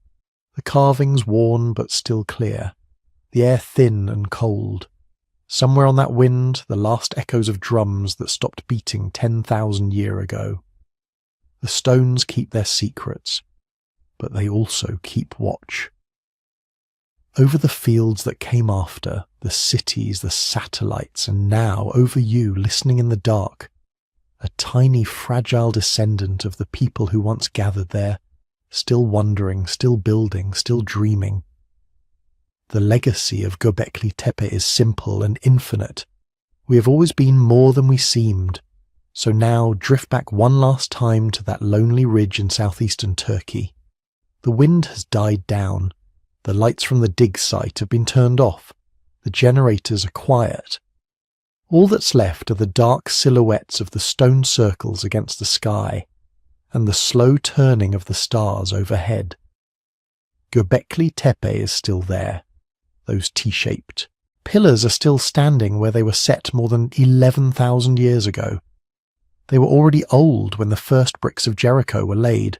the carvings worn but still clear, the air thin and cold. Somewhere on that wind, the last echoes of drums that stopped beating 10,000 years ago. The stones keep their secrets, but they also keep watch. Over the fields that came after, the cities, the satellites, and now over you, listening in the dark, a tiny fragile descendant of the people who once gathered there, still wondering, still building, still dreaming. The legacy of Göbekli Tepe is simple and infinite. We have always been more than we seemed, so now drift back one last time to that lonely ridge in southeastern Turkey. The wind has died down, the lights from the dig site have been turned off, the generators are quiet. All that's left are the dark silhouettes of the stone circles against the sky, and the slow turning of the stars overhead. Göbekli Tepe is still there, those T-shaped. Pillars are still standing where they were set more than 11,000 years ago. They were already old when the first bricks of Jericho were laid,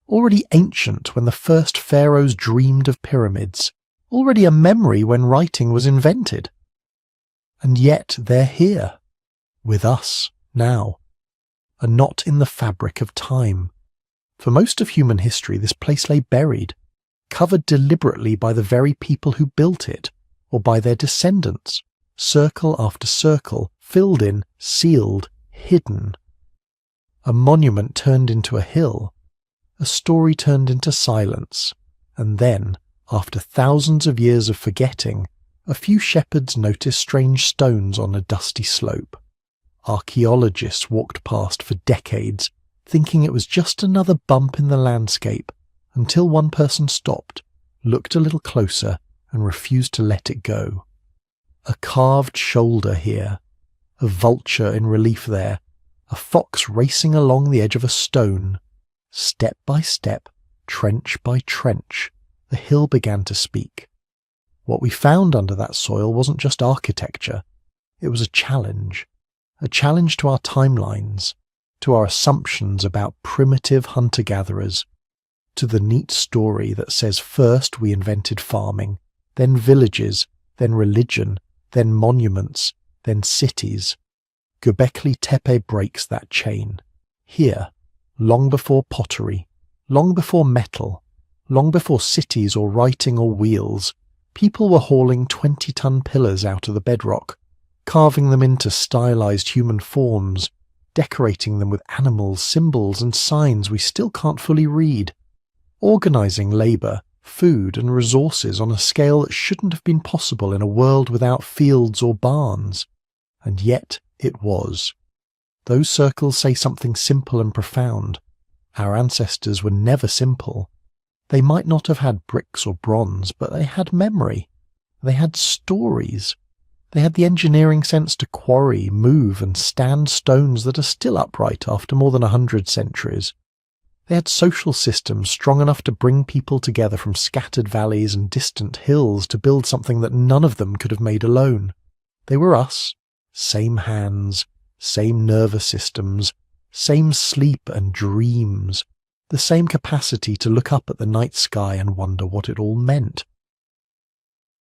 already ancient when the first pharaohs dreamed of pyramids, already a memory when writing was invented. And yet they're here, with us, now, a knot in the fabric of time. For most of human history, this place lay buried, covered deliberately by the very people who built it, or by their descendants, circle after circle, filled in, sealed, hidden. A monument turned into a hill, a story turned into silence, and then, after thousands of years of forgetting, a few shepherds noticed strange stones on a dusty slope. Archaeologists walked past for decades, thinking it was just another bump in the landscape, until one person stopped, looked a little closer, and refused to let it go. A carved shoulder here, a vulture in relief there, a fox racing along the edge of a stone. Step by step, trench by trench, the hill began to speak. What we found under that soil wasn't just architecture, it was a challenge to our timelines, to our assumptions about primitive hunter-gatherers, to the neat story that says first we invented farming, then villages, then religion, then monuments, then cities. Göbekli Tepe breaks that chain. Here, long before pottery, long before metal, long before cities or writing or wheels, people were hauling 20-ton pillars out of the bedrock, carving them into stylized human forms, decorating them with animals, symbols, and signs we still can't fully read, organizing labor, food, and resources on a scale that shouldn't have been possible in a world without fields or barns. And yet it was. Those circles say something simple and profound. Our ancestors were never simple. They might not have had bricks or bronze, but they had memory. They had stories. They had the engineering sense to quarry, move, and stand stones that are still upright after more than 100 centuries. They had social systems strong enough to bring people together from scattered valleys and distant hills to build something that none of them could have made alone. They were us, same hands, same nervous systems, same sleep and dreams, the same capacity to look up at the night sky and wonder what it all meant.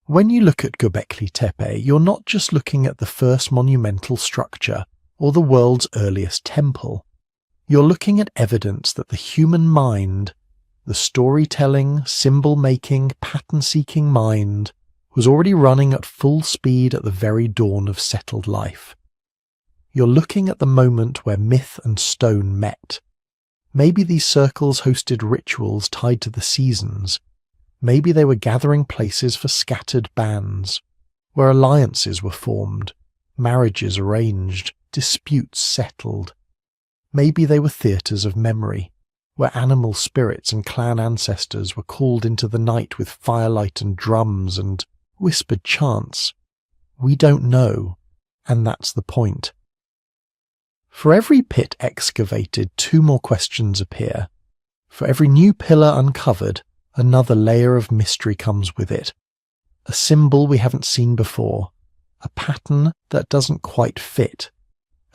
When you look at Göbekli Tepe, you're not just looking at the first monumental structure or the world's earliest temple. You're looking at evidence that the human mind, the storytelling, symbol-making, pattern-seeking mind, was already running at full speed at the very dawn of settled life. You're looking at the moment where myth and stone met. Maybe these circles hosted rituals tied to the seasons. Maybe they were gathering places for scattered bands, where alliances were formed, marriages arranged, disputes settled. Maybe they were theatres of memory, where animal spirits and clan ancestors were called into the night with firelight and drums and whispered chants. We don't know, and that's the point. For every pit excavated, 2 more questions appear. For every new pillar uncovered, another layer of mystery comes with it. A symbol we haven't seen before, a pattern that doesn't quite fit,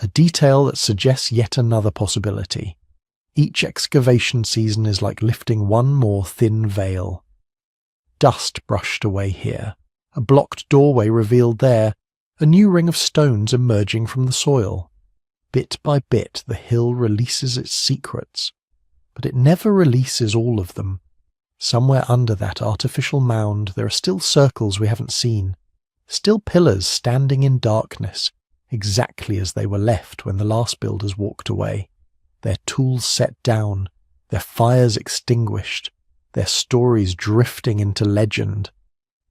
a detail that suggests yet another possibility. Each excavation season is like lifting one more thin veil. Dust brushed away here, a blocked doorway revealed there, a new ring of stones emerging from the soil. Bit by bit the hill releases its secrets, but it never releases all of them. Somewhere under that artificial mound there are still circles we haven't seen, still pillars standing in darkness, exactly as they were left when the last builders walked away, their tools set down, their fires extinguished, their stories drifting into legend.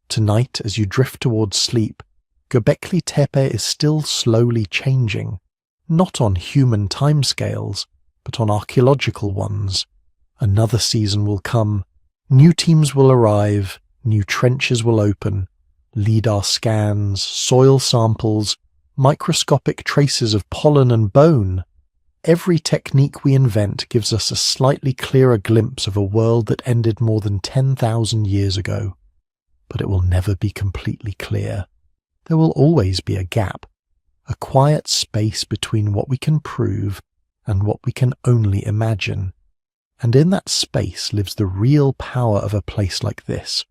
Tonight, as you drift towards sleep, Göbekli Tepe is still slowly changing, not on human timescales, but on archaeological ones. Another season will come, new teams will arrive, new trenches will open, LIDAR scans, soil samples, microscopic traces of pollen and bone. Every technique we invent gives us a slightly clearer glimpse of a world that ended more than 10,000 years ago. But it will never be completely clear. There will always be a gap, a quiet space between what we can prove and what we can only imagine. And in that space lives the real power of a place like this.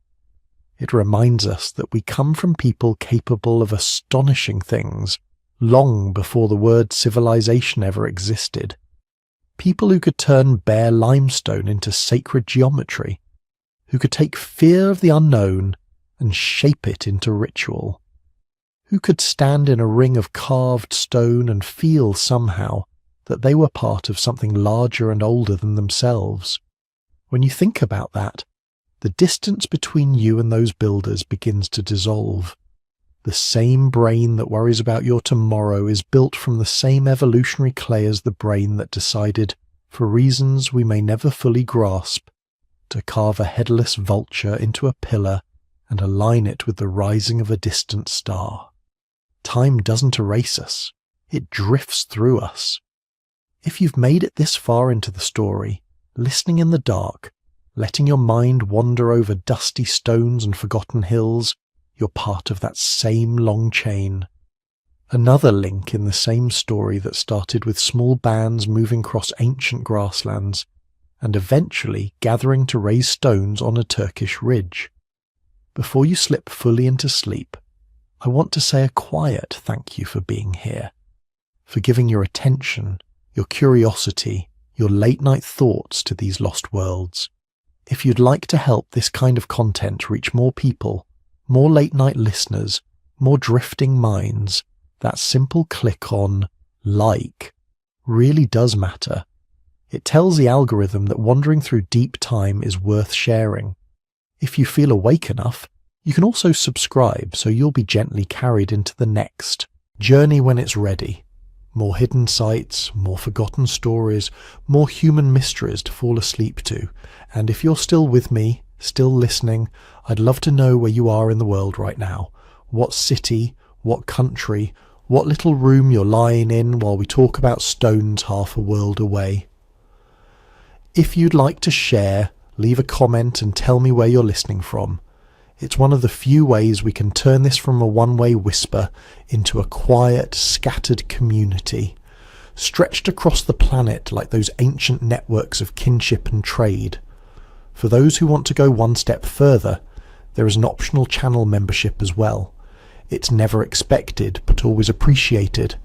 It reminds us that we come from people capable of astonishing things long before the word civilization ever existed. People who could turn bare limestone into sacred geometry, who could take fear of the unknown and shape it into ritual, who could stand in a ring of carved stone and feel somehow that they were part of something larger and older than themselves. When you think about that, the distance between you and those builders begins to dissolve. The same brain that worries about your tomorrow is built from the same evolutionary clay as the brain that decided, for reasons we may never fully grasp, to carve a headless vulture into a pillar and align it with the rising of a distant star. Time doesn't erase us, it drifts through us. If you've made it this far into the story, listening in the dark, letting your mind wander over dusty stones and forgotten hills, you're part of that same long chain. Another link in the same story that started with small bands moving across ancient grasslands and eventually gathering to raise stones on a Turkish ridge. Before you slip fully into sleep, I want to say a quiet thank you for being here, for giving your attention, your curiosity, your late-night thoughts to these lost worlds. If you'd like to help this kind of content reach more people, more late-night listeners, more drifting minds, that simple click on like really does matter. It tells the algorithm that wandering through deep time is worth sharing. If you feel awake enough, you can also subscribe so you'll be gently carried into the next journey when it's ready. More hidden sites, more forgotten stories, more human mysteries to fall asleep to. And if you're still with me, still listening, I'd love to know where you are in the world right now. What city, what country, what little room you're lying in while we talk about stones half a world away. If you'd like to share, leave a comment and tell me where you're listening from. It's one of the few ways we can turn this from a one-way whisper into a quiet, scattered community, stretched across the planet like those ancient networks of kinship and trade. For those who want to go one step further, there is an optional channel membership as well. It's never expected, but always appreciated.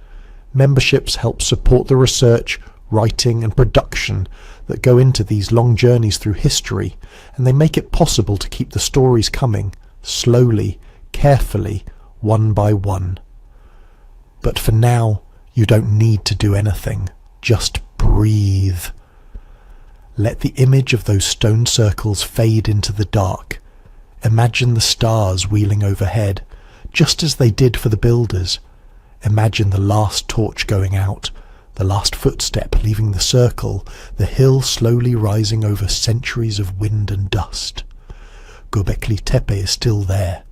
Memberships help support the research, writing and production that go into these long journeys through history, and they make it possible to keep the stories coming, slowly, carefully, one by one. But for now, you don't need to do anything. Just breathe. Let the image of those stone circles fade into the dark. Imagine the stars wheeling overhead, just as they did for the builders. Imagine the last torch going out, the last footstep leaving the circle, the hill slowly rising over centuries of wind and dust. Göbekli Tepe is still there,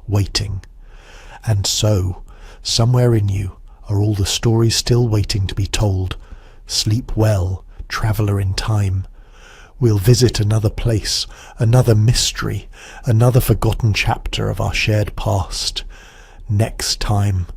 waiting. And so, somewhere in you, are all the stories still waiting to be told. Sleep well, traveller in time. We'll visit another place, another mystery, another forgotten chapter of our shared past. Next time